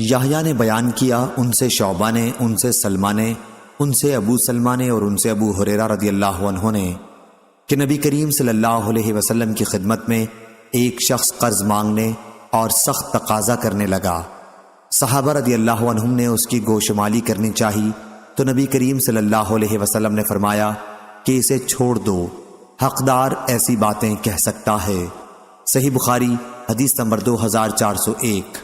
یحییٰ نے بیان کیا، ان سے شعبہ نے، ان سے سلمہ نے، ان سے ابو سلمہ نے اور ان سے ابو ہریرہ رضی اللہ عنہ نے کہ نبی کریم صلی اللہ علیہ وسلم کی خدمت میں ایک شخص قرض مانگنے اور سخت تقاضا کرنے لگا۔ صحابہ رضی اللہ عنہم نے اس کی گوشمالی کرنی چاہی تو نبی کریم صلی اللہ علیہ وسلم نے فرمایا کہ اسے چھوڑ دو، حقدار ایسی باتیں کہہ سکتا ہے۔ صحیح بخاری حدیث نمبر 2401۔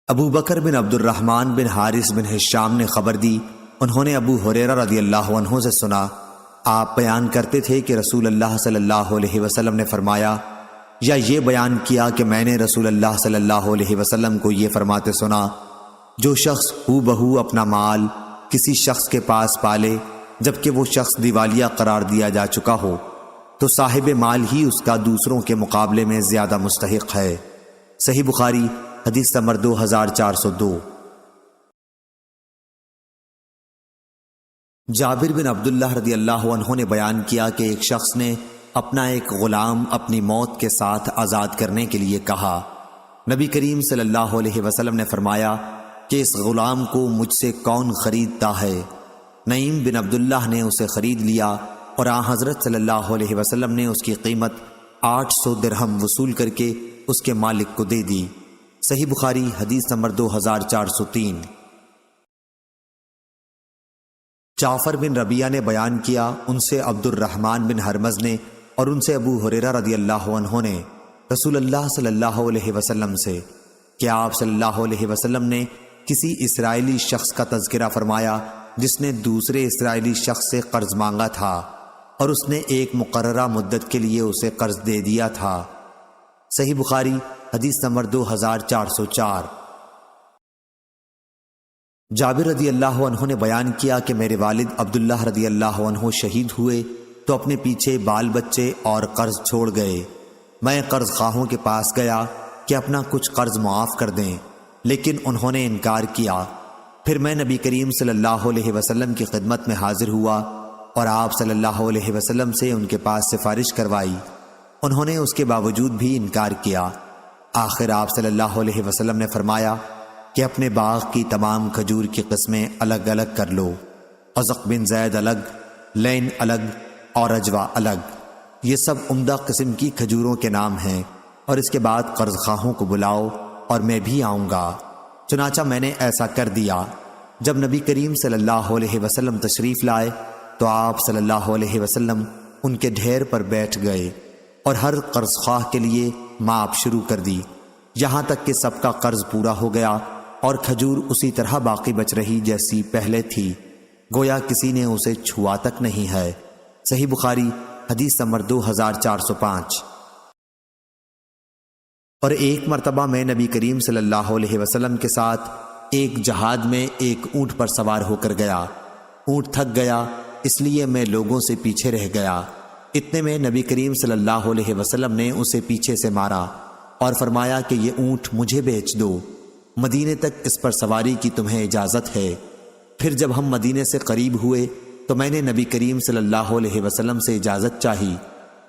ابو بکر بن عبد الرحمن بن حارث بن ہشام نے خبر دی، انہوں نے ابو ہریرہ رضی اللہ عنہ سے سنا، آپ بیان کرتے تھے کہ رسول اللہ صلی اللہ علیہ وسلم نے فرمایا، یا یہ بیان کیا کہ میں نے رسول اللہ صلی اللہ علیہ وسلم کو یہ فرماتے سنا، جو شخص ہو بہو اپنا مال کسی شخص کے پاس پالے جبکہ وہ شخص دیوالیہ قرار دیا جا چکا ہو تو صاحب مال ہی اس کا دوسروں کے مقابلے میں زیادہ مستحق ہے۔ صحیح بخاری حدیث نمبر 2402۔ جابر بن عبداللہ رضی اللہ عنہ نے بیان کیا کہ ایک شخص نے اپنا ایک غلام اپنی موت کے ساتھ آزاد کرنے کے لیے کہا۔ نبی کریم صلی اللہ علیہ وسلم نے فرمایا کہ اس غلام کو مجھ سے کون خریدتا ہے؟ نعیم بن عبداللہ نے اسے خرید لیا اور آن حضرت صلی اللہ علیہ وسلم نے اس کی قیمت 800 درہم وصول کر کے اس کے مالک کو دے دی۔ صحیح بخاری حدیث نمبر 2403۔ جعفر بن ربیعہ نے بیان کیا، ان سے عبد الرحمن بن ہرمز نے اور ان سے ابو ہریرہ رضی اللہ عنہ نے رسول اللہ صلی اللہ علیہ وسلم سے کہ آپ صلی اللہ علیہ وسلم نے کسی اسرائیلی شخص کا تذکرہ فرمایا جس نے دوسرے اسرائیلی شخص سے قرض مانگا تھا اور اس نے ایک مقررہ مدت کے لیے اسے قرض دے دیا تھا۔ صحیح بخاری حدیث نمبر 2404۔ جابر رضی اللہ عنہ نے بیان کیا کہ میرے والد عبداللہ رضی اللہ عنہ شہید ہوئے تو اپنے پیچھے بال بچے اور قرض چھوڑ گئے۔ میں قرض خواہوں کے پاس گیا کہ اپنا کچھ قرض معاف کر دیں، لیکن انہوں نے انکار کیا۔ پھر میں نبی کریم صلی اللہ علیہ وسلم کی خدمت میں حاضر ہوا اور آپ صلی اللہ علیہ وسلم سے ان کے پاس سفارش کروائی۔ انہوں نے اس کے باوجود بھی انکار کیا۔ آخر آپ صلی اللہ علیہ وسلم نے فرمایا کہ اپنے باغ کی تمام کھجور کی قسمیں الگ الگ کر لو، عزق بن زید الگ، لین الگ اور اجوا الگ، یہ سب عمدہ قسم کی کھجوروں کے نام ہیں، اور اس کے بعد قرض خواہوں کو بلاؤ اور میں بھی آؤں گا۔ چنانچہ میں نے ایسا کر دیا۔ جب نبی کریم صلی اللہ علیہ وسلم تشریف لائے تو آپ صلی اللہ علیہ وسلم ان کے ڈھیر پر بیٹھ گئے اور ہر قرض خواہ کے لیے ماپ شروع کر دی، یہاں تک کہ سب کا قرض پورا ہو گیا اور کھجور اسی طرح باقی بچ رہی جیسی پہلے تھی، گویا کسی نے اسے چھوا تک نہیں ہے۔ صحیح بخاری حدیث نمبر 2405۔ اور ایک مرتبہ میں نبی کریم صلی اللہ علیہ وسلم کے ساتھ ایک جہاد میں ایک اونٹ پر سوار ہو کر گیا۔ اونٹ تھک گیا، اس لیے میں لوگوں سے پیچھے رہ گیا۔ اتنے میں نبی کریم صلی اللہ علیہ وسلم نے اسے پیچھے سے مارا اور فرمایا کہ یہ اونٹ مجھے بیچ دو، مدینے تک اس پر سواری کی تمہیں اجازت ہے۔ پھر جب ہم مدینے سے قریب ہوئے تو میں نے نبی کریم صلی اللہ علیہ وسلم سے اجازت چاہی۔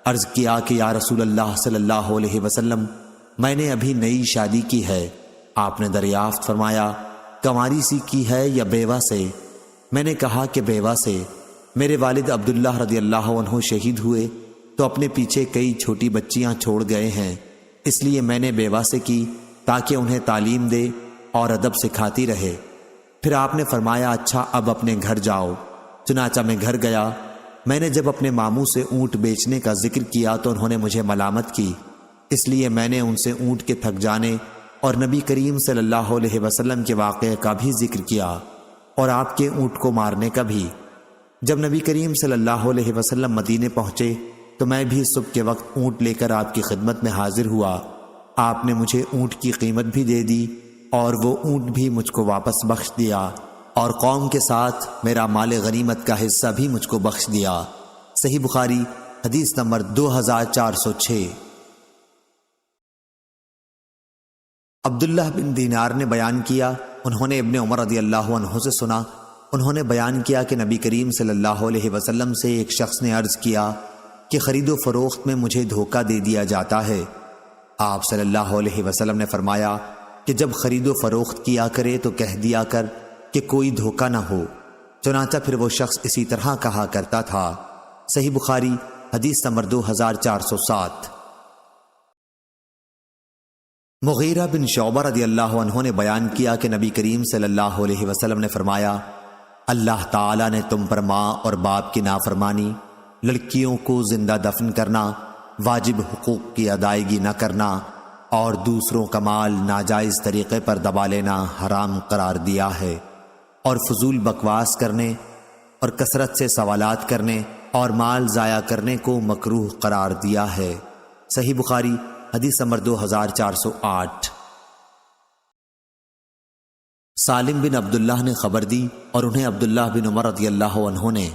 عرض کیا کہ یا رسول اللہ صلی اللہ علیہ وسلم، میں نے ابھی نئی شادی کی ہے۔ آپ نے دریافت فرمایا، کنواری سی کی ہے یا بیوہ سے؟ میں نے کہا کہ بیوہ سے۔ میرے والد عبداللہ رضی اللہ عنہ شہید ہوئے تو اپنے پیچھے کئی چھوٹی بچیاں چھوڑ گئے ہیں، اس لیے میں نے بیوہ سے کی تاکہ انہیں تعلیم دے اور ادب سکھاتی رہے۔ پھر آپ نے فرمایا، اچھا اب اپنے گھر جاؤ۔ چنانچہ میں گھر گیا۔ میں نے جب اپنے ماموں سے اونٹ بیچنے کا ذکر کیا تو انہوں نے مجھے ملامت کی، اس لیے میں نے ان سے اونٹ کے تھک جانے اور نبی کریم صلی اللہ علیہ وسلم کے واقعے کا بھی ذکر کیا اور آپ کے اونٹ کو مارنے کا بھی۔ جب نبی کریم صلی اللہ علیہ وسلم مدینے پہنچے تو میں بھی صبح کے وقت اونٹ لے کر آپ کی خدمت میں حاضر ہوا۔ آپ نے مجھے اونٹ کی قیمت بھی دے دی اور وہ اونٹ بھی مجھ کو واپس بخش دیا اور قوم کے ساتھ میرا مال غنیمت کا حصہ بھی مجھ کو بخش دیا۔ صحیح بخاری حدیث نمبر 2406۔ عبداللہ بن دینار نے بیان کیا، انہوں نے ابن عمر رضی اللہ عنہ سے سنا، انہوں نے بیان کیا کہ نبی کریم صلی اللہ علیہ وسلم سے ایک شخص نے عرض کیا کہ خرید و فروخت میں مجھے دھوکہ دے دیا جاتا ہے۔ آپ صلی اللہ علیہ وسلم نے فرمایا کہ جب خرید و فروخت کیا کرے تو کہہ دیا کر کہ کوئی دھوکہ نہ ہو۔ چنانچہ پھر وہ شخص اسی طرح کہا کرتا تھا۔ صحیح بخاری حدیث نمبر 2407۔ مغیرہ بن شعبہ رضی اللہ عنہ نے بیان کیا کہ نبی کریم صلی اللہ علیہ وسلم نے فرمایا، اللہ تعالیٰ نے تم پر ماں اور باپ کی نافرمانی، لڑکیوں کو زندہ دفن کرنا، واجب حقوق کی ادائیگی نہ کرنا اور دوسروں کا مال ناجائز طریقے پر دبا لینا حرام قرار دیا ہے، اور فضول بکواس کرنے اور کثرت سے سوالات کرنے اور مال ضائع کرنے کو مکروہ قرار دیا ہے۔ صحیح بخاری حدیث نمبر 2408۔ سالم بن عبداللہ نے خبر دی اور انہیں عبداللہ بن عمر رضی اللہ عنہ نے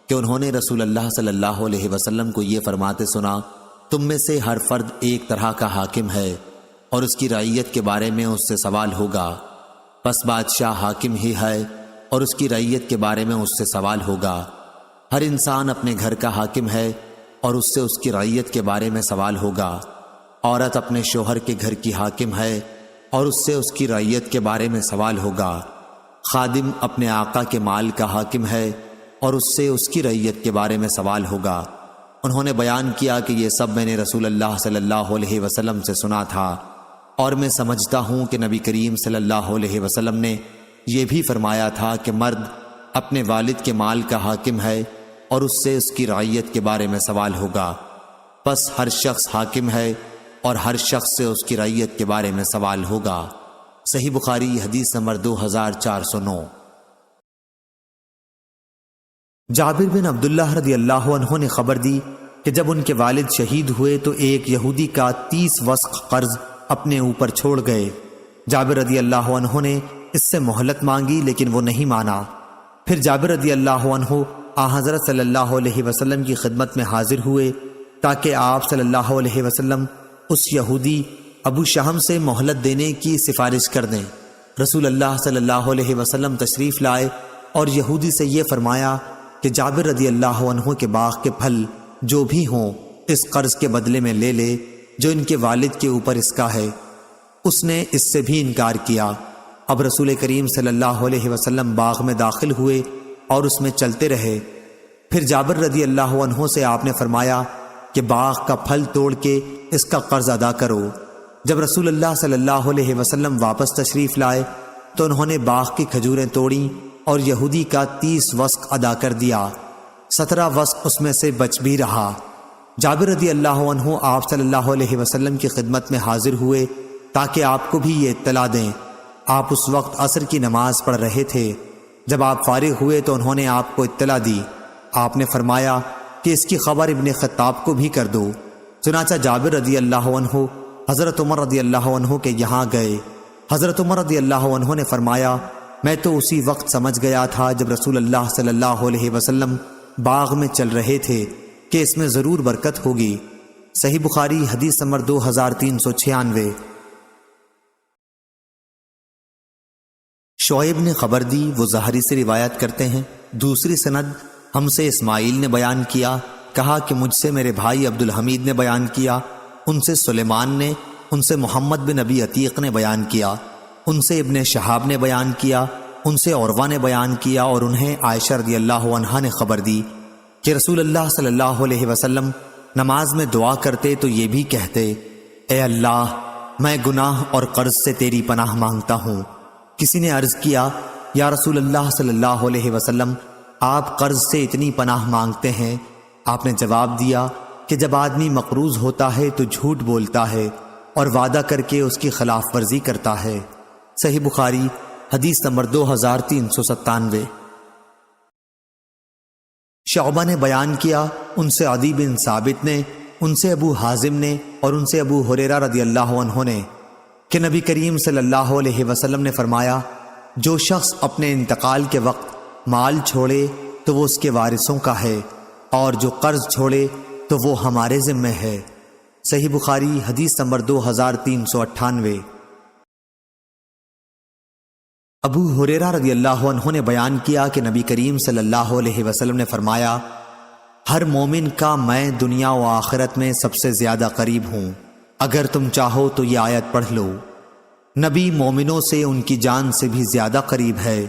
کہ انہوں نے رسول اللہ صلی اللہ علیہ وسلم کو یہ فرماتے سنا، تم میں سے ہر فرد ایک طرح کا حاکم ہے اور اس کی رعیت کے بارے میں اس سے سوال ہوگا، پس بادشاہ حاکم ہی ہے اور اس کی رعیت کے بارے میں اس سے سوال ہوگا۔ ہر انسان اپنے گھر کا حاکم ہے اور اس سے اس کی رعیت کے بارے میں سوال ہوگا۔ عورت اپنے شوہر کے گھر کی حاکم ہے اور اس سے اس کی رعیت کے بارے میں سوال ہوگا۔ خادم اپنے آقا کے مال کا حاکم ہے اور اس سے اس کی رعیت کے بارے میں سوال ہوگا۔ انہوں نے بیان کیا کہ یہ سب میں نے رسول اللہ صلی اللہ علیہ وسلم سے سنا تھا، اور میں سمجھتا ہوں کہ نبی کریم صلی اللہ علیہ وسلم نے یہ بھی فرمایا تھا کہ مرد اپنے والد کے مال کا حاکم ہے اور اس سے اس کی رعیت کے بارے میں سوال ہوگا، پس ہر شخص حاکم ہے اور ہر شخص سے اس کی رعیت کے بارے میں سوال ہوگا۔ صحیح بخاری حدیث نمبر 2409۔ جابر بن عبداللہ رضی اللہ عنہ نے خبر دی کہ جب ان کے والد شہید ہوئے تو ایک یہودی کا 30 وسق قرض اپنے اوپر چھوڑ گئے۔ جابر رضی اللہ عنہ نے اس سے مہلت مانگی لیکن وہ نہیں مانا۔ پھر جابر رضی اللہ عنہ حضرت صلی اللہ علیہ وسلم کی خدمت میں حاضر ہوئے تاکہ آپ صلی اللہ علیہ وسلم اس یہودی ابو شہم سے مہلت دینے کی سفارش کر دیں۔ رسول اللہ صلی اللہ علیہ وسلم تشریف لائے اور یہودی سے یہ فرمایا کہ جابر رضی اللہ عنہ کے باغ کے پھل جو بھی ہوں اس قرض کے بدلے میں لے لے جو ان کے والد کے اوپر اس کا ہے۔ اس نے اس سے بھی انکار کیا۔ اب رسول کریم صلی اللہ علیہ وسلم باغ میں داخل ہوئے اور اس میں چلتے رہے۔ پھر جابر رضی اللہ عنہ سے آپ نے فرمایا کہ باغ کا پھل توڑ کے اس کا قرض ادا کرو۔ جب رسول اللہ صلی اللہ علیہ وسلم واپس تشریف لائے تو انہوں نے باغ کی کھجوریں توڑیں اور یہودی کا 30 وسق ادا کر دیا، 17 وسق اس میں سے بچ بھی رہا۔ جابر رضی اللہ عنہ آپ صلی اللہ علیہ وسلم کی خدمت میں حاضر ہوئے تاکہ آپ کو بھی یہ اطلاع دیں۔ آپ اس وقت عصر کی نماز پڑھ رہے تھے۔ جب آپ فارغ ہوئے تو انہوں نے آپ کو اطلاع دی۔ آپ نے فرمایا کہ اس کی خبر ابن خطاب کو بھی کر دو۔ چنانچہ جابر رضی اللہ عنہ حضرت عمر رضی اللہ عنہ کے یہاں گئے۔ حضرت عمر رضی اللہ عنہ نے فرمایا میں تو اسی وقت سمجھ گیا تھا جب رسول اللہ صلی اللہ علیہ وسلم باغ میں چل رہے تھے کہ اس میں ضرور برکت ہوگی۔ صحیح بخاری حدیث نمبر 2396۔ شعیب نے خبر دی، وہ زہری سے روایت کرتے ہیں۔ دوسری سند ہم سے اسماعیل نے بیان کیا، کہا کہ مجھ سے میرے بھائی عبد الحمید نے بیان کیا، ان سے سلیمان نے، ان سے محمد بن ابی عتیق نے بیان کیا، ان سے ابن شہاب نے بیان کیا، ان سے عروہ نے بیان کیا، اور انہیں عائشہ رضی اللہ عنہا نے خبر دی کہ رسول اللہ صلی اللہ علیہ وسلم نماز میں دعا کرتے تو یہ بھی کہتے، اے اللہ میں گناہ اور قرض سے تیری پناہ مانگتا ہوں۔ کسی نے عرض کیا یا رسول اللہ صلی اللہ علیہ وسلم آپ قرض سے اتنی پناہ مانگتے ہیں؟ آپ نے جواب دیا کہ جب آدمی مقروض ہوتا ہے تو جھوٹ بولتا ہے اور وعدہ کر کے اس کی خلاف ورزی کرتا ہے۔ صحیح بخاری حدیث نمبر 2397۔ شعبہ نے بیان کیا، ان سے عدی بن ثابت نے، ان سے ابو حازم نے، اور ان سے ابو ہریرہ رضی اللہ عنہ نے کہ نبی کریم صلی اللہ علیہ وسلم نے فرمایا جو شخص اپنے انتقال کے وقت مال چھوڑے تو وہ اس کے وارثوں کا ہے، اور جو قرض چھوڑے تو وہ ہمارے ذمہ ہے۔ صحیح بخاری حدیث نمبر 2398۔ ابو ہریرہ رضی اللہ عنہ نے بیان کیا کہ نبی کریم صلی اللہ علیہ وسلم نے فرمایا ہر مومن کا میں دنیا و آخرت میں سب سے زیادہ قریب ہوں۔ اگر تم چاہو تو یہ آیت پڑھ لو، نبی مومنوں سے ان کی جان سے بھی زیادہ قریب ہے،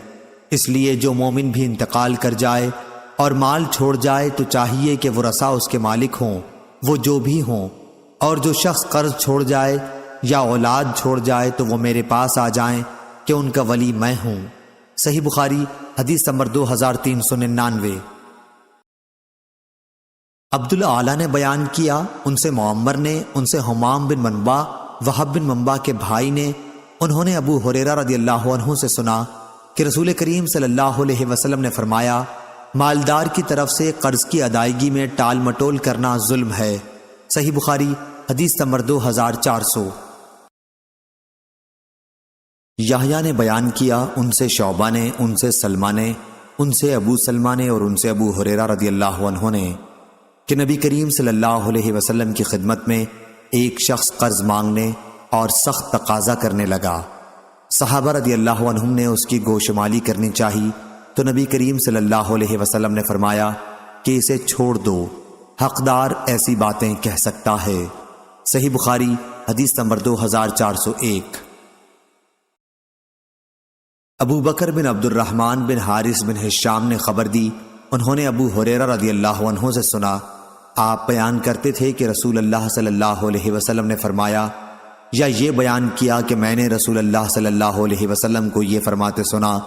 اس لیے جو مومن بھی انتقال کر جائے اور مال چھوڑ جائے تو چاہیے کہ ورثاء اس کے مالک ہوں، وہ جو بھی ہوں، اور جو شخص قرض چھوڑ جائے یا اولاد چھوڑ جائے تو وہ میرے پاس آ جائیں کہ ان کا ولی میں ہوں۔ صحیح بخاری حدیث نمبر 2399۔ عبدالعالی نے بیان کیا، ان سے معمر نے، ان سے حمام بن منبع، وہب بن منبع کے بھائی نے، انہوں نے ابو ہریرہ رضی اللہ عنہ سے سنا کہ رسول کریم صلی اللہ علیہ وسلم نے فرمایا، مالدار کی طرف سے قرض کی ادائیگی میں ٹال مٹول کرنا ظلم ہے۔ صحیح بخاری حدیث نمبر 2400۔ یحییٰ نے بیان کیا، ان سے شعبہ نے، ان سے سلمہ نے، ان سے ابو سلمہ نے اور ان سے ابو ہریرہ رضی اللہ عنہ نے کہ نبی کریم صلی اللہ علیہ وسلم کی خدمت میں ایک شخص قرض مانگنے اور سخت تقاضا کرنے لگا۔ صحابہ رضی اللہ عنہم نے اس کی گوشمالی کرنی چاہی تو نبی کریم صلی اللہ علیہ وسلم نے فرمایا کہ اسے چھوڑ دو، حقدار ایسی باتیں کہہ سکتا ہے۔ صحیح بخاری حدیث نمبر 2401۔ ابو بکر بن عبد الرحمن بن حارث بن ہشام نے خبر دی، انہوں نے ابو ہریرہ رضی اللہ عنہ سے سنا، آپ بیان کرتے تھے کہ رسول اللہ صلی اللہ علیہ وسلم نے فرمایا، یا یہ بیان کیا کہ میں نے رسول اللہ صلی اللہ علیہ وسلم کو یہ فرماتے سنا،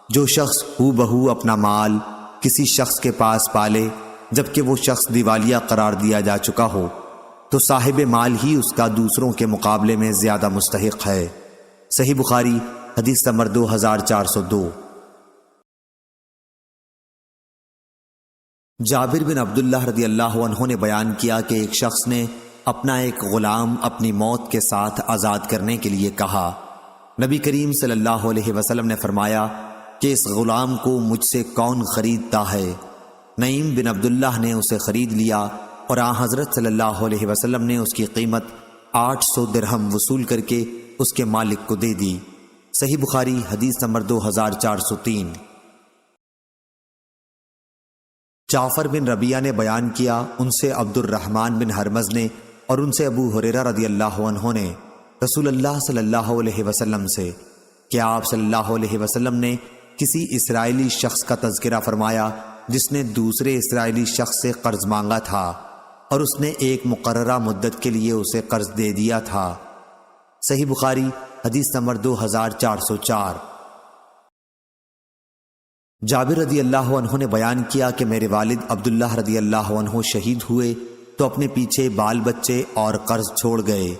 جو شخص ہو بہو اپنا مال کسی شخص کے پاس پالے جبکہ وہ شخص دیوالیہ قرار دیا جا چکا ہو تو صاحب مال ہی اس کا دوسروں کے مقابلے میں زیادہ مستحق ہے۔ صحیح بخاری حدیث نمبر 2402۔ جابر بن عبداللہ رضی اللہ عنہ نے بیان کیا کہ ایک شخص نے اپنا ایک غلام اپنی موت کے ساتھ آزاد کرنے کے لیے کہا۔ نبی کریم صلی اللہ علیہ وسلم نے فرمایا کہ اس غلام کو مجھ سے کون خریدتا ہے؟ نعیم بن عبداللہ نے اسے خرید لیا اور آن حضرت صلی اللہ علیہ وسلم نے اس کی قیمت 800 درہم وصول کر کے اس کے مالک کو دے دی۔ صحیح بخاری حدیث نمبر 2403۔ جعفر بن ربیعہ نے بیان کیا، ان سے عبد الرحمن بن ہرمز نے اور ان سے ابو ہریرہ رضی اللہ عنہ نے رسول اللہ صلی اللہ علیہ وسلم سے کہ آپ صلی اللہ علیہ وسلم نے کسی اسرائیلی شخص کا تذکرہ فرمایا جس نے دوسرے اسرائیلی شخص سے قرض مانگا تھا اور اس نے ایک مقررہ مدت کے لیے اسے قرض دے دیا تھا۔ صحیح بخاری حدیث نمبر 2404۔ جابر رضی اللہ عنہ نے بیان کیا کہ میرے والد عبداللہ رضی اللہ عنہ شہید ہوئے تو اپنے پیچھے بال بچے اور قرض چھوڑ گئے۔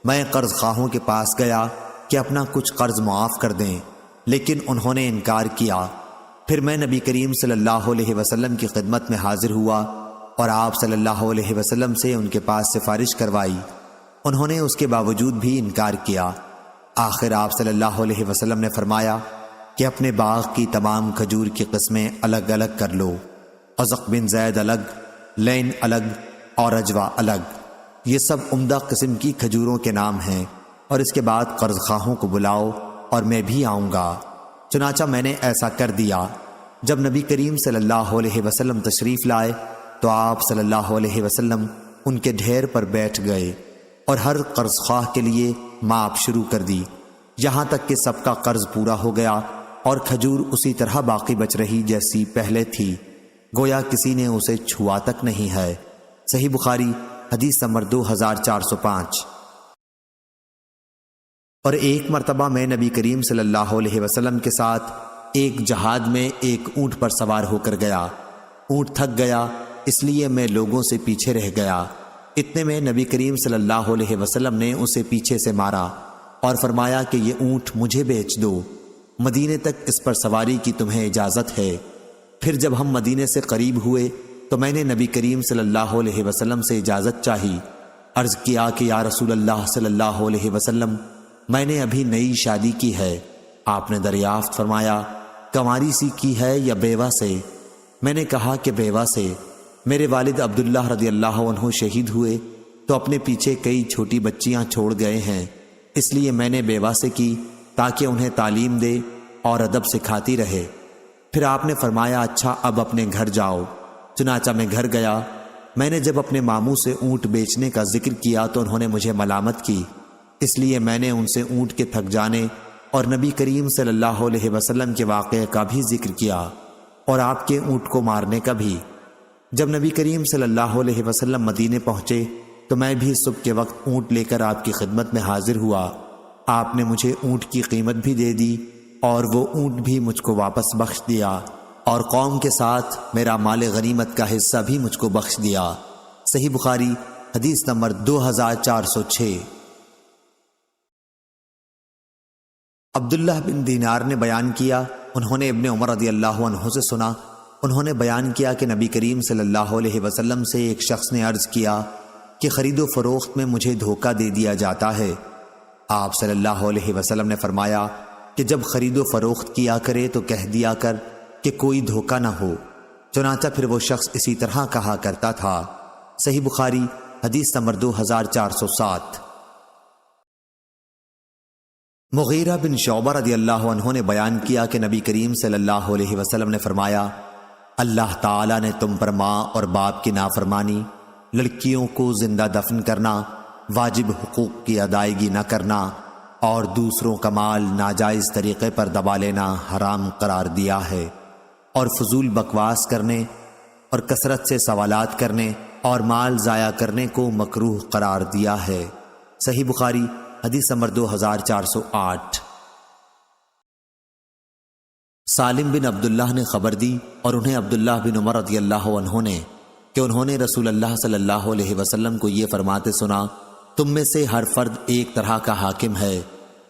میں قرض خواہوں کے پاس گیا کہ اپنا کچھ قرض معاف کر دیں، لیکن انہوں نے انکار کیا۔ پھر میں نبی کریم صلی اللہ علیہ وسلم کی خدمت میں حاضر ہوا اور آپ صلی اللہ علیہ وسلم سے ان کے پاس سفارش کروائی، انہوں نے اس کے باوجود بھی انکار کیا۔ آخر آپ صلی اللہ علیہ وسلم نے فرمایا کہ اپنے باغ کی تمام کھجور کی قسمیں الگ الگ کر لو، عزق بن زید الگ، لین الگ اور اجوا الگ، یہ سب عمدہ قسم کی کھجوروں کے نام ہیں، اور اس کے بعد قرض خواہوں کو بلاؤ اور میں بھی آؤں گا۔ چنانچہ میں نے ایسا کر دیا۔ جب نبی کریم صلی اللہ علیہ وسلم تشریف لائے تو آپ صلی اللہ علیہ وسلم ان کے ڈھیر پر بیٹھ گئے اور ہر قرض خواہ کے لیے ماپ شروع کر دی، یہاں تک کہ سب کا قرض پورا ہو گیا اور کھجور اسی طرح باقی بچ رہی جیسی پہلے تھی، گویا کسی نے اسے چھوا تک نہیں ہے۔ صحیح بخاری حدیث نمبر 2405۔ اور ایک مرتبہ میں نبی کریم صلی اللہ علیہ وسلم کے ساتھ ایک جہاد میں ایک اونٹ پر سوار ہو کر گیا۔ اونٹ تھک گیا، اس لیے میں لوگوں سے پیچھے رہ گیا۔ اتنے میں نبی کریم صلی اللہ علیہ وسلم نے اسے پیچھے سے مارا اور فرمایا کہ یہ اونٹ مجھے بیچ دو، مدینے تک اس پر سواری کی تمہیں اجازت ہے۔ پھر جب ہم مدینے سے قریب ہوئے تو میں نے نبی کریم صلی اللہ علیہ وسلم سے اجازت چاہی، عرض کیا کہ یا رسول اللہ صلی اللہ علیہ وسلم، میں نے ابھی نئی شادی کی ہے۔ آپ نے دریافت فرمایا کنواری سی کی ہے یا بیوہ سے؟ میں نے کہا کہ بیوہ سے۔ میرے والد عبداللہ رضی اللہ عنہ شہید ہوئے تو اپنے پیچھے کئی چھوٹی بچیاں چھوڑ گئے ہیں، اس لیے میں نے بیوہ سے کی تاکہ انہیں تعلیم دے اور ادب سکھاتی رہے۔ پھر آپ نے فرمایا اچھا اب اپنے گھر جاؤ۔ چنانچہ میں گھر گیا میں نے جب اپنے ماموں سے اونٹ بیچنے کا ذکر کیا تو انہوں نے مجھے ملامت کی، اس لیے میں نے ان سے اونٹ کے تھک جانے اور نبی کریم صلی اللہ علیہ وسلم کے واقعے کا بھی ذکر کیا اور آپ کے اونٹ کو مارنے کا بھی۔ جب نبی کریم صلی اللہ علیہ وسلم مدینے پہنچے تو میں بھی صبح کے وقت اونٹ لے کر آپ کی خدمت میں حاضر ہوا۔ آپ نے مجھے اونٹ کی قیمت بھی دے دی اور وہ اونٹ بھی مجھ کو واپس بخش دیا، اور قوم کے ساتھ میرا مال غنیمت کا حصہ بھی مجھ کو بخش دیا۔ صحیح بخاری حدیث نمبر 2406۔ عبداللہ بن دینار نے بیان کیا، انہوں نے ابن عمر رضی اللہ عنہ سے سنا، انہوں نے بیان کیا کہ نبی کریم صلی اللہ علیہ وسلم سے ایک شخص نے عرض کیا کہ خرید و فروخت میں مجھے دھوکہ دے دیا جاتا ہے۔ آپ صلی اللہ علیہ وسلم نے فرمایا کہ جب خرید و فروخت کیا کرے تو کہہ دیا کر کہ کوئی دھوکہ نہ ہو۔ چنانچہ پھر وہ شخص اسی طرح کہا کرتا تھا۔ صحیح بخاری حدیث نمبر 2407۔ مغیرہ بن شعبہ رضی اللہ عنہ نے بیان کیا کہ نبی کریم صلی اللہ علیہ وسلم نے فرمایا، اللہ تعالیٰ نے تم پر ماں اور باپ کی نافرمانی، لڑکیوں کو زندہ دفن کرنا، واجب حقوق کی ادائیگی نہ کرنا اور دوسروں کا مال ناجائز طریقے پر دبا لینا حرام قرار دیا ہے، اور فضول بکواس کرنے اور کثرت سے سوالات کرنے اور مال ضائع کرنے کو مکروہ قرار دیا ہے۔ صحیح بخاری حدیث نمبر 2408۔ سالم بن عبداللہ نے خبر دی اور انہیں عبداللہ بن عمر رضی اللہ عنہ نے کہ انہوں نے رسول اللہ صلی اللہ علیہ وسلم کو یہ فرماتے سنا، تم میں سے ہر فرد ایک طرح کا حاکم ہے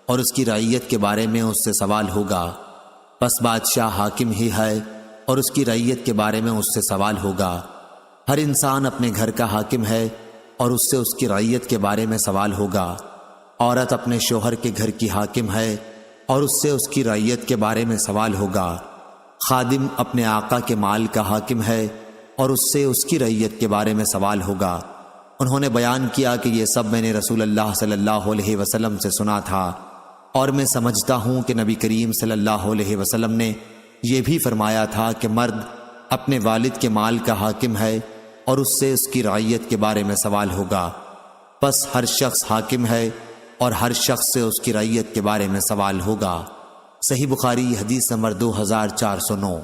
اور اس کی رعیت کے بارے میں اس سے سوال ہوگا، پس بادشاہ حاکم ہی ہے اور اس کی رعیت کے بارے میں اس سے سوال ہوگا۔ ہر انسان اپنے گھر کا حاکم ہے اور اس سے اس کی رعیت کے بارے میں سوال ہوگا۔ عورت اپنے شوہر کے گھر کی حاکم ہے اور اس سے اس کی رعیت کے بارے میں سوال ہوگا۔ خادم اپنے آقا کے مال کا حاکم ہے اور اس سے اس کی رعیت کے بارے میں سوال ہوگا۔ انہوں نے بیان کیا کہ یہ سب میں نے رسول اللہ صلی اللہ علیہ وسلم سے سنا تھا، اور میں سمجھتا ہوں کہ نبی کریم صلی اللہ علیہ وسلم نے یہ بھی فرمایا تھا کہ مرد اپنے والد کے مال کا حاکم ہے اور اس سے اس کی رعیت کے بارے میں سوال ہوگا، پس ہر شخص حاکم ہے اور ہر شخص سے اس کی رعیت کے بارے میں سوال ہوگا۔ صحیح بخاری حدیث نمبر 2409۔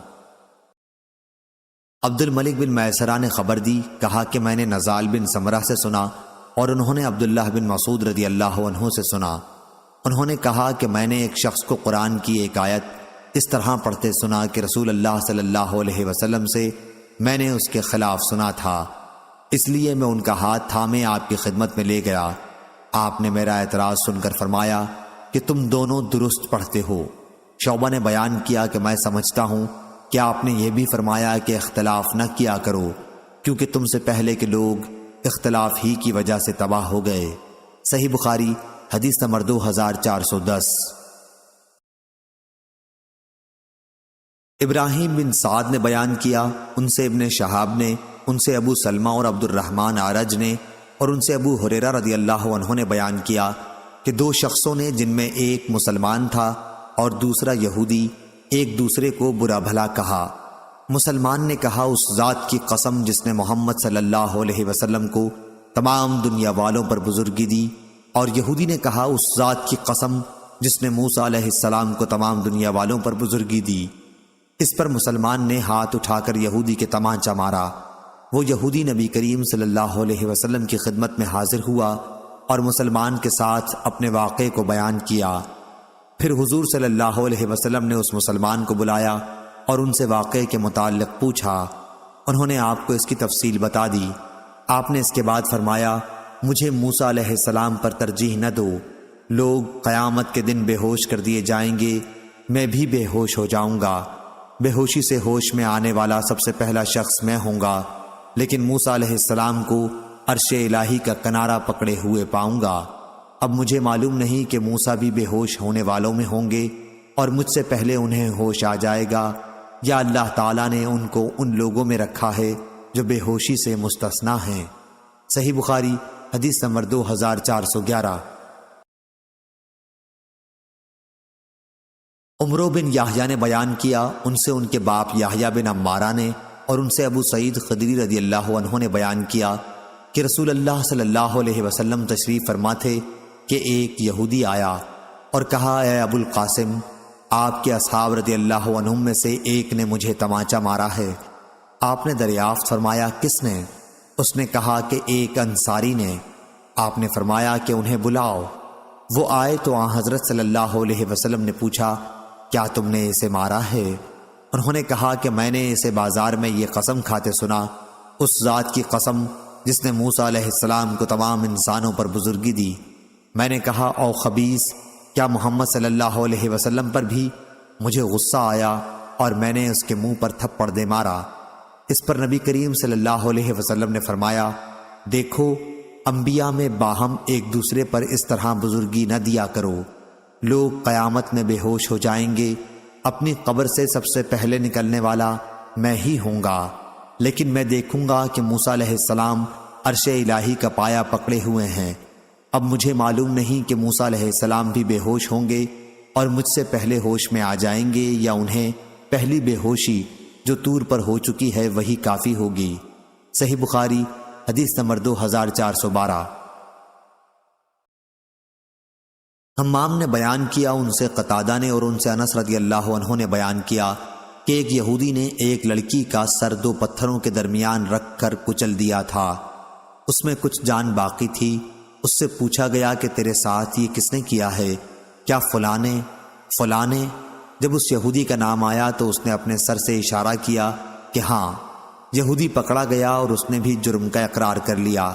عبد الملک بن میسرہ نے خبر دی، کہا کہ میں نے نزال بن سمرہ سے سنا اور انہوں نے عبداللہ بن مسعود رضی اللہ عنہ سے سنا۔ انہوں نے کہا کہ میں نے ایک شخص کو قرآن کی ایک آیت اس طرح پڑھتے سنا کہ رسول اللہ صلی اللہ علیہ وسلم سے میں نے اس کے خلاف سنا تھا، اس لیے میں ان کا ہاتھ تھامے آپ کی خدمت میں لے گیا۔ آپ نے میرا اعتراض سن کر فرمایا کہ تم دونوں درست پڑھتے ہو۔ شعبہ نے بیان کیا کہ میں سمجھتا ہوں کہ آپ نے یہ بھی فرمایا کہ اختلاف نہ کیا کرو، کیونکہ تم سے پہلے کے لوگ اختلاف ہی کی وجہ سے تباہ ہو گئے۔ صحیح بخاری حدیث نمبر 2410۔ ابراہیم بن سعد نے بیان کیا، ان سے ابن شہاب نے، ان سے ابو سلمہ اور عبد الرحمن اعرج نے، اور ان سے ابو ہریرہ رضی اللہ عنہ نے بیان کیا کہ دو شخصوں نے، جن میں ایک مسلمان تھا اور دوسرا یہودی، ایک دوسرے کو برا بھلا کہا۔ مسلمان نے کہا، اس ذات کی قسم جس نے محمد صلی اللہ علیہ وسلم کو تمام دنیا والوں پر بزرگی دی، اور یہودی نے کہا، اس ذات کی قسم جس نے موسیٰ علیہ السلام کو تمام دنیا والوں پر بزرگی دی۔ اس پر مسلمان نے ہاتھ اٹھا کر یہودی کے تمانچہ مارا۔ وہ یہودی نبی کریم صلی اللہ علیہ وسلم کی خدمت میں حاضر ہوا اور مسلمان کے ساتھ اپنے واقعے کو بیان کیا۔ پھر حضور صلی اللہ علیہ وسلم نے اس مسلمان کو بلایا اور ان سے واقعے کے متعلق پوچھا۔ انہوں نے آپ کو اس کی تفصیل بتا دی۔ آپ نے اس کے بعد فرمایا، مجھے موسیٰ علیہ السلام پر ترجیح نہ دو، لوگ قیامت کے دن بے ہوش کر دیے جائیں گے، میں بھی بے ہوش ہو جاؤں گا۔ بے ہوشی سے ہوش میں آنے والا سب سے پہلا شخص میں ہوں گا، لیکن موسیٰ علیہ السلام کو عرش الہی کا کنارہ پکڑے ہوئے پاؤں گا۔ اب مجھے معلوم نہیں کہ موسیٰ بھی بے ہوش ہونے والوں میں ہوں گے اور مجھ سے پہلے انہیں ہوش آ جائے گا، یا اللہ تعالیٰ نے ان کو ان لوگوں میں رکھا ہے جو بے ہوشی سے مستثنیٰ ہیں۔ صحیح بخاری حدیث نمبر 2411۔ عمرو بن یحییٰ نے بیان کیا، ان سے ان کے باپ یحییٰ بن عمارہ نے، اور ان سے ابو سعید خدری رضی اللہ عنہ نے بیان کیا کہ رسول اللہ صلی اللہ علیہ وسلم تشریف فرما تھے کہ ایک یہودی آیا اور کہا، اے ابو القاسم، آپ کے اصحاب رضی اللہ عنہم میں سے ایک نے مجھے تمانچہ مارا ہے۔ آپ نے دریافت فرمایا، کس نے؟ اس نے کہا کہ ایک انصاری نے۔ آپ نے فرمایا کہ انہیں بلاؤ۔ وہ آئے تو آن حضرت صلی اللہ علیہ وسلم نے پوچھا، کیا تم نے اسے مارا ہے؟ انہوں نے کہا کہ میں نے اسے بازار میں یہ قسم کھاتے سنا، اس ذات کی قسم جس نے موسیٰ علیہ السلام کو تمام انسانوں پر بزرگی دی۔ میں نے کہا، او خبیث، کیا محمد صلی اللہ علیہ وسلم پر بھی؟ مجھے غصہ آیا اور میں نے اس کے منہ پر تھپڑ دے مارا۔ اس پر نبی کریم صلی اللہ علیہ وسلم نے فرمایا، دیکھو، انبیاء میں باہم ایک دوسرے پر اس طرح بزرگی نہ دیا کرو۔ لوگ قیامت میں بے ہوش ہو جائیں گے، اپنی قبر سے سب سے پہلے نکلنے والا میں ہی ہوں گا، لیکن میں دیکھوں گا کہ موسیٰ علیہ السلام عرش الہی کا پایا پکڑے ہوئے ہیں۔ اب مجھے معلوم نہیں کہ موسیٰ علیہ السلام بھی بے ہوش ہوں گے اور مجھ سے پہلے ہوش میں آ جائیں گے، یا انہیں پہلی بے ہوشی جو طور پر ہو چکی ہے وہی کافی ہوگی۔ صحیح بخاری حدیث نمبر 2412۔ حمام نے بیان کیا، ان سے قتادہ نے اور ان سے انس رضی اللہ عنہ نے بیان کیا کہ ایک یہودی نے ایک لڑکی کا سر دو پتھروں کے درمیان رکھ کر کچل دیا تھا، اس میں کچھ جان باقی تھی۔ اس سے پوچھا گیا کہ تیرے ساتھ یہ کس نے کیا ہے؟ کیا فلاں نے؟ جب اس یہودی کا نام آیا تو اس نے اپنے سر سے اشارہ کیا کہ ہاں۔ یہودی پکڑا گیا اور اس نے بھی جرم کا اقرار کر لیا۔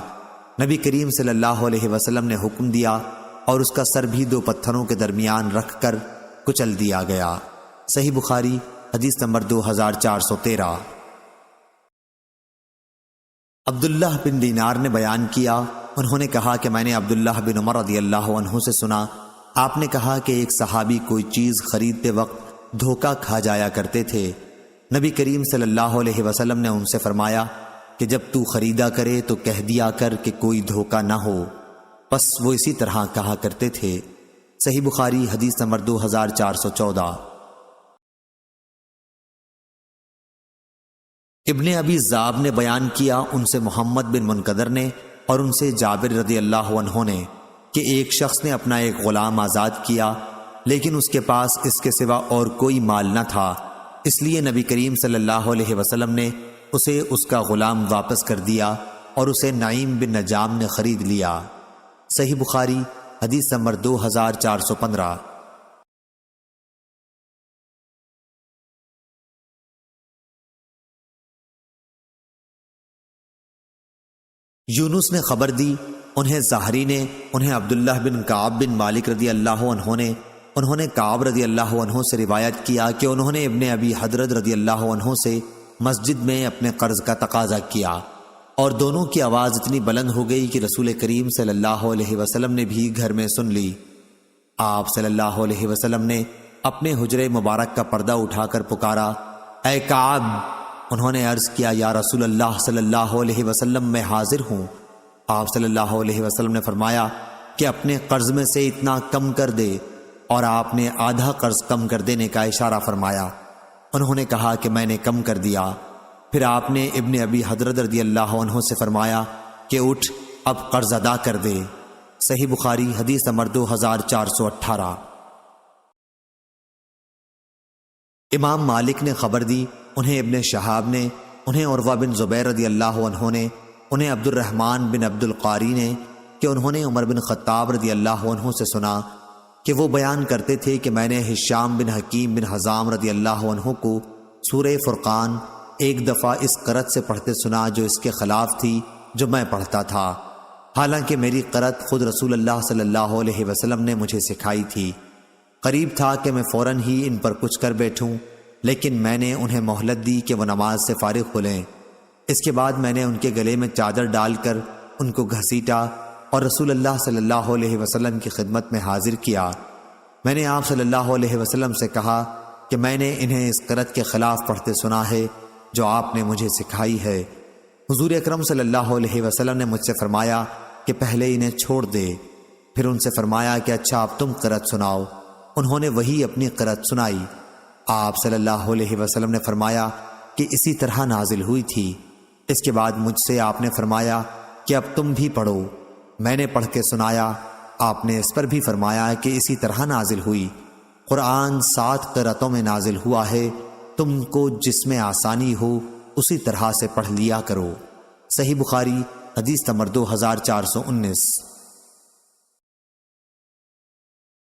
نبی کریم صلی اللہ علیہ وسلم نے حکم دیا اور اس کا سر بھی دو پتھروں کے درمیان رکھ کر کچل دیا گیا۔ صحیح بخاری حدیث نمبر 2413۔ عبداللہ بن دینار نے بیان کیا، انہوں نے کہا کہ میں نے عبداللہ بن عمر رضی اللہ عنہ سے سنا، آپ نے کہا کہ ایک صحابی کوئی چیز خریدتے وقت دھوکہ کھا جایا کرتے تھے۔ نبی کریم صلی اللہ علیہ وسلم نے ان سے فرمایا کہ جب تو خریدا کرے تو کہہ دیا کر کہ کوئی دھوکہ نہ ہو، بس وہ اسی طرح کہا کرتے تھے۔ صحیح بخاری حدیث نمبر 2414۔ ابن ابی ذئب نے بیان کیا، ان سے محمد بن منقدر نے اور ان سے جابر رضی اللہ عنہ نے کہ ایک شخص نے اپنا ایک غلام آزاد کیا، لیکن اس کے پاس اس کے سوا اور کوئی مال نہ تھا، اس لیے نبی کریم صلی اللہ علیہ وسلم نے اسے اس کا غلام واپس کر دیا اور اسے نعیم بن نجام نے خرید لیا۔ صحیح بخاری حدیث نمبر 2415۔ یونس نے خبر دی، انہیں زہری نے، انہیں عبداللہ بن کعب بن مالک رضی اللہ عنہ نے، انہوں نے کعب رضی اللہ عنہ سے روایت کیا کہ انہوں نے ابن ابی حضرت رضی اللہ عنہ سے مسجد میں اپنے قرض کا تقاضا کیا، اور دونوں کی آواز اتنی بلند ہو گئی کہ رسول کریم صلی اللہ علیہ وسلم نے بھی گھر میں سن لی۔ آپ صلی اللہ علیہ وسلم نے اپنے حجرے مبارک کا پردہ اٹھا کر پکارا، اے کعب! انہوں نے عرض کیا، یا رسول اللہ صلی اللہ علیہ وسلم میں حاضر ہوں۔ آپ صلی اللہ علیہ وسلم نے فرمایا کہ اپنے قرض میں سے اتنا کم کر دے، اور آپ نے آدھا قرض کم کر دینے کا اشارہ فرمایا۔ انہوں نے کہا کہ میں نے کم کر دیا۔ پھر آپ نے ابن ابی حضرت رضی اللہ عنہ سے فرمایا کہ اٹھ، اب قرض ادا کر دے۔ صحیح بخاری حدیث نمبر 2418۔ امام مالک نے خبر دی، انہیں ابن شہاب نے، انہیں عروہ بن زبیر رضی اللہ عنہ نے، انہیں عبد الرحمن بن عبد القاری نے کہ انہوں نے عمر بن خطاب رضی اللہ عنہ سے سنا کہ وہ بیان کرتے تھے کہ میں نے ہشام بن حکیم بن حزام رضی اللہ عنہ کو سورہ فرقان ایک دفعہ اس قرأت سے پڑھتے سنا جو اس کے خلاف تھی جو میں پڑھتا تھا، حالانکہ میری قرأت خود رسول اللہ صلی اللہ علیہ وسلم نے مجھے سکھائی تھی۔ قریب تھا کہ میں فوراً ہی ان پر کچھ کر بیٹھوں، لیکن میں نے انہیں مہلت دی کہ وہ نماز سے فارغ ہو لیں۔ اس کے بعد میں نے ان کے گلے میں چادر ڈال کر ان کو گھسیٹا اور رسول اللہ صلی اللہ علیہ وسلم کی خدمت میں حاضر کیا۔ میں نے آپ صلی اللہ علیہ وسلم سے کہا کہ میں نے انہیں اس قرأت کے خلاف پڑھتے سنا ہے جو آپ نے مجھے سکھائی ہے۔ حضور اکرم صلی اللہ علیہ وسلم نے مجھ سے فرمایا کہ پہلے انہیں چھوڑ دے، پھر ان سے فرمایا کہ اچھا اب تم قرأت سناؤ۔ انہوں نے وہی اپنی قرأت سنائی۔ آپ صلی اللہ علیہ وسلم نے فرمایا کہ کہ اسی طرح نازل ہوئی تھی۔ اس کے بعد مجھ سے آپ نے فرمایا کہ اب تم بھی پڑھو۔ میں نے پڑھ کے سنایا، آپ نے اس پر بھی فرمایا کہ اسی طرح نازل ہوئی۔ قرآن 7 قرأتوں میں نازل ہوا ہے، تم کو جس میں آسانی ہو اسی طرح سے پڑھ لیا کرو۔ صحیح بخاری حدیث نمبر 2419۔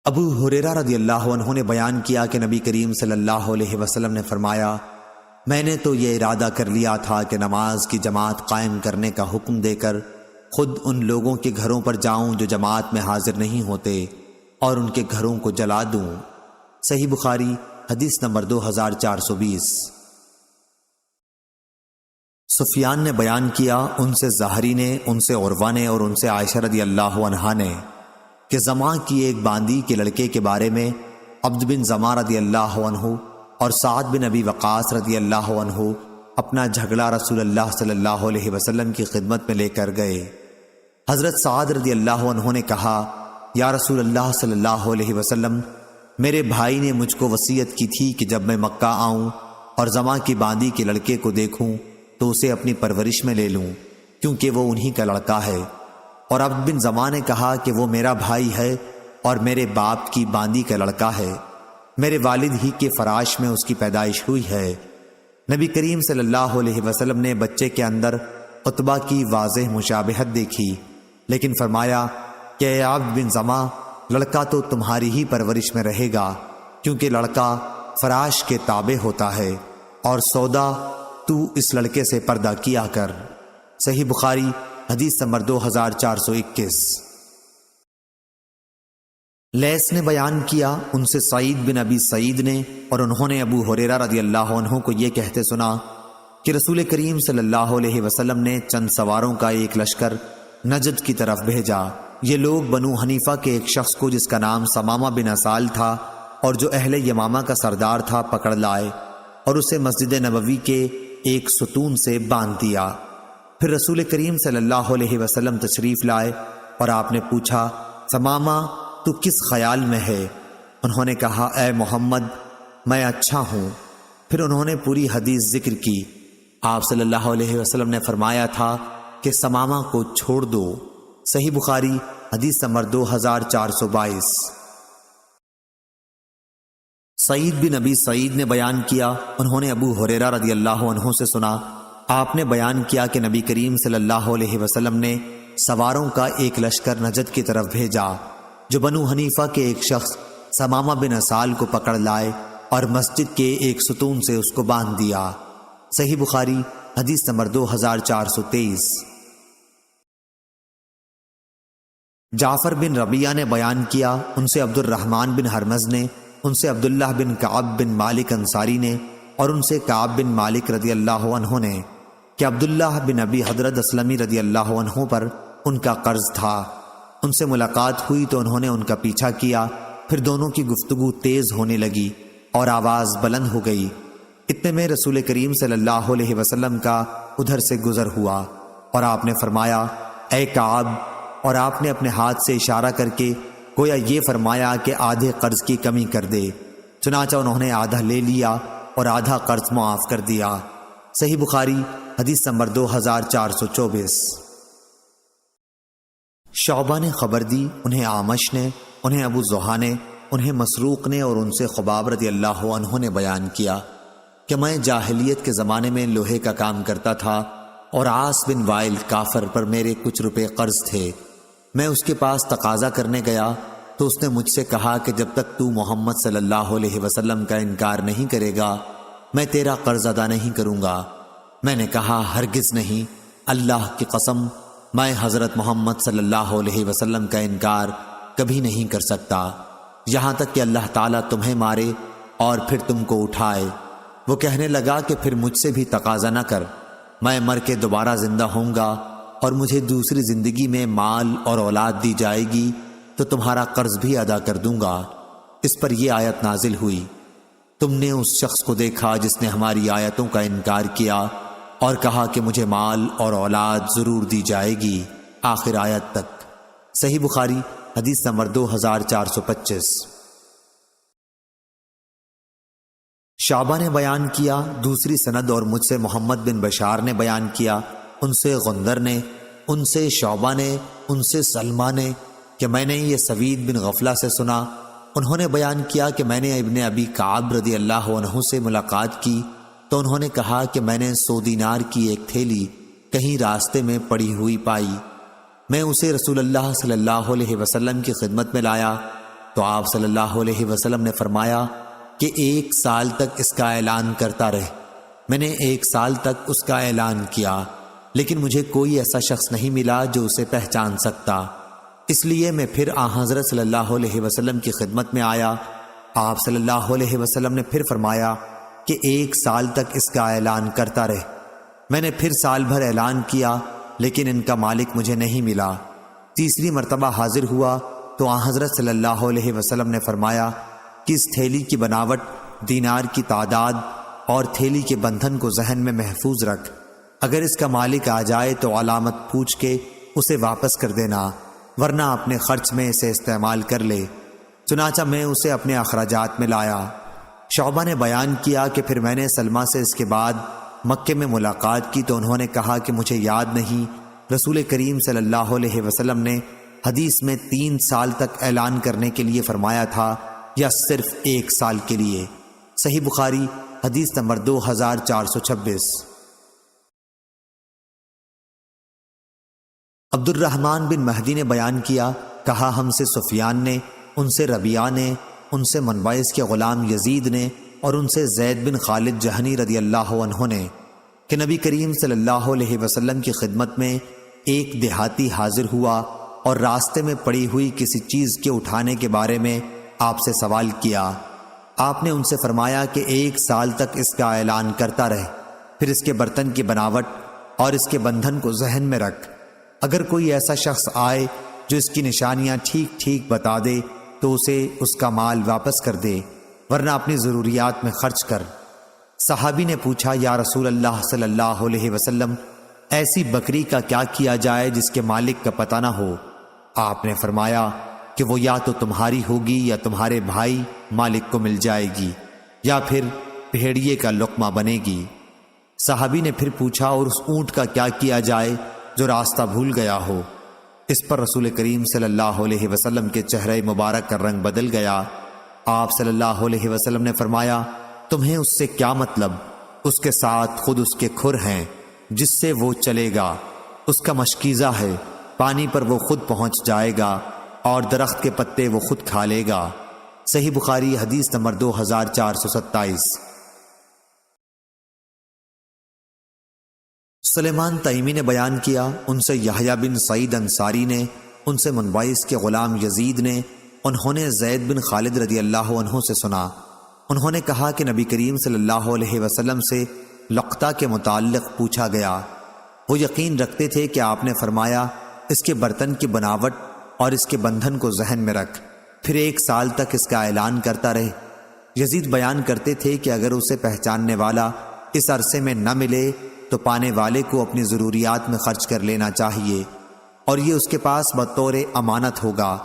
ابو ہریرہ رضی اللہ عنہ نے بیان کیا کہ نبی کریم صلی اللہ علیہ وسلم نے فرمایا، میں نے تو یہ ارادہ کر لیا تھا کہ نماز کی جماعت قائم کرنے کا حکم دے کر خود ان لوگوں کے گھروں پر جاؤں جو جماعت میں حاضر نہیں ہوتے اور ان کے گھروں کو جلا دوں۔ صحیح بخاری حدیث نمبر 2420۔ سفیان نے بیان کیا، ان سے زہری نے، ان سے عروہ نے اور ان سے عائشہ رضی اللہ عنہا نے کہ زماں کی ایک باندی کے لڑکے کے بارے میں عبد بن زماں رضی اللہ عنہ اور سعد بن ابی وقاص رضی اللہ عنہ اپنا جھگڑا رسول اللہ صلی اللہ علیہ وسلم کی خدمت میں لے کر گئے۔ حضرت سعد رضی اللہ عنہ نے کہا، یا رسول اللہ صلی اللہ علیہ وسلم، میرے بھائی نے مجھ کو وصیت کی تھی کہ جب میں مکہ آؤں اور زماں کی باندی کے لڑکے کو دیکھوں تو اسے اپنی پرورش میں لے لوں، کیونکہ وہ انہی کا لڑکا ہے۔ اور عبد بن زماں نے کہا کہ وہ میرا بھائی ہے اور میرے باپ کی باندی کا لڑکا ہے، میرے والد ہی کے فراش میں اس کی پیدائش ہوئی ہے۔ نبی کریم صلی اللہ علیہ وسلم نے بچے کے اندر عتبہ کی واضح مشابہت دیکھی، لیکن فرمایا کہ اے عبد بن زماں، لڑکا تو تمہاری ہی پرورش میں رہے گا، کیونکہ لڑکا فراش کے تابع ہوتا ہے، اور سودا تو اس لڑکے سے پردہ کیا کر۔ صحیح بخاری حدیث نمبر 2421۔ لیث نے بیان کیا، ان سے سعید بن ابی سعید نے اور انہوں نے ابو ہریرہ رضی اللہ عنہ کو یہ کہتے سنا کہ رسول کریم صلی اللہ علیہ وسلم نے چند سواروں کا ایک لشکر نجد کی طرف بھیجا۔ یہ لوگ بنو حنیفہ کے ایک شخص کو جس کا نام ثمامہ بن اسال تھا اور جو اہل یمامہ کا سردار تھا پکڑ لائے اور اسے مسجد نبوی کے ایک ستون سے باندھ دیا۔ پھر رسول کریم صلی اللہ علیہ وسلم تشریف لائے اور آپ نے پوچھا، ثمامہ تو کس خیال میں ہے؟ انہوں نے کہا، اے محمد، میں اچھا ہوں۔ پھر انہوں نے پوری حدیث ذکر کی۔ آپ صلی اللہ علیہ وسلم نے فرمایا تھا کہ ثمامہ کو چھوڑ دو۔ صحیح بخاری حدیث نمبر 2422۔ سعید بن ابی سعید نے بیان کیا، انہوں نے ابو ہریرہ رضی اللہ عنہ سے سنا، آپ نے بیان کیا کہ نبی کریم صلی اللہ علیہ وسلم نے سواروں کا ایک لشکر نجد کی طرف بھیجا، جو بنو حنیفہ کے ایک شخص ثمامہ بن اسال کو پکڑ لائے اور مسجد کے ایک ستون سے اس کو باندھ دیا۔ صحیح بخاری حدیث نمبر 2423۔ جعفر بن ربیعہ نے بیان کیا، ان سے عبد الرحمن بن حرمز نے، ان سے عبداللہ بن کعب بن مالک انصاری نے اور ان سے کعب بن مالک رضی اللہ عنہ نے کہ عبداللہ بن ابی حضرت اسلمی رضی اللہ عنہ پر ان کا قرض تھا۔ ان سے ملاقات ہوئی تو انہوں نے ان کا پیچھا کیا، پھر دونوں کی گفتگو تیز ہونے لگی اور آواز بلند ہو گئی۔ اتنے میں رسول کریم صلی اللہ علیہ وسلم کا ادھر سے گزر ہوا اور آپ نے فرمایا، اے کعب، اور آپ نے اپنے ہاتھ سے اشارہ کر کے گویا یہ فرمایا کہ آدھے قرض کی کمی کر دے۔ چنانچہ انہوں نے آدھا لے لیا اور آدھا قرض معاف کر دیا۔ صحیح بخاری حدیث نمبر 2424۔ شعبہ نے خبر دی، انہیں اعمش نے، انہیں ابو زحا نے، انہیں مسروق نے اور ان سے خباب رضی اللہ عنہ نے بیان کیا کہ میں جاہلیت کے زمانے میں لوہے کا کام کرتا تھا اور عاص بن وائل کافر پر میرے کچھ روپے قرض تھے۔ میں اس کے پاس تقاضا کرنے گیا تو اس نے مجھ سے کہا کہ جب تک تو محمد صلی اللہ علیہ وسلم کا انکار نہیں کرے گا میں تیرا قرض ادا نہیں کروں گا۔ میں نے کہا، ہرگز نہیں، اللہ کی قسم، میں حضرت محمد صلی اللہ علیہ وسلم کا انکار کبھی نہیں کر سکتا یہاں تک کہ اللہ تعالیٰ تمہیں مارے اور پھر تم کو اٹھائے۔ وہ کہنے لگا کہ پھر مجھ سے بھی تقاضا نہ کر، میں مر کے دوبارہ زندہ ہوں گا اور مجھے دوسری زندگی میں مال اور اولاد دی جائے گی تو تمہارا قرض بھی ادا کر دوں گا۔ اس پر یہ آیت نازل ہوئی، تم نے اس شخص کو دیکھا جس نے ہماری آیتوں کا انکار کیا اور کہا کہ مجھے مال اور اولاد ضرور دی جائے گی، آخر آیت تک۔ صحیح بخاری حدیث نمبر 2425۔ شعبہ نے بیان کیا دوسری سند اور مجھ سے محمد بن بشار نے بیان کیا، ان سے غندر نے، ان سے شعبہ نے، ان سے سلمہ نے کہ میں نے یہ سوید بن غفلہ سے سنا، انہوں نے بیان کیا کہ میں نے ابن ابی کعب رضی اللہ عنہ سے ملاقات کی تو انہوں نے کہا کہ میں نے 100 دینار کی ایک تھیلی کہیں راستے میں پڑی ہوئی پائی، میں اسے رسول اللہ صلی اللہ علیہ وسلم کی خدمت میں لایا تو آپ صلی اللہ علیہ وسلم نے فرمایا کہ 1 سال تک اس کا اعلان کرتا رہے۔ میں نے 1 سال تک اس کا اعلان کیا، لیکن مجھے کوئی ایسا شخص نہیں ملا جو اسے پہچان سکتا، اس لیے میں پھر حضرت صلی اللہ علیہ وسلم کی خدمت میں آیا۔ آپ صلی اللہ علیہ وسلم نے پھر فرمایا کہ 1 سال تک اس کا اعلان کرتا رہے۔ میں نے پھر سال بھر اعلان کیا، لیکن ان کا مالک مجھے نہیں ملا۔ تیسری مرتبہ حاضر ہوا تو حضرت صلی اللہ علیہ وسلم نے فرمایا کہ اس تھیلی کی بناوٹ، دینار کی تعداد اور تھیلی کے بندھن کو ذہن میں محفوظ رکھ، اگر اس کا مالک آ جائے تو علامت پوچھ کے اسے واپس کر دینا، ورنہ اپنے خرچ میں اسے استعمال کر لے۔ چنانچہ میں اسے اپنے اخراجات میں لایا۔ شعبہ نے بیان کیا کہ پھر میں نے سلمہ سے اس کے بعد مکے میں ملاقات کی تو انہوں نے کہا کہ مجھے یاد نہیں رسول کریم صلی اللہ علیہ وسلم نے حدیث میں 3 سال تک اعلان کرنے کے لیے فرمایا تھا یا صرف 1 سال کے لیے۔ صحیح بخاری حدیث نمبر 2426۔ عبد الرحمن بن مہدی نے بیان کیا، کہا ہم سے سفیان نے، ان سے ربیعہ نے، ان سے منبعث کے غلام یزید نے اور ان سے زید بن خالد جہنی رضی اللہ عنہ نے کہ نبی کریم صلی اللہ علیہ وسلم کی خدمت میں ایک دیہاتی حاضر ہوا اور راستے میں پڑی ہوئی کسی چیز کے اٹھانے کے بارے میں آپ سے سوال کیا۔ آپ نے ان سے فرمایا کہ 1 سال تک اس کا اعلان کرتا رہے، پھر اس کے برتن کی بناوٹ اور اس کے بندھن کو ذہن میں رکھ، اگر کوئی ایسا شخص آئے جو اس کی نشانیاں ٹھیک ٹھیک بتا دے تو اسے اس کا مال واپس کر دے، ورنہ اپنی ضروریات میں خرچ کر۔ صحابی نے پوچھا، یا رسول اللہ صلی اللہ علیہ وسلم، ایسی بکری کا کیا کیا جائے جس کے مالک کا پتہ نہ ہو؟ آپ نے فرمایا کہ وہ یا تو تمہاری ہوگی یا تمہارے بھائی مالک کو مل جائے گی، یا پھر بھیڑیے کا لقمہ بنے گی۔ صحابی نے پھر پوچھا، اور اس اونٹ کا کیا کیا جائے جو راستہ بھول گیا ہو؟ اس پر رسول کریم صلی اللہ علیہ وسلم کے چہرے مبارک کا رنگ بدل گیا۔ آپ صلی اللہ علیہ وسلم نے فرمایا، تمہیں اس سے کیا مطلب؟ اس کے ساتھ خود اس کے کھر ہیں جس سے وہ چلے گا، اس کا مشکیزہ ہے، پانی پر وہ خود پہنچ جائے گا اور درخت کے پتے وہ خود کھا لے گا۔ صحیح بخاری حدیث نمبر 2427۔ سلیمان تیمی نے بیان کیا، ان سے یحییٰ بن سعید انصاری نے، ان سے منبعث کے غلام یزید نے، انہوں نے زید بن خالد رضی اللہ عنہ سے سنا، انہوں نے کہا کہ نبی کریم صلی اللہ علیہ وسلم سے لقطہ کے متعلق پوچھا گیا، وہ یقین رکھتے تھے کہ آپ نے فرمایا اس کے برتن کی بناوٹ اور اس کے بندھن کو ذہن میں رکھ، پھر 1 سال تک اس کا اعلان کرتا رہے۔ یزید بیان کرتے تھے کہ اگر اسے پہچاننے والا اس عرصے میں نہ ملے تو پانے والے کو اپنی ضروریات میں خرچ کر لینا چاہیے، اور یہ اس کے پاس بطور امانت ہوگا۔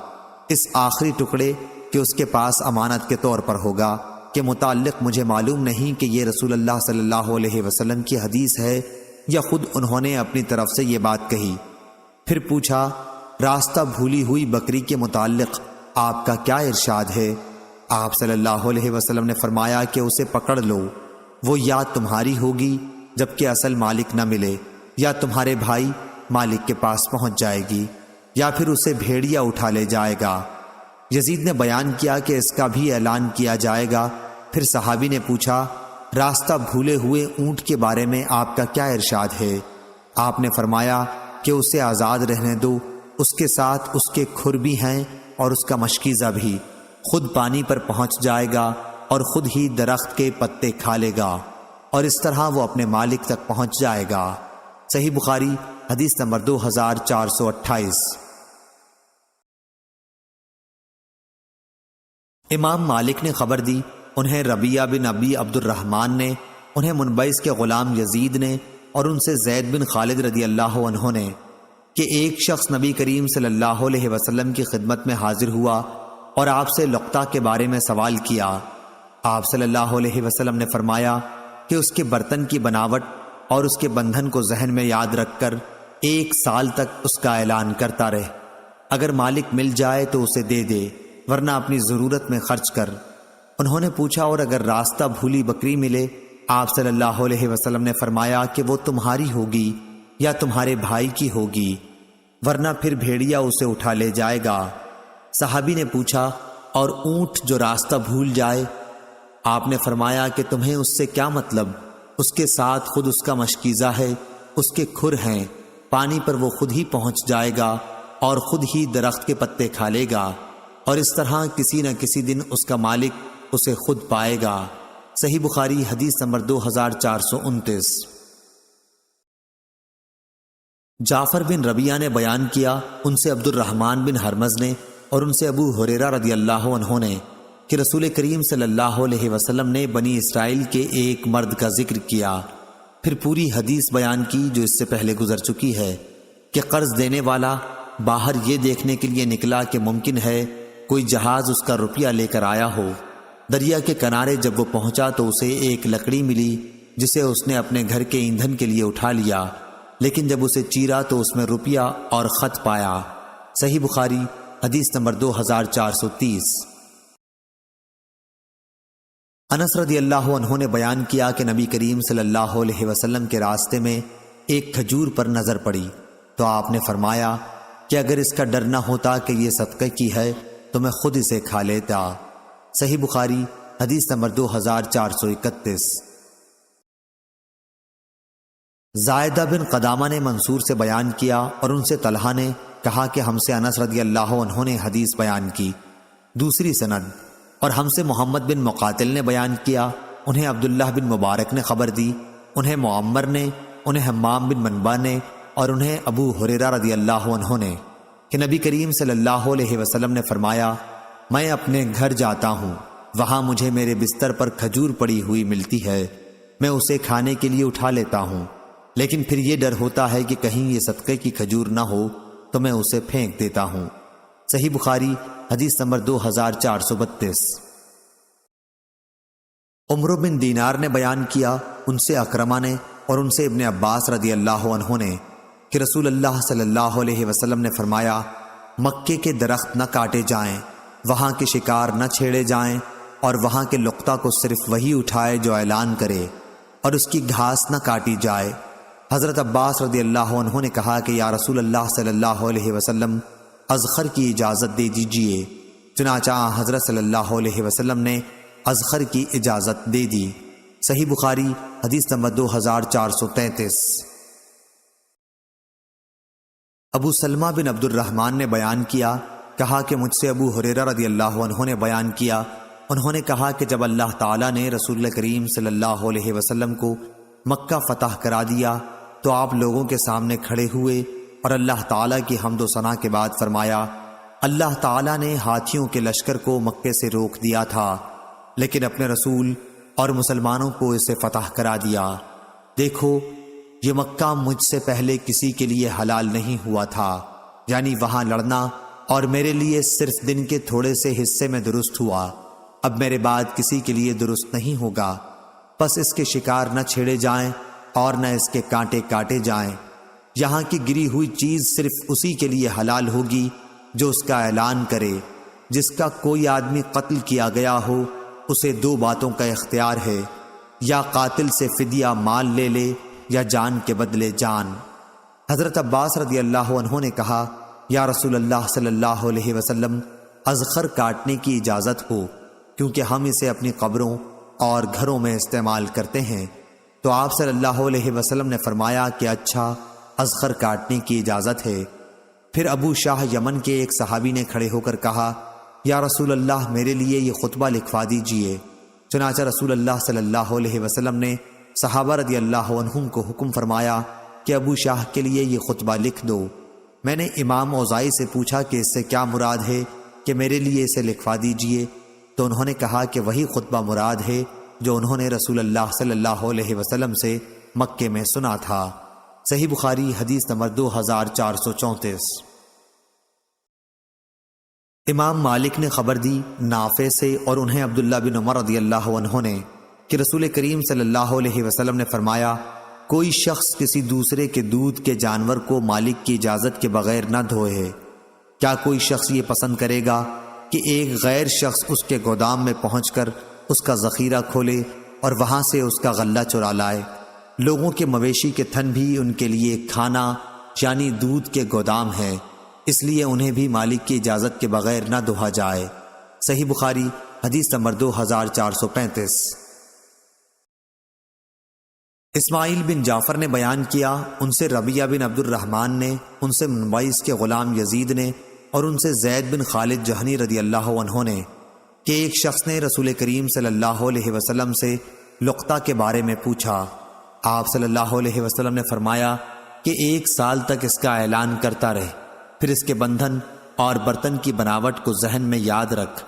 اس آخری ٹکڑے کہ اس کے پاس امانت کے طور پر ہوگا کے متعلق مجھے معلوم نہیں کہ یہ رسول اللہ صلی اللہ علیہ وسلم کی حدیث ہے یا خود انہوں نے اپنی طرف سے یہ بات کہی۔ پھر پوچھا، راستہ بھولی ہوئی بکری کے متعلق آپ کا کیا ارشاد ہے؟ آپ صلی اللہ علیہ وسلم نے فرمایا کہ اسے پکڑ لو، وہ یا تمہاری ہوگی جبکہ اصل مالک نہ ملے، یا تمہارے بھائی مالک کے پاس پہنچ جائے گی، یا پھر اسے بھیڑیا اٹھا لے جائے گا۔ یزید نے بیان کیا کہ اس کا بھی اعلان کیا جائے گا۔ پھر صحابی نے پوچھا، راستہ بھولے ہوئے اونٹ کے بارے میں آپ کا کیا ارشاد ہے؟ آپ نے فرمایا کہ اسے آزاد رہنے دو، اس کے ساتھ اس کے کھر بھی ہیں اور اس کا مشکیزہ بھی، خود پانی پر پہنچ جائے گا اور خود ہی درخت کے پتے کھا لے گا، اور اس طرح وہ اپنے مالک تک پہنچ جائے گا۔ صحیح بخاری حدیث نمبر 2428۔ امام مالک نے خبر دی، انہیں ربیعہ بن ابی عبد الرحمن نے، انہیں منبعث کے غلام یزید نے، اور ان سے زید بن خالد رضی اللہ عنہ نے کہ ایک شخص نبی کریم صلی اللہ علیہ وسلم کی خدمت میں حاضر ہوا اور آپ سے لقطہ کے بارے میں سوال کیا۔ آپ صلی اللہ علیہ وسلم نے فرمایا کہ اس کے برتن کی بناوٹ اور اس کے بندھن کو ذہن میں یاد رکھ کر 1 سال تک اس کا اعلان کرتا رہے۔ اگر مالک مل جائے تو اسے دے دے، ورنہ اپنی ضرورت میں خرچ کر۔ انہوں نے پوچھا اور اگر راستہ بھولی بکری ملے؟ آپ صلی اللہ علیہ وسلم نے فرمایا کہ وہ تمہاری ہوگی یا تمہارے بھائی کی ہوگی، ورنہ پھر بھیڑیا اسے اٹھا لے جائے گا۔ صحابی نے پوچھا اور اونٹ جو راستہ بھول جائے؟ آپ نے فرمایا کہ تمہیں اس سے کیا مطلب؟ اس کے ساتھ خود اس کا مشکیزہ ہے، اس کے کھر ہیں، پانی پر وہ خود ہی پہنچ جائے گا اور خود ہی درخت کے پتے کھا لے گا، اور اس طرح کسی نہ کسی دن اس کا مالک اسے خود پائے گا۔ صحیح بخاری حدیث نمبر 2429۔ جعفر بن ربیعہ نے بیان کیا، ان سے عبد الرحمن بن ہرمز نے اور ان سے ابو ہریرہ رضی اللہ عنہ نے کہ رسول کریم صلی اللہ علیہ وسلم نے بنی اسرائیل کے ایک مرد کا ذکر کیا، پھر پوری حدیث بیان کی جو اس سے پہلے گزر چکی ہے کہ قرض دینے والا باہر یہ دیکھنے کے لیے نکلا کہ ممکن ہے کوئی جہاز اس کا روپیہ لے کر آیا ہو۔ دریا کے کنارے جب وہ پہنچا تو اسے ایک لکڑی ملی جسے اس نے اپنے گھر کے ایندھن کے لیے اٹھا لیا، لیکن جب اسے چیرا تو اس میں روپیہ اور خط پایا۔ صحیح بخاری حدیث نمبر 2430۔ انس رضی اللہ عنہ نے بیان کیا کہ نبی کریم صلی اللہ علیہ وسلم کے راستے میں ایک کھجور پر نظر پڑی تو آپ نے فرمایا کہ اگر اس کا ڈر نہ ہوتا کہ یہ صدقے کی ہے تو میں خود اسے کھا لیتا۔ صحیح بخاری حدیث نمبر 2431۔ زائدہ بن قدامہ نے منصور سے بیان کیا اور ان سے طلحہ نے کہا کہ ہم سے انس رضی اللہ عنہ نے حدیث بیان کی، دوسری سند، اور ہم سے محمد بن مقاتل نے بیان کیا، انہیں عبداللہ بن مبارک نے خبر دی، انہیں معمر نے، انہیں حمام بن منبع نے اور انہیں ابو ہریرہ رضی اللہ عنہ نے کہ نبی کریم صلی اللہ علیہ وسلم نے فرمایا، میں اپنے گھر جاتا ہوں، وہاں مجھے میرے بستر پر کھجور پڑی ہوئی ملتی ہے، میں اسے کھانے کے لیے اٹھا لیتا ہوں، لیکن پھر یہ ڈر ہوتا ہے کہ کہیں یہ صدقے کی کھجور نہ ہو تو میں اسے پھینک دیتا ہوں۔ صحیح بخاری حدیث نمبر 2432۔ عمرو بن دینار نے بیان کیا، ان سے اکرمہ نے اور ان سے ابن عباس رضی اللہ عنہ نے کہ رسول اللہ صلی اللہ علیہ وسلم نے فرمایا، مکے کے درخت نہ کاٹے جائیں، وہاں کے شکار نہ چھیڑے جائیں، اور وہاں کے لقطہ کو صرف وہی اٹھائے جو اعلان کرے، اور اس کی گھاس نہ کاٹی جائے۔ حضرت عباس رضی اللہ عنہ نے کہا کہ یا رسول اللہ صلی اللہ علیہ وسلم، اذخر کی اجازت دے دیجیے۔ چنانچہ حضرت صلی اللہ علیہ وسلم نے اذخر کی اجازت دے دی۔ صحیح بخاری حدیث نمبر 2433۔ ابو سلمہ بن عبد الرحمن نے بیان کیا، کہا کہ مجھ سے ابو ہریرہ رضی اللہ عنہ نے بیان کیا، انہوں نے کہا کہ جب اللہ تعالیٰ نے رسول کریم صلی اللہ علیہ وسلم کو مکہ فتح کرا دیا تو آپ لوگوں کے سامنے کھڑے ہوئے اور اللہ تعالیٰ کی حمد و ثنا کے بعد فرمایا، اللہ تعالیٰ نے ہاتھیوں کے لشکر کو مکے سے روک دیا تھا، لیکن اپنے رسول اور مسلمانوں کو اسے فتح کرا دیا۔ دیکھو، یہ مکہ مجھ سے پہلے کسی کے لیے حلال نہیں ہوا تھا، یعنی وہاں لڑنا، اور میرے لیے صرف دن کے تھوڑے سے حصے میں درست ہوا، اب میرے بعد کسی کے لیے درست نہیں ہوگا، پس اس کے شکار نہ چھیڑے جائیں اور نہ اس کے کانٹے کاٹے جائیں۔ یہاں کی گری ہوئی چیز صرف اسی کے لیے حلال ہوگی جو اس کا اعلان کرے۔ جس کا کوئی آدمی قتل کیا گیا ہو اسے 2 باتوں کا اختیار ہے، یا قاتل سے فدیہ مال لے لے یا جان کے بدلے جان۔ حضرت عباس رضی اللہ عنہ نے کہا، یا رسول اللہ صلی اللہ علیہ وسلم، اذخر کاٹنے کی اجازت ہو، کیونکہ ہم اسے اپنی قبروں اور گھروں میں استعمال کرتے ہیں۔ تو آپ صلی اللہ علیہ وسلم نے فرمایا کہ اچھا، اذخر کاٹنے کی اجازت ہے۔ پھر ابو شاہ یمن کے ایک صحابی نے کھڑے ہو کر کہا، یا رسول اللہ، میرے لیے یہ خطبہ لکھوا دیجئے۔ چنانچہ رسول اللہ صلی اللہ علیہ وسلم نے صحابہ رضی اللہ عنہم کو حکم فرمایا کہ ابو شاہ کے لیے یہ خطبہ لکھ دو۔ میں نے امام اوزائی سے پوچھا کہ اس سے کیا مراد ہے کہ میرے لیے اسے لکھوا دیجئے، تو انہوں نے کہا کہ وہی خطبہ مراد ہے جو انہوں نے رسول اللہ صلی اللہ علیہ وسلم سے مکے میں سنا تھا۔ صحیح بخاری حدیث نمبر 2434۔ امام مالک نے خبر دی نافع سے اور انہیں عبداللہ بن عمر رضی اللہ عنہ نے کہ رسول کریم صلی اللہ علیہ وسلم نے فرمایا، کوئی شخص کسی دوسرے کے دودھ کے جانور کو مالک کی اجازت کے بغیر نہ دھوئے۔ کیا کوئی شخص یہ پسند کرے گا کہ ایک غیر شخص اس کے گودام میں پہنچ کر اس کا ذخیرہ کھولے اور وہاں سے اس کا غلہ چرا لائے؟ لوگوں کے مویشی کے تھن بھی ان کے لیے کھانا یعنی دودھ کے گودام ہے، اس لیے انہیں بھی مالک کی اجازت کے بغیر نہ دھویا جائے۔ صحیح بخاری حدیث نمبر 2435۔ اسماعیل بن جعفر نے بیان کیا، ان سے ربیعہ بن عبد الرحمن نے، ان سے منبعث کے غلام یزید نے، اور ان سے زید بن خالد جہنی رضی اللہ عنہ نے کہ ایک شخص نے رسول کریم صلی اللہ علیہ وسلم سے لقطہ کے بارے میں پوچھا۔ آپ صلی اللہ علیہ وسلم نے فرمایا کہ 1 سال تک اس کا اعلان کرتا رہے، پھر اس کے بندھن اور برتن کی بناوٹ کو ذہن میں یاد رکھ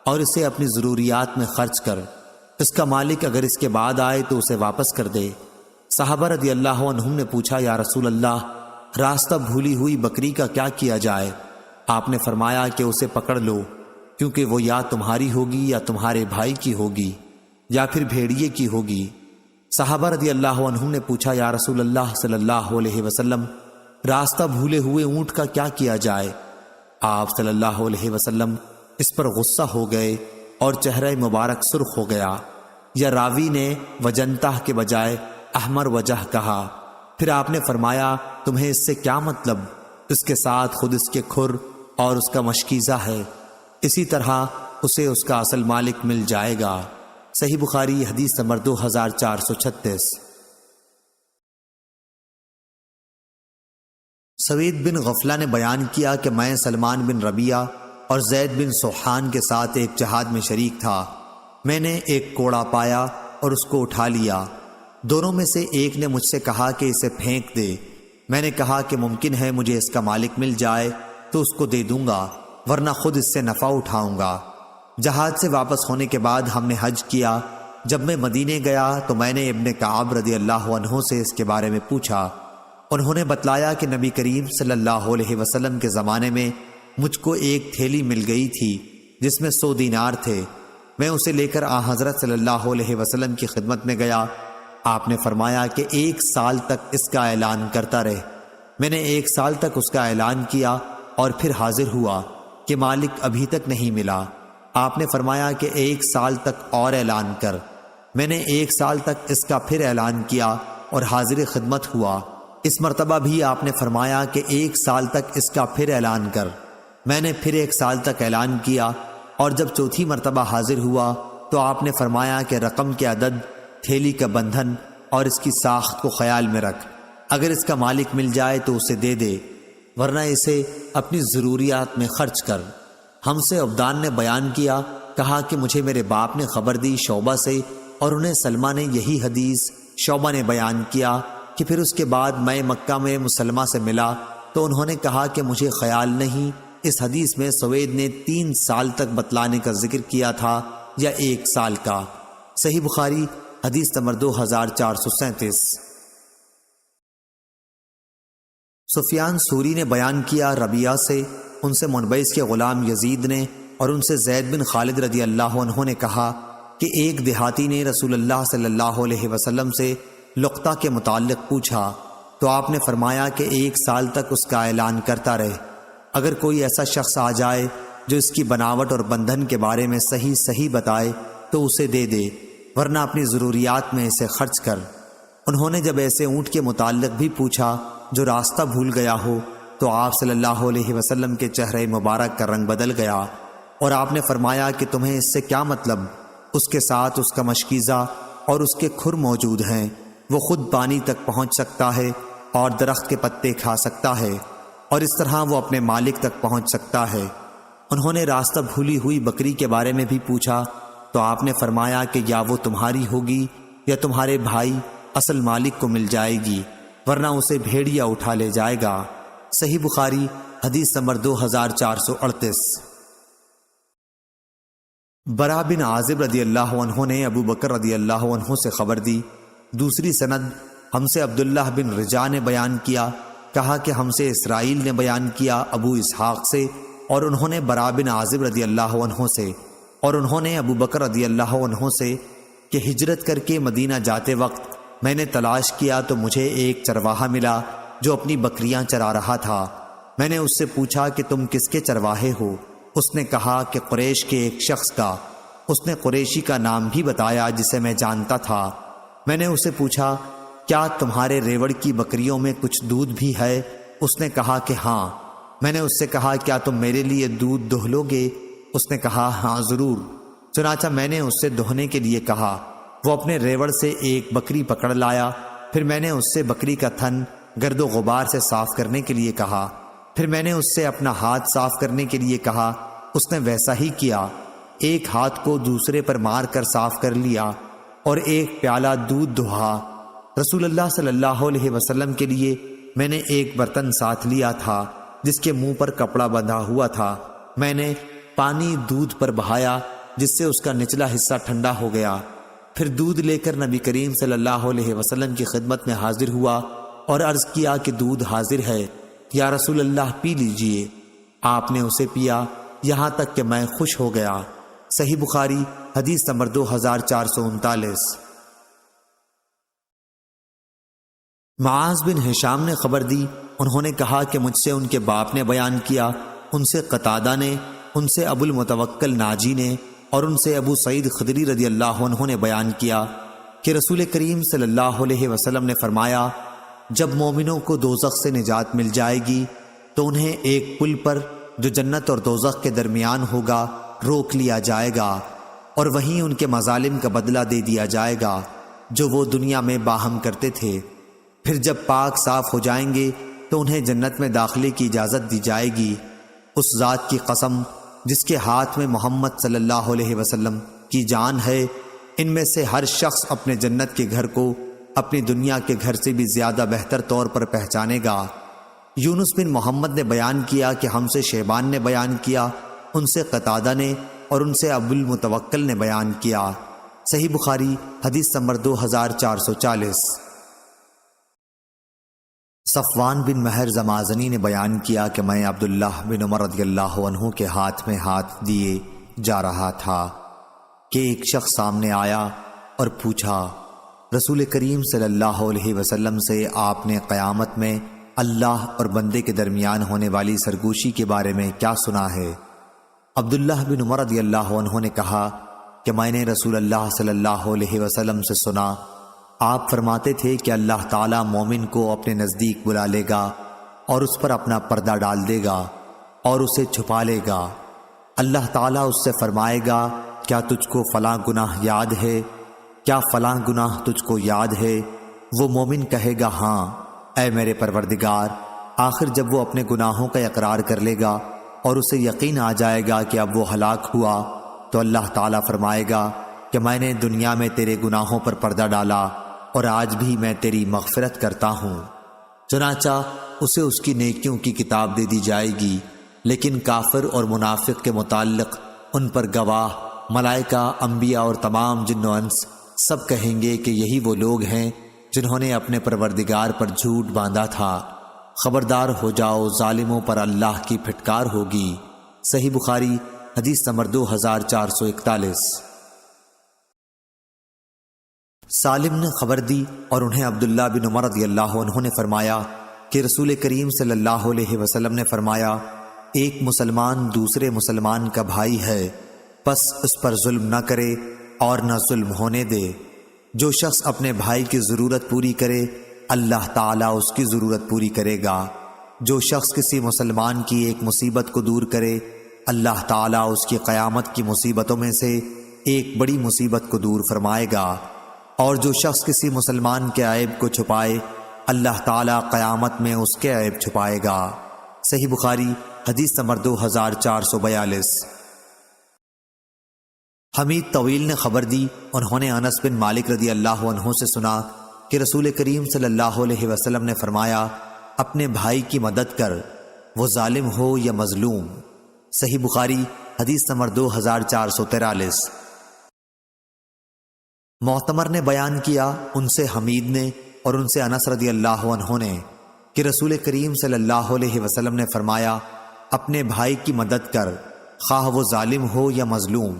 اور اسے اپنی ضروریات میں خرچ کر۔ اس کا مالک اگر اس کے بعد آئے تو اسے واپس کر دے۔ صحابہ رضی اللہ عنہم نے پوچھا، یا رسول اللہ، راستہ بھولی ہوئی بکری کا کیا کیا جائے؟ آپ نے فرمایا کہ اسے پکڑ لو، کیونکہ وہ یا تمہاری ہوگی یا تمہارے بھائی کی ہوگی یا پھر بھیڑیے کی ہوگی۔ صحابہ رضی اللہ عنہم نے پوچھا، یا رسول اللہ صلی اللہ علیہ وسلم، راستہ بھولے ہوئے اونٹ کا کیا کیا جائے؟ آپ صلی اللہ علیہ وسلم اس پر غصہ ہو گئے اور چہرہ مبارک سرخ ہو گیا، یا راوی نے وجنتہ کے بجائے احمر وجہ کہا۔ پھر آپ نے فرمایا، تمہیں اس سے کیا مطلب؟ اس کے ساتھ خود اس کے کھر اور اس کا مشکیزہ ہے، اسی طرح اسے اس کا اصل مالک مل جائے گا۔ صحیح بخاری حدیث نمبر 2436۔ سوید بن غفلہ نے بیان کیا کہ میں سلمان بن ربیعہ اور زید بن سوحان کے ساتھ ایک جہاد میں شریک تھا۔ میں نے ایک کوڑا پایا اور اس کو اٹھا لیا۔ دونوں میں سے ایک نے مجھ سے کہا کہ اسے پھینک دے۔ میں نے کہا کہ ممکن ہے مجھے اس کا مالک مل جائے تو اس کو دے دوں گا، ورنہ خود اس سے نفع اٹھاؤں گا۔ جہاد سے واپس ہونے کے بعد ہم نے حج کیا۔ جب میں مدینے گیا تو میں نے ابن کعب رضی اللہ عنہ سے اس کے بارے میں پوچھا۔ انہوں نے بتلایا کہ نبی کریم صلی اللہ علیہ وسلم کے زمانے میں مجھ کو ایک تھیلی مل گئی تھی جس میں 100 دینار تھے۔ میں اسے لے کر حضرت صلی اللہ علیہ وسلم کی خدمت میں گیا۔ آپ نے فرمایا کہ 1 سال تک اس کا اعلان کرتا رہے۔ میں نے 1 سال تک اس کا اعلان کیا اور پھر حاضر ہوا کہ مالک ابھی تک نہیں ملا۔ آپ نے فرمایا کہ 1 سال تک اور اعلان کر۔ میں نے 1 سال تک اس کا پھر اعلان کیا اور حاضر خدمت ہوا۔ اس مرتبہ بھی آپ نے فرمایا کہ 1 سال تک اس کا پھر اعلان کر۔ میں نے پھر 1 سال تک اعلان کیا اور جب چوتھی مرتبہ حاضر ہوا تو آپ نے فرمایا کہ رقم کے عدد، تھیلی کا بندھن اور اس کی ساخت کو خیال میں رکھ۔ اگر اس کا مالک مل جائے تو اسے دے دے، ورنہ اسے اپنی ضروریات میں خرچ کر۔ ہم سے عبدان نے بیان کیا، کہا کہ مجھے میرے باپ نے خبر دی شعبہ سے، اور انہیں سلمہ نے یہی حدیث شعبہ نے بیان کیا کہ پھر اس کے بعد میں مکہ میں مسلمہ سے ملا تو انہوں نے کہا کہ مجھے خیال نہیں اس حدیث میں سوید نے 3 سال تک بتلانے کا ذکر کیا تھا یا 1 سال کا۔ صحیح بخاری حدیث نمبر 2437۔ سفیان ثوری نے بیان کیا ربیعہ سے، ان سے منبعث کے غلام یزید نے اور ان سے زید بن خالد رضی اللہ عنہ نے کہا کہ ایک دیہاتی نے رسول اللہ صلی اللہ علیہ وسلم سے لقطہ کے متعلق پوچھا تو آپ نے فرمایا کہ 1 سال تک اس کا اعلان کرتا رہے۔ اگر کوئی ایسا شخص آ جائے جو اس کی بناوٹ اور بندھن کے بارے میں صحیح بتائے تو اسے دے دے، ورنہ اپنی ضروریات میں اسے خرچ کر۔ انہوں نے جب ایسے اونٹ کے متعلق بھی پوچھا جو راستہ بھول گیا ہو تو آپ صلی اللہ علیہ وسلم کے چہرے مبارک کا رنگ بدل گیا اور آپ نے فرمایا کہ تمہیں اس سے کیا مطلب؟ اس کے ساتھ اس کا مشکیزہ اور اس کے کھر موجود ہیں، وہ خود پانی تک پہنچ سکتا ہے اور درخت کے پتے کھا سکتا ہے، اور اس طرح وہ اپنے مالک تک پہنچ سکتا ہے۔ انہوں نے راستہ بھولی ہوئی بکری کے بارے میں بھی پوچھا تو آپ نے فرمایا کہ یا وہ تمہاری ہوگی یا تمہارے بھائی اصل مالک کو مل جائے گی، ورنہ اسے بھیڑیا اٹھا لے جائے گا۔ صحیح بخاری حدیث نمبر 2438۔ برا بن عازب رضی اللہ عنہ نے ابو بکر رضی اللہ عنہ سے خبر دی۔ دوسری سند ہم سے عبداللہ بن رجا نے بیان کیا، کہا کہ ہم سے اسرائیل نے بیان کیا ابو اسحاق سے اور انہوں نے برا بن عازب رضی اللہ عنہ سے اور انہوں نے ابو بکر رضی اللہ عنہ سے کہ ہجرت کر کے مدینہ جاتے وقت میں نے تلاش کیا تو مجھے ایک چرواہا ملا جو اپنی بکریاں چرا رہا تھا۔ میں نے اس سے پوچھا کہ تم کس کے چرواہے ہو؟ اس نے کہا کہ قریش کے ایک شخص کا۔ اس نے قریشی کا نام بھی بتایا جسے میں جانتا تھا۔ میں نے اسے پوچھا کیا تمہارے ریوڑ کی بکریوں میں کچھ دودھ بھی ہے؟ اس نے کہا کہ ہاں۔ میں نے اس سے کہا کیا تم میرے لیے دودھ دہہ لو گے؟ اس نے کہا ہاں ضرور۔ چنانچہ میں نے اس سے دہنے کے لیے کہا۔ وہ اپنے ریوڑ سے ایک بکری پکڑ لایا۔ پھر میں نے اس سے بکری کا تھن گرد و غبار سے صاف کرنے کے لیے کہا۔ پھر میں نے اس سے اپنا ہاتھ صاف کرنے کے لیے کہا۔ اس نے ویسا ہی کیا، ایک ہاتھ کو دوسرے پر مار کر صاف کر لیا اور ایک پیالہ دودھ دہا۔ رسول اللہ صلی اللہ علیہ وسلم کے لیے میں نے ایک برتن ساتھ لیا تھا جس کے منہ پر کپڑا بندھا ہوا تھا۔ میں نے پانی دودھ پر بہایا جس سے اس کا نچلا حصہ ٹھنڈا ہو گیا۔ پھر دودھ لے کر نبی کریم صلی اللہ علیہ وسلم کی خدمت میں حاضر ہوا اور عرض کیا کہ دودھ حاضر ہے، یا رسول اللہ پی لیجئے۔ آپ نے اسے پیا یہاں تک کہ میں خوش ہو گیا۔ صحیح بخاری حدیث نمبر 2439۔ معاذ بن ہشام نے خبر دی، انہوں نے کہا کہ مجھ سے ان کے باپ نے بیان کیا، ان سے قتادہ نے، ان سے ابو المتوکل ناجی نے اور ان سے ابو سعید خدری رضی اللہ عنہ نے بیان کیا کہ رسول کریم صلی اللہ علیہ وسلم نے فرمایا جب مومنوں کو دوزخ سے نجات مل جائے گی تو انہیں ایک پل پر جو جنت اور دوزخ کے درمیان ہوگا روک لیا جائے گا اور وہیں ان کے مظالم کا بدلہ دے دیا جائے گا جو وہ دنیا میں باہم کرتے تھے۔ پھر جب پاک صاف ہو جائیں گے تو انہیں جنت میں داخلے کی اجازت دی جائے گی۔ اس ذات کی قسم جس کے ہاتھ میں محمد صلی اللہ علیہ وسلم کی جان ہے، ان میں سے ہر شخص اپنے جنت کے گھر کو اپنی دنیا کے گھر سے بھی زیادہ بہتر طور پر پہچانے گا۔ یونس بن محمد نے بیان کیا کہ ہم سے شیبان نے بیان کیا، ان سے قتادہ نے اور ان سے ابو المتوکل نے بیان کیا۔ صحیح بخاری حدیث نمبر 2440۔ صفوان بن مہر زمازنی نے بیان کیا کہ میں عبداللہ بن عمر رضی اللہ عنہ کے ہاتھ میں ہاتھ دیے جا رہا تھا کہ ایک شخص سامنے آیا اور پوچھا رسول کریم صلی اللہ علیہ وسلم سے آپ نے قیامت میں اللہ اور بندے کے درمیان ہونے والی سرگوشی کے بارے میں کیا سنا ہے؟ عبداللہ بن عمر رضی اللہ عنہ نے کہا کہ میں نے رسول اللہ صلی اللہ علیہ وسلم سے سنا، آپ فرماتے تھے کہ اللہ تعالیٰ مومن کو اپنے نزدیک بلا لے گا اور اس پر اپنا پردہ ڈال دے گا اور اسے چھپا لے گا۔ اللہ تعالیٰ اس سے فرمائے گا کیا تجھ کو فلاں گناہ یاد ہے؟ کیا فلاں گناہ تجھ کو یاد ہے؟ وہ مومن کہے گا ہاں اے میرے پروردگار۔ آخر جب وہ اپنے گناہوں کا اقرار کر لے گا اور اسے یقین آ جائے گا کہ اب وہ ہلاک ہوا تو اللہ تعالیٰ فرمائے گا کہ میں نے دنیا میں تیرے گناہوں پر پردہ ڈالا اور آج بھی میں تیری مغفرت کرتا ہوں۔ چنانچہ اسے اس کی نیکیوں کی کتاب دے دی جائے گی، لیکن کافر اور منافق کے متعلق ان پر گواہ ملائکہ، انبیاء اور تمام جن و انس سب کہیں گے کہ یہی وہ لوگ ہیں جنہوں نے اپنے پروردگار پر جھوٹ باندھا تھا۔ خبردار ہو جاؤ، ظالموں پر اللہ کی پھٹکار ہوگی۔ صحیح بخاری حدیث نمبر 2441۔ سالم نے خبر دی اور انہیں عبداللہ بن عمر رضی اللہ عنہ نے فرمایا کہ رسول کریم صلی اللہ علیہ وسلم نے فرمایا ایک مسلمان دوسرے مسلمان کا بھائی ہے، پس اس پر ظلم نہ کرے اور نہ ظلم ہونے دے۔ جو شخص اپنے بھائی کی ضرورت پوری کرے اللہ تعالیٰ اس کی ضرورت پوری کرے گا۔ جو شخص کسی مسلمان کی ایک مصیبت کو دور کرے اللہ تعالیٰ اس کی قیامت کی مصیبتوں میں سے ایک بڑی مصیبت کو دور فرمائے گا، اور جو شخص کسی مسلمان کے عیب کو چھپائے اللہ تعالیٰ قیامت میں اس کے عیب چھپائے گا۔ صحیح بخاری حدیث نمبر 2442۔ حمید طویل نے خبر دی، انہوں نے انس بن مالک رضی اللہ عنہ سے سنا کہ رسول کریم صلی اللہ علیہ وسلم نے فرمایا اپنے بھائی کی مدد کر، وہ ظالم ہو یا مظلوم۔ صحیح بخاری حدیث نمبر 2443۔ معتمر نے بیان کیا، ان سے حمید نے اور ان سے انس رضی اللہ عنہ نے کہ رسول کریم صلی اللہ علیہ وسلم نے فرمایا اپنے بھائی کی مدد کر، خواہ وہ ظالم ہو یا مظلوم۔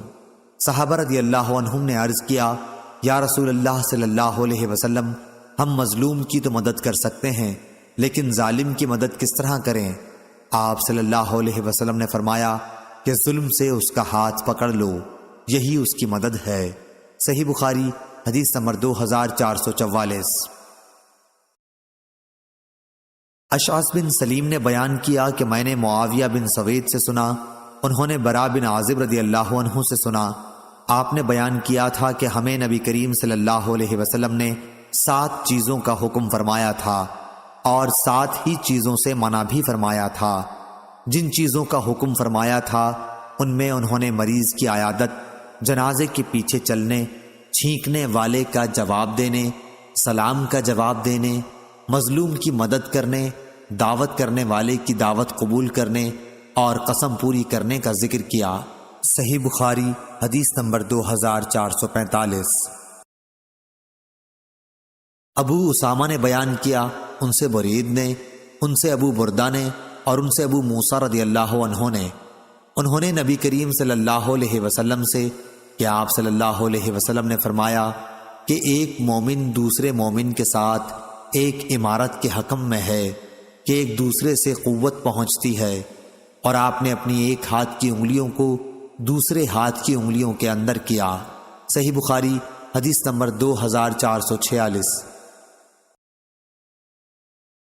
صحابہ رضی اللہ عنہم نے عرض کیا، یا رسول اللہ صلی اللہ علیہ وسلم، ہم مظلوم کی تو مدد کر سکتے ہیں، لیکن ظالم کی مدد کس طرح کریں؟ آپ صلی اللہ علیہ وسلم نے فرمایا کہ ظلم سے اس کا ہاتھ پکڑ لو، یہی اس کی مدد ہے۔ صحیح بخاری حدیث نمبر 2444۔ اشعث بن سلیم نے بیان کیا کہ میں نے معاویہ بن سوید سے سنا، انہوں نے برا بن عازب رضی اللہ عنہ سے سنا، آپ نے بیان کیا تھا کہ ہمیں نبی کریم صلی اللہ علیہ وسلم نے 7 چیزوں کا حکم فرمایا تھا اور 7 ہی چیزوں سے منع بھی فرمایا تھا۔ جن چیزوں کا حکم فرمایا تھا ان میں انہوں نے مریض کی عیادت، جنازے کے پیچھے چلنے، چھینکنے والے کا جواب دینے، سلام کا جواب دینے، مظلوم کی مدد کرنے، دعوت کرنے والے کی دعوت قبول کرنے اور قسم پوری کرنے کا ذکر کیا۔ صحیح بخاری حدیث نمبر 2445۔ ابو اسامہ نے بیان کیا، ان سے برید نے، ان سے ابو بردہ نے اور ان سے ابو موسیٰ رضی اللہ عنہ نے، انہوں نے نبی کریم صلی اللہ علیہ وسلم سے کہ آپ صلی اللہ علیہ وسلم نے فرمایا کہ ایک مومن دوسرے مومن کے ساتھ ایک عمارت کے حکم میں ہے کہ ایک دوسرے سے قوت پہنچتی ہے، اور آپ نے اپنی ایک ہاتھ کی انگلیوں کو دوسرے ہاتھ کی انگلیوں کے اندر کیا۔ صحیح بخاری حدیث نمبر 2446۔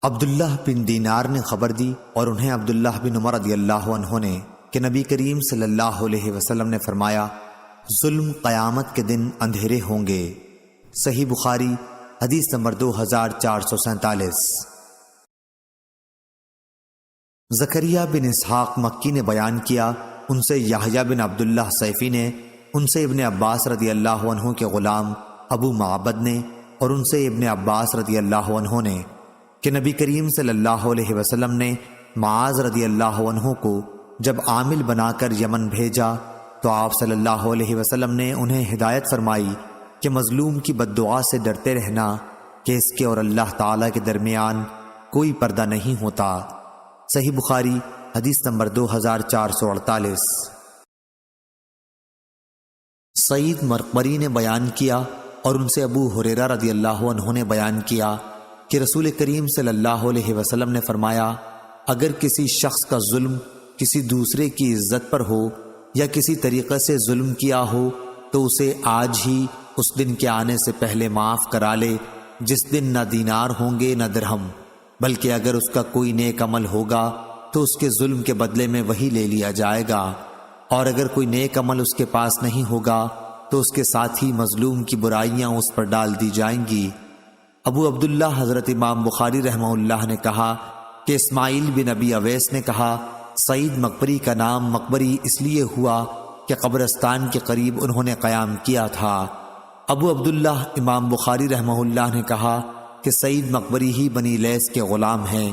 عبداللہ بن دینار نے خبر دی اور انہیں عبداللہ بن عمر رضی اللہ عنہ نے کہ نبی کریم صلی اللہ علیہ وسلم نے فرمایا، ظلم قیامت کے دن اندھیرے ہوں گے۔ صحیح بخاری حدیث نمبر 2447۔ زکریا بن اسحاق مکی نے بیان کیا، ان سے یحییٰ بن عبداللہ سیفی نے، ان سے ابن عباس رضی اللہ عنہ کے غلام ابو معبد نے، اور ان سے ابن عباس رضی اللہ عنہ نے کہ نبی کریم صلی اللہ علیہ وسلم نے معاذ رضی اللہ عنہ کو جب عامل بنا کر یمن بھیجا تو آپ صلی اللہ علیہ وسلم نے انہیں ہدایت فرمائی کہ مظلوم کی بد دعا سے ڈرتے رہنا کہ اس کے اور اللہ تعالیٰ کے درمیان کوئی پردہ نہیں ہوتا۔ صحیح بخاری حدیث نمبر 2448۔ سعید مرقبری نے بیان کیا اور ان سے ابو ہریرہ رضی اللہ عنہ نے بیان کیا کہ رسول کریم صلی اللہ علیہ وسلم نے فرمایا، اگر کسی شخص کا ظلم کسی دوسرے کی عزت پر ہو یا کسی طریقے سے ظلم کیا ہو تو اسے آج ہی اس دن کے آنے سے پہلے معاف کرا لے جس دن نہ دینار ہوں گے نہ درہم، بلکہ اگر اس کا کوئی نیک عمل ہوگا تو اس کے ظلم کے بدلے میں وہی لے لیا جائے گا، اور اگر کوئی نیک عمل اس کے پاس نہیں ہوگا تو اس کے ساتھ ہی مظلوم کی برائیاں اس پر ڈال دی جائیں گی۔ ابو عبداللہ حضرت امام بخاری رحمہ اللہ نے کہا کہ اسماعیل بن ابی اویس نے کہا، سعید مقبری کا نام مقبری اس لیے ہوا کہ قبرستان کے قریب انہوں نے قیام کیا تھا۔ ابو عبداللہ امام بخاری رحمہ اللہ نے کہا کہ سعید مقبری ہی بنی لیث کے غلام ہیں،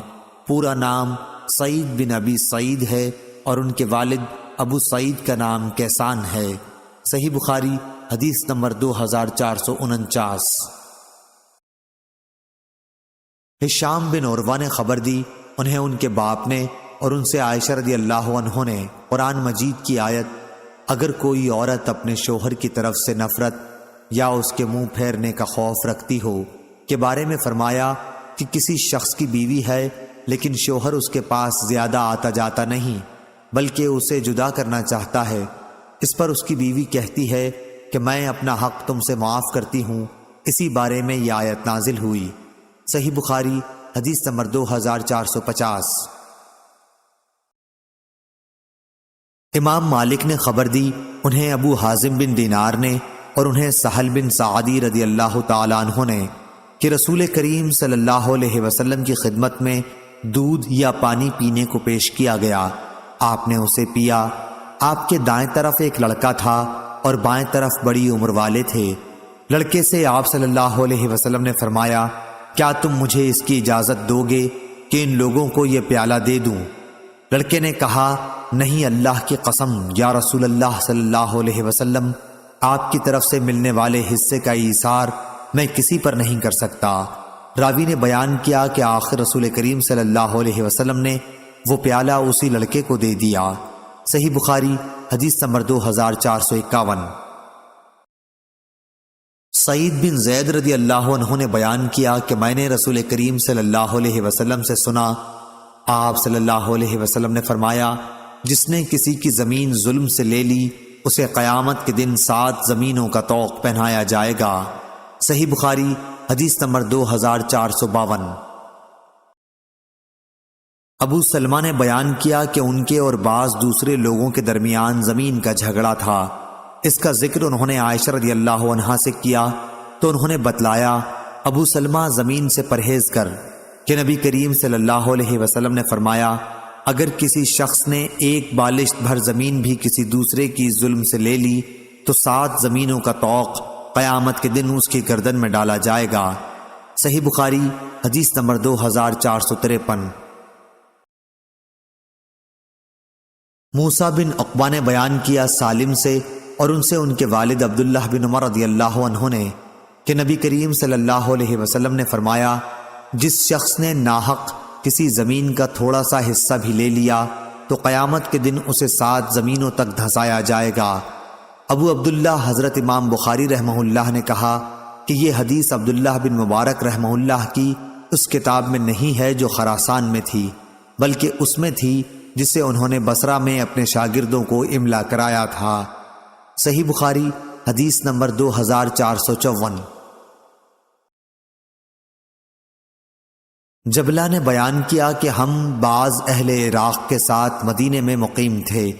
پورا نام سعید بن ابی سعید ہے اور ان کے والد ابو سعید کا نام کیسان ہے۔ صحیح بخاری حدیث نمبر 2449۔ ہشام بن عروہ نے خبر دی، انہیں ان کے باپ نے اور ان سے عائشہ رضی اللہ عنہ نے قرآن مجید کی آیت، اگر کوئی عورت اپنے شوہر کی طرف سے نفرت یا اس کے منہ پھیرنے کا خوف رکھتی ہو کے بارے میں فرمایا کہ کسی شخص کی بیوی ہے لیکن شوہر اس کے پاس زیادہ آتا جاتا نہیں بلکہ اسے جدا کرنا چاہتا ہے، اس پر اس کی بیوی کہتی ہے کہ میں اپنا حق تم سے معاف کرتی ہوں، اسی بارے میں یہ آیت نازل ہوئی۔ صحیح بخاری حدیث نمبر 2450۔ امام مالک نے خبر دی، انہیں ابو حازم بن دینار نے اور انہیں سہل بن سعدی رضی اللہ تعالیٰ عنہ نے کہ رسول کریم صلی اللہ علیہ وسلم کی خدمت میں دودھ یا پانی پینے کو پیش کیا گیا، آپ نے اسے پیا۔ آپ کے دائیں طرف ایک لڑکا تھا اور بائیں طرف بڑی عمر والے تھے۔ لڑکے سے آپ صلی اللہ علیہ وسلم نے فرمایا، کیا تم مجھے اس کی اجازت دو گے کہ ان لوگوں کو یہ پیالہ دے دوں؟ لڑکے نے کہا، نہیں اللہ کی قسم یا رسول اللہ صلی اللہ علیہ وسلم، آپ کی طرف سے ملنے والے حصے کا ایثار میں کسی پر نہیں کر سکتا۔ راوی نے بیان کیا کہ آخر رسول کریم صلی اللہ علیہ وسلم نے وہ پیالہ اسی لڑکے کو دے دیا۔ صحیح بخاری حدیث نمبر 2451۔ سعید بن زید رضی اللہ عنہ نے بیان کیا کہ میں نے رسول کریم صلی اللہ علیہ وسلم سے سنا، آپ صلی اللہ علیہ وسلم نے فرمایا، جس نے کسی کی زمین ظلم سے لے لی اسے قیامت کے دن 7 زمینوں کا طوق پہنایا جائے گا۔ صحیح بخاری حدیث نمبر 2452۔ ابو سلمہ نے بیان کیا کہ ان کے اور بعض دوسرے لوگوں کے درمیان زمین کا جھگڑا تھا۔ اس کا ذکر انہوں نے عائشہ رضی اللہ عنہا سے کیا تو انہوں نے بتلایا، ابو سلمہ زمین سے پرہیز کر، کہ نبی کریم صلی اللہ علیہ وسلم نے فرمایا، اگر کسی شخص نے ایک بالشت بھر زمین بھی کسی دوسرے کی ظلم سے لے لی تو 7 زمینوں کا طوق قیامت کے دن اس کی گردن میں ڈالا جائے گا۔ صحیح بخاری حدیث نمبر 2453۔ موسیٰ بن عقبہ نے بیان کیا سالم سے اور ان سے ان کے والد عبداللہ بن عمر رضی اللہ عنہ نے کہ نبی کریم صلی اللہ علیہ وسلم نے فرمایا، جس شخص نے ناحق کسی زمین کا تھوڑا سا حصہ بھی لے لیا تو قیامت کے دن اسے 7 زمینوں تک دھسایا جائے گا۔ ابو عبداللہ حضرت امام بخاری رحمہ اللہ نے کہا کہ یہ حدیث عبداللہ بن مبارک رحمہ اللہ کی اس کتاب میں نہیں ہے جو خراسان میں تھی، بلکہ اس میں تھی جسے انہوں نے بصرہ میں اپنے شاگردوں کو املا کرایا تھا۔ صحیح بخاری حدیث نمبر 2454۔ جبلہ نے بیان کیا کہ ہم بعض اہل عراق کے ساتھ مدینے میں مقیم تھے،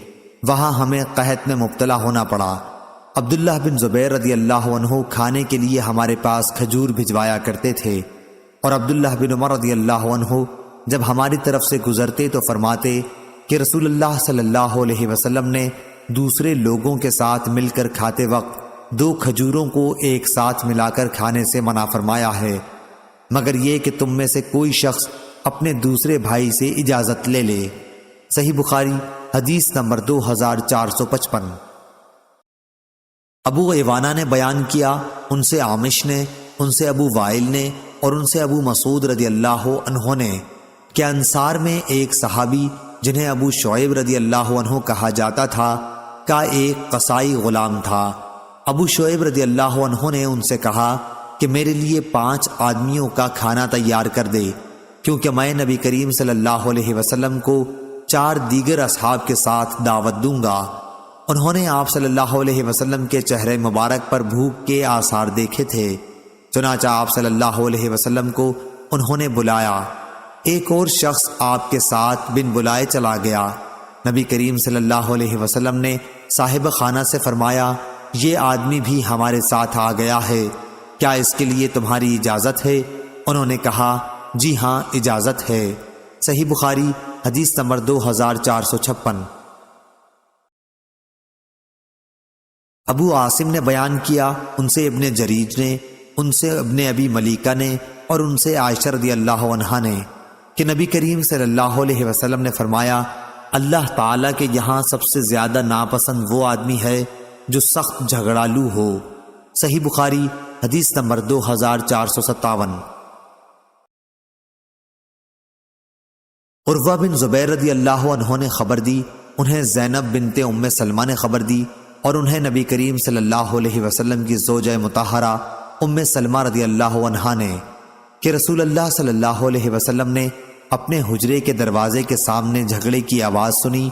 وہاں ہمیں قحط میں مبتلا ہونا پڑا۔ عبداللہ بن زبیر رضی اللہ عنہ کھانے کے لیے ہمارے پاس کھجور بھجوایا کرتے تھے، اور عبداللہ بن عمر رضی اللہ عنہ جب ہماری طرف سے گزرتے تو فرماتے کہ رسول اللہ صلی اللہ علیہ وسلم نے دوسرے لوگوں کے ساتھ مل کر کھاتے وقت 2 کھجوروں کو ایک ساتھ ملا کر کھانے سے منع فرمایا ہے، مگر یہ کہ تم میں سے کوئی شخص اپنے دوسرے بھائی سے اجازت لے لے۔ صحیح بخاری حدیث نمبر 2455۔ ابو ایوانہ نے بیان کیا، ان سے عامش نے، ان سے ابو وائل نے اور ان سے ابو مسعود رضی اللہ عنہ نے کہ انصار میں ایک صحابی جنہیں ابو شعیب رضی اللہ عنہ کہا جاتا تھا کا ایک قصائی غلام تھا۔ ابو شعیب رضی اللہ عنہ نے ان سے کہا کہ میرے لیے 5 آدمیوں کا کھانا تیار کر دے، کیونکہ میں نبی کریم صلی اللہ علیہ وسلم کو 4 دیگر اصحاب کے ساتھ دعوت دوں گا۔ انہوں نے آپ صلی اللہ علیہ وسلم کے چہرے مبارک پر بھوک کے آثار دیکھے تھے، چنانچہ آپ صلی اللہ علیہ وسلم کو انہوں نے بلایا۔ ایک اور شخص آپ کے ساتھ بن بلائے چلا گیا۔ نبی کریم صلی اللہ علیہ وسلم نے صاحب خانہ سے فرمایا، یہ آدمی بھی ہمارے ساتھ آ گیا ہے، کیا اس کے لیے تمہاری اجازت ہے؟ انہوں نے کہا، جی ہاں اجازت ہے۔ صحیح بخاری حدیث نمبر 2456۔ ابو عاصم نے بیان کیا، ان سے ابن جریج نے، ان سے ابن ابی ملیکہ نے اور ان سے عائشہ رضی اللہ عنہا نے کہ نبی کریم صلی اللہ علیہ وسلم نے فرمایا، اللہ تعالیٰ کے یہاں سب سے زیادہ ناپسند وہ آدمی ہے جو سخت جھگڑالو ہو۔ صحیح بخاری حدیث نمبر 2457۔ عروہ بن زبیر رضی اللہ عنہ نے خبر دی، انہیں زینب بنت ام سلمہ نے خبر دی، اور انہیں نبی کریم صلی اللہ علیہ وسلم کی زوجہ مطہرہ ام سلمہ رضی اللہ عنہا نے کہ رسول اللہ صلی اللہ علیہ وسلم نے اپنے حجرے کے دروازے کے سامنے جھگڑے کی آواز سنی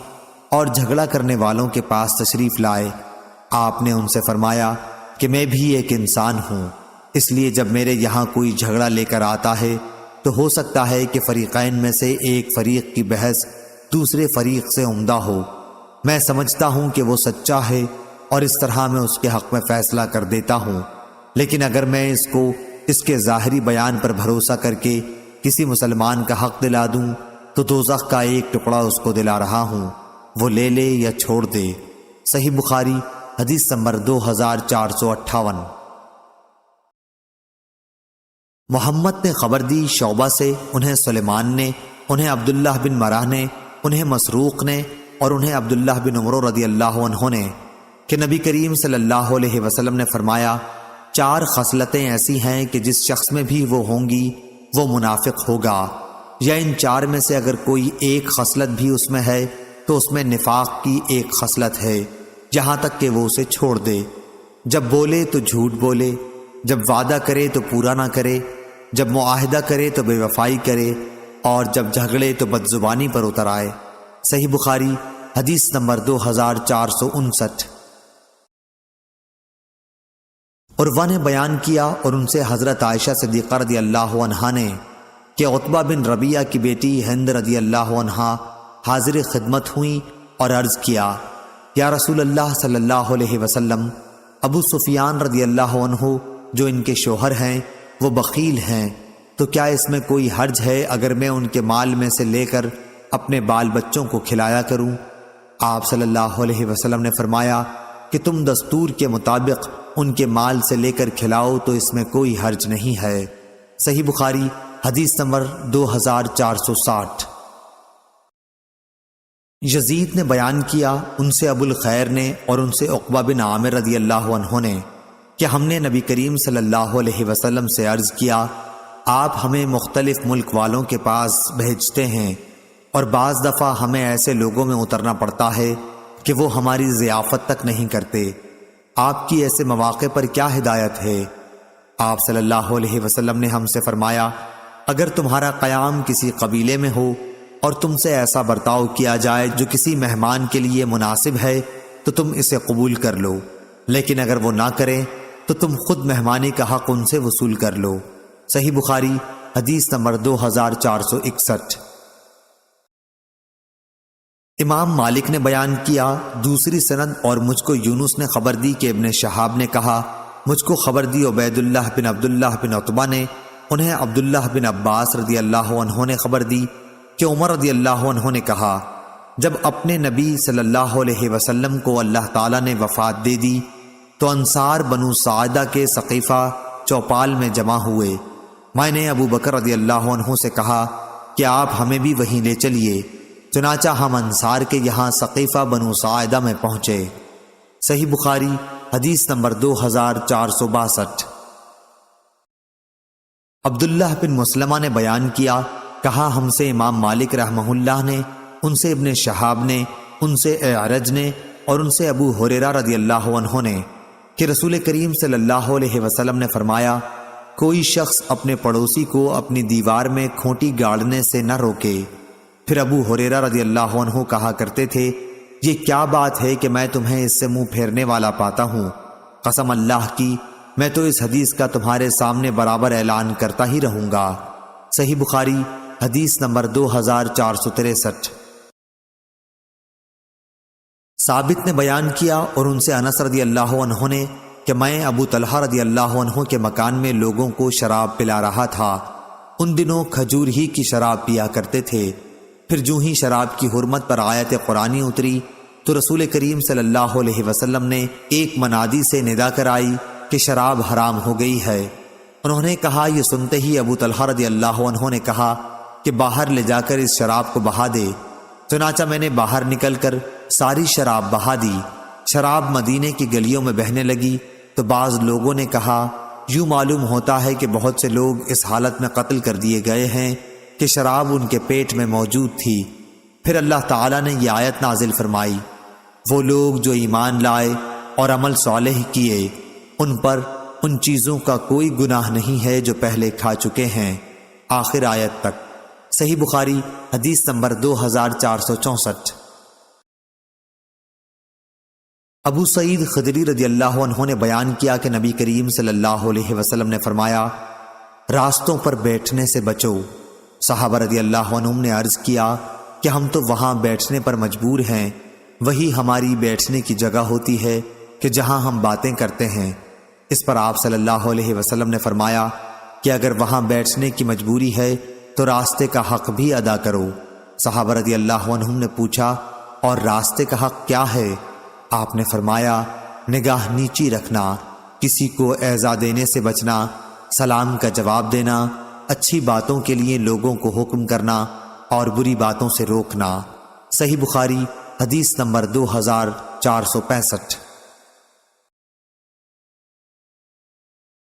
اور جھگڑا کرنے والوں کے پاس تشریف لائے۔ آپ نے ان سے فرمایا کہ میں بھی ایک انسان ہوں، اس لیے جب میرے یہاں کوئی جھگڑا لے کر آتا ہے تو ہو سکتا ہے کہ فریقین میں سے ایک فریق کی بحث دوسرے فریق سے عمدہ ہو۔ میں سمجھتا ہوں کہ وہ سچا ہے اور اس طرح میں اس کے حق میں فیصلہ کر دیتا ہوں، لیکن اگر میں اس کو اس کے ظاہری بیان پر بھروسہ کر کے کسی مسلمان کا حق دلا دوں تو دوزخ کا ایک ٹکڑا اس کو دلا رہا ہوں، وہ لے لے یا چھوڑ دے۔ صحیح بخاری حدیث نمبر 2458۔ محمد نے خبر دی شعبہ سے، انہیں سلیمان نے، انہیں عبداللہ بن مرہ نے، انہیں مسروق نے اور انہیں عبداللہ بن عمر رضی اللہ عنہ نے کہ نبی کریم صلی اللہ علیہ وسلم نے فرمایا، 4 خصلتیں ایسی ہیں کہ جس شخص میں بھی وہ ہوں گی وہ منافق ہوگا۔ یا ان چار میں سے اگر کوئی ایک خصلت بھی اس میں ہے تو اس میں نفاق کی ایک خصلت ہے، یہاں تک کہ وہ اسے چھوڑ دے۔ جب بولے تو جھوٹ بولے، جب وعدہ کرے تو پورا نہ کرے، جب معاہدہ کرے تو بے وفائی کرے، اور جب جھگڑے تو بدزبانی پر اتر آئے۔ صحیح بخاری حدیث نمبر 2459۔ عروہ نے بیان کیا اور ان سے حضرت عائشہ صدیقہ رضی اللہ عنہا نے کہ عتبہ بن ربیعہ کی بیٹی ہند رضی اللہ عنہا حاضر خدمت ہوئیں اور عرض کیا، یا رسول اللہ صلی اللہ علیہ وسلم، ابو سفیان رضی اللہ عنہ جو ان کے شوہر ہیں وہ بخیل ہیں، تو کیا اس میں کوئی حرج ہے اگر میں ان کے مال میں سے لے کر اپنے بال بچوں کو کھلایا کروں؟ آپ صلی اللہ علیہ وسلم نے فرمایا کہ تم دستور کے مطابق ان کے مال سے لے کر کھلاؤ تو اس میں کوئی حرج نہیں ہے۔ صحیح بخاری حدیث نمبر 2460۔ یزید نے بیان کیا ان سے ابو الخیر نے اور ان سے عقبہ بن عامر رضی اللہ عنہ نے کہ ہم نے نبی کریم صلی اللہ علیہ وسلم سے عرض کیا، آپ ہمیں مختلف ملک والوں کے پاس بھیجتے ہیں اور بعض دفعہ ہمیں ایسے لوگوں میں اترنا پڑتا ہے کہ وہ ہماری ضیافت تک نہیں کرتے، آپ کی ایسے مواقع پر کیا ہدایت ہے؟ آپ صلی اللہ علیہ وسلم نے ہم سے فرمایا، اگر تمہارا قیام کسی قبیلے میں ہو اور تم سے ایسا برتاؤ کیا جائے جو کسی مہمان کے لیے مناسب ہے تو تم اسے قبول کر لو، لیکن اگر وہ نہ کریں تو تم خود مہمانی کا حق ان سے وصول کر لو۔ صحیح بخاری حدیث نمبر 2461۔ امام مالک نے بیان کیا دوسری سند اور مجھ کو یونس نے خبر دی کہ ابن شہاب نے کہا، مجھ کو خبر دی عبیداللہ بن عبداللہ بن عتبہ نے، انہیں عبداللہ بن عباس رضی اللہ عنہ نے خبر دی کہ عمر رضی اللہ عنہ نے کہا، جب اپنے نبی صلی اللہ علیہ وسلم کو اللہ تعالیٰ نے وفات دے دی تو انصار بنو ساعدہ کے سقیفہ چوپال میں جمع ہوئے۔ میں نے ابو بکر رضی اللہ عنہ سے کہا کہ آپ ہمیں بھی وہیں لے چلیے، چنانچہ ہم انصار کے یہاں سقیفہ بنو ساعدہ میں پہنچے۔ صحیح بخاری حدیث نمبر 2462۔ عبداللہ بن مسلمہ نے بیان کیا، کہا ہم سے امام مالک رحمہ اللہ نے، ان سے ابن شہاب نے، ان سے اعرج نے اور ان سے ابو ہریرہ رضی اللہ عنہ نے کہ رسول کریم صلی اللہ علیہ وسلم نے فرمایا، کوئی شخص اپنے پڑوسی کو اپنی دیوار میں کھونٹی گاڑنے سے نہ روکے۔ پھر ابو ہریرہ رضی اللہ عنہ کہا کرتے تھے، یہ کیا بات ہے کہ میں تمہیں اس سے منہ پھیرنے والا پاتا ہوں؟ قسم اللہ کی میں تو اس حدیث کا تمہارے سامنے برابر اعلان کرتا ہی رہوں گا۔ صحیح بخاری حدیث نمبر 2463۔ ثابت نے بیان کیا اور ان سے انس رضی اللہ عنہ نے کہ میں ابو طلحہ رضی اللہ عنہ کے مکان میں لوگوں کو شراب پلا رہا تھا۔ ان دنوں کھجور ہی کی شراب پیا کرتے تھے۔ پھر جو ہی شراب کی حرمت پر آیت قرآنی اتری تو رسول کریم صلی اللہ علیہ وسلم نے ایک منادی سے ندا کرائی کہ شراب حرام ہو گئی ہے۔ انہوں نے کہا، یہ سنتے ہی ابو طلحہ رضی اللہ عنہ نے کہا کہ باہر لے جا کر اس شراب کو بہا دے۔ چنانچہ میں نے باہر نکل کر ساری شراب بہا دی۔ شراب مدینے کی گلیوں میں بہنے لگی تو بعض لوگوں نے کہا، یوں معلوم ہوتا ہے کہ بہت سے لوگ اس حالت میں قتل کر دیے گئے ہیں کہ شراب ان کے پیٹ میں موجود تھی۔ پھر اللہ تعالیٰ نے یہ آیت نازل فرمائی، وہ لوگ جو ایمان لائے اور عمل صالح کیے ان پر ان چیزوں کا کوئی گناہ نہیں ہے جو پہلے کھا چکے ہیں، آخر آیت تک۔ صحیح بخاری حدیث نمبر 2464۔ ابو سعید خدری رضی اللہ عنہ نے بیان کیا کہ نبی کریم صلی اللہ علیہ وسلم نے فرمایا، راستوں پر بیٹھنے سے بچو۔ صحابہ رضی اللہ عنہم نے عرض کیا کہ ہم تو وہاں بیٹھنے پر مجبور ہیں، وہی ہماری بیٹھنے کی جگہ ہوتی ہے کہ جہاں ہم باتیں کرتے ہیں۔ اس پر آپ صلی اللہ علیہ وسلم نے فرمایا کہ اگر وہاں بیٹھنے کی مجبوری ہے تو راستے کا حق بھی ادا کرو۔ صحابہ رضی اللہ عنہم نے پوچھا، اور راستے کا حق کیا ہے؟ آپ نے فرمایا، نگاہ نیچی رکھنا، کسی کو ایذا دینے سے بچنا، سلام کا جواب دینا، اچھی باتوں کے لیے لوگوں کو حکم کرنا اور بری باتوں سے روکنا۔ صحیح بخاری حدیث نمبر 2465۔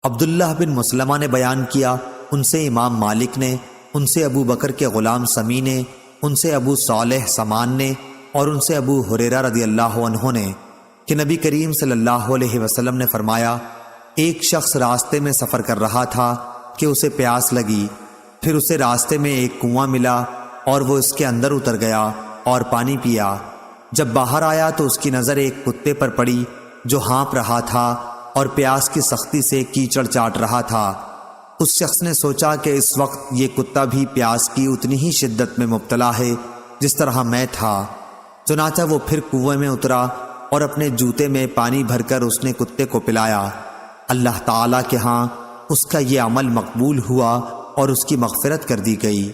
عبداللہ بن مسلمہ نے بیان کیا، ان سے امام مالک نے، ان سے ابو بکر کے غلام سمی نے، ان سے ابو صالح سمان نے اور ان سے ابو ہریرہ رضی اللہ عنہ نے کہ نبی کریم صلی اللہ علیہ وسلم نے فرمایا، ایک شخص راستے میں سفر کر رہا تھا کہ اسے پیاس لگی، پھر اسے راستے میں ایک کنواں ملا اور وہ اس کے اندر اتر گیا اور پانی پیا۔ جب باہر آیا تو اس کی نظر ایک کتے پر پڑی جو ہانپ رہا تھا اور پیاس کی سختی سے کیچڑ چاٹ رہا تھا۔ اس شخص نے سوچا کہ اس وقت یہ کتا بھی پیاس کی اتنی ہی شدت میں مبتلا ہے جس طرح میں تھا، چنانچہ وہ پھر کنویں میں اترا اور اپنے جوتے میں پانی بھر کر اس نے کتے کو پلایا۔ اللہ تعالیٰ کے ہاں اس کا یہ عمل مقبول ہوا اور اس کی مغفرت کر دی گئی۔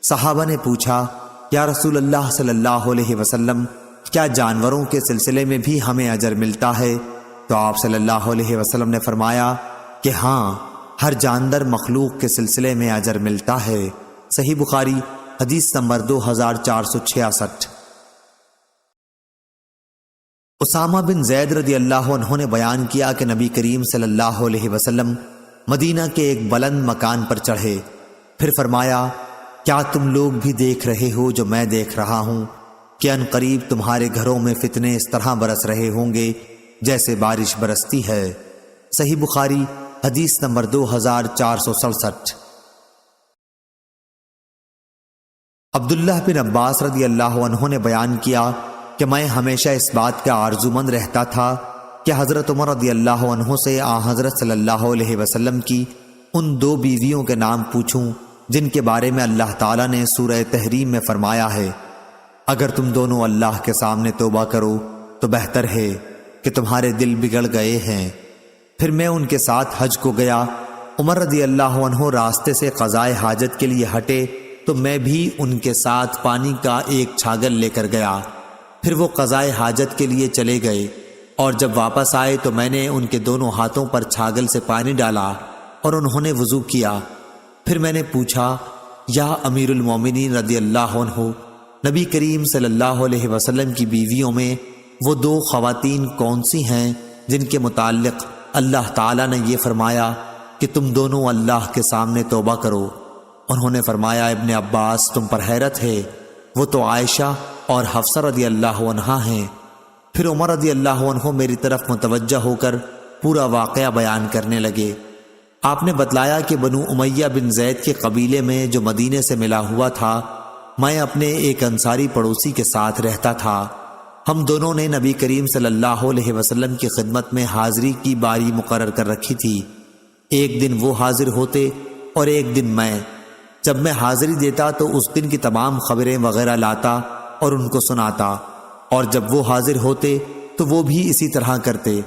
صحابہ نے پوچھا، یا رسول اللہ صلی اللہ علیہ وسلم، کیا جانوروں کے سلسلے میں بھی ہمیں اجر ملتا ہے؟ تو آپ صلی اللہ علیہ وسلم نے فرمایا کہ ہاں، ہر جاندار مخلوق کے سلسلے میں اجر ملتا ہے۔ صحیح بخاری حدیث نمبر 2466۔ اسامہ بن زید رضی اللہ عنہ نے بیان کیا کہ نبی کریم صلی اللہ علیہ وسلم مدینہ کے ایک بلند مکان پر چڑھے، پھر فرمایا، کیا تم لوگ بھی دیکھ رہے ہو جو میں دیکھ رہا ہوں کہ ان قریب تمہارے گھروں میں فتنے اس طرح برس رہے ہوں گے جیسے بارش برستی ہے؟ صحیح بخاری حدیث نمبر 2467۔ عبداللہ بن عباس رضی اللہ عنہ نے بیان کیا کہ میں ہمیشہ اس بات کا آرزومند رہتا تھا کہ حضرت عمر رضی اللہ عنہ سے حضرت صلی اللہ علیہ وسلم کی ان دو بیویوں کے نام پوچھوں جن کے بارے میں اللہ تعالیٰ نے سورہ تحریم میں فرمایا ہے، اگر تم دونوں اللہ کے سامنے توبہ کرو تو بہتر ہے کہ تمہارے دل بگڑ گئے ہیں۔ پھر میں ان کے ساتھ حج کو گیا۔ عمر رضی اللہ عنہ راستے سے قضائے حاجت کے لیے ہٹے تو میں بھی ان کے ساتھ پانی کا ایک چھاگل لے کر گیا۔ پھر وہ قضائے حاجت کے لیے چلے گئے اور جب واپس آئے تو میں نے ان کے دونوں ہاتھوں پر چھاگل سے پانی ڈالا اور انہوں نے وضو کیا۔ پھر میں نے پوچھا، یا امیر المومنین رضی اللہ عنہ، نبی کریم صلی اللہ علیہ وسلم کی بیویوں میں وہ دو خواتین کون سی ہیں جن کے متعلق اللہ تعالیٰ نے یہ فرمایا کہ تم دونوں اللہ کے سامنے توبہ کرو؟ انہوں نے فرمایا، ابن عباس، تم پر حیرت ہے، وہ تو عائشہ اور حفصہ رضی اللہ عنہا ہیں۔ پھر عمر رضی اللہ عنہ میری طرف متوجہ ہو کر پورا واقعہ بیان کرنے لگے۔ آپ نے بتلایا کہ بنو امیہ بن زید کے قبیلے میں جو مدینے سے ملا ہوا تھا، میں اپنے ایک انصاری پڑوسی کے ساتھ رہتا تھا۔ ہم دونوں نے نبی کریم صلی اللہ علیہ وسلم کی خدمت میں حاضری کی باری مقرر کر رکھی تھی۔ ایک دن وہ حاضر ہوتے اور ایک دن میں۔ جب میں حاضری دیتا تو اس دن کی تمام خبریں وغیرہ لاتا اور ان کو سناتا، اور جب وہ حاضر ہوتے تو وہ بھی اسی طرح کرتے۔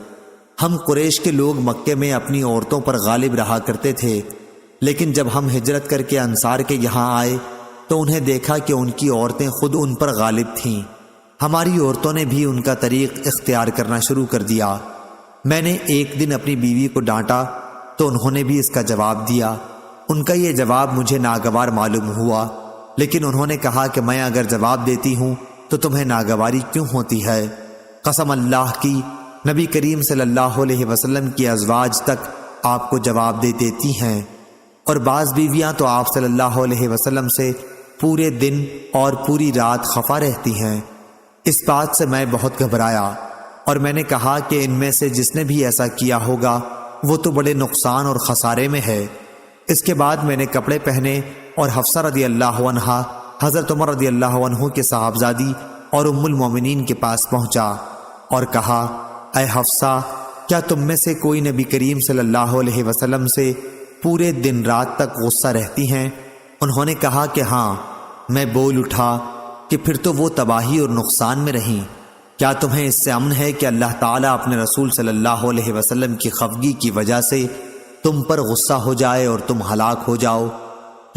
ہم قریش کے لوگ مکے میں اپنی عورتوں پر غالب رہا کرتے تھے، لیکن جب ہم ہجرت کر کے انصار کے یہاں آئے تو انہیں دیکھا کہ ان کی عورتیں خود ان پر غالب تھیں۔ ہماری عورتوں نے بھی ان کا طریق اختیار کرنا شروع کر دیا۔ میں نے ایک دن اپنی بیوی کو ڈانٹا تو انہوں نے بھی اس کا جواب دیا۔ ان کا یہ جواب مجھے ناگوار معلوم ہوا، لیکن انہوں نے کہا کہ میں اگر جواب دیتی ہوں تو تمہیں ناگواری کیوں ہوتی ہے؟ قسم اللہ کی، نبی کریم صلی اللہ علیہ وسلم کی ازواج تک آپ کو جواب دے دیتی ہیں، اور بعض بیویاں تو آپ صلی اللہ علیہ وسلم سے پورے دن اور پوری رات خفا رہتی ہیں۔ اس بات سے میں بہت گھبرایا اور میں نے کہا کہ ان میں سے جس نے بھی ایسا کیا ہوگا وہ تو بڑے نقصان اور خسارے میں ہے۔ اس کے بعد میں نے کپڑے پہنے اور حفصہ رضی اللہ عنہا حضرت عمر رضی اللہ عنہ کے صاحبزادی اور ام المومنین کے پاس پہنچا اور کہا، اے حفصہ، کیا تم میں سے کوئی نبی کریم صلی اللہ علیہ وسلم سے پورے دن رات تک غصہ رہتی ہیں؟ انہوں نے کہا کہ ہاں۔ میں بول اٹھا کہ پھر تو وہ تباہی اور نقصان میں رہیں۔ کیا تمہیں اس سے امن ہے کہ اللہ تعالیٰ اپنے رسول صلی اللہ علیہ وسلم کی خفگی کی وجہ سے تم پر غصہ ہو جائے اور تم ہلاک ہو جاؤ؟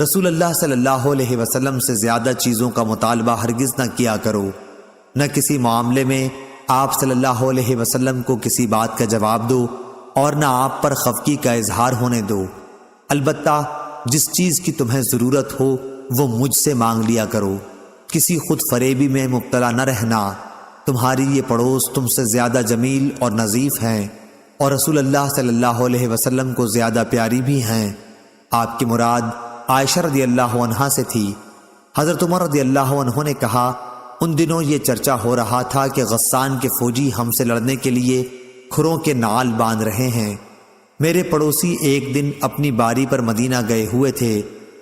رسول اللہ صلی اللہ علیہ وسلم سے زیادہ چیزوں کا مطالبہ ہرگز نہ کیا کرو، نہ کسی معاملے میں آپ صلی اللہ علیہ وسلم کو کسی بات کا جواب دو اور نہ آپ پر خفگی کا اظہار ہونے دو۔ البتہ جس چیز کی تمہیں ضرورت ہو وہ مجھ سے مانگ لیا کرو، کسی خود فریبی میں مبتلا نہ رہنا۔ تمہاری یہ پڑوس تم سے زیادہ جمیل اور نظیف ہیں اور رسول اللہ صلی اللہ علیہ وسلم کو زیادہ پیاری بھی ہیں۔ آپ کی مراد عائشہ رضی اللہ عنہا سے تھی۔ حضرت عمر رضی اللہ عنہ نے کہا، ان دنوں یہ چرچا ہو رہا تھا کہ غسان کے فوجی ہم سے لڑنے کے لیے کھروں کے نعال باندھ رہے ہیں۔ میرے پڑوسی ایک دن اپنی باری پر مدینہ گئے ہوئے تھے،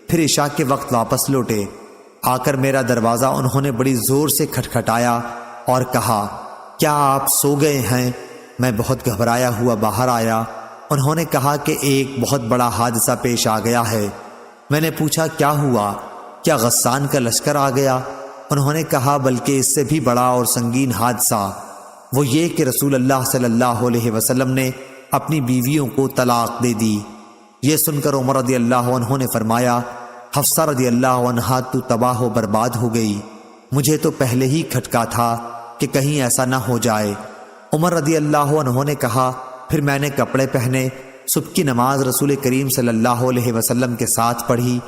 پھر عشاء کے وقت واپس لوٹے۔ آ کر میرا دروازہ انہوں نے بڑی زور سے کھٹکھٹایا اور کہا، کیا آپ سو گئے ہیں؟ میں بہت گھبرایا ہوا باہر آیا۔ انہوں نے کہا کہ ایک بہت بڑا حادثہ پیش آ گیا ہے۔ میں نے پوچھا، کیا ہوا؟ کیا غسان کا لشکر آ گیا؟ انہوں نے کہا، بلکہ اس سے بھی بڑا اور سنگین حادثہ، وہ یہ کہ رسول اللہ صلی اللہ علیہ وسلم نے اپنی بیویوں کو طلاق دے دی۔ یہ سن کر عمر رضی اللہ عنہ نے فرمایا، حفصہ رضی اللہ عنہا تو تباہ و برباد ہو گئی، مجھے تو پہلے ہی کھٹکا تھا کہ کہیں ایسا نہ ہو جائے۔ عمر رضی اللہ عنہ نے کہا، پھر میں نے کپڑے پہنے، صبح کی نماز رسول کریم صلی اللہ علیہ وسلم کے ساتھ پڑھی۔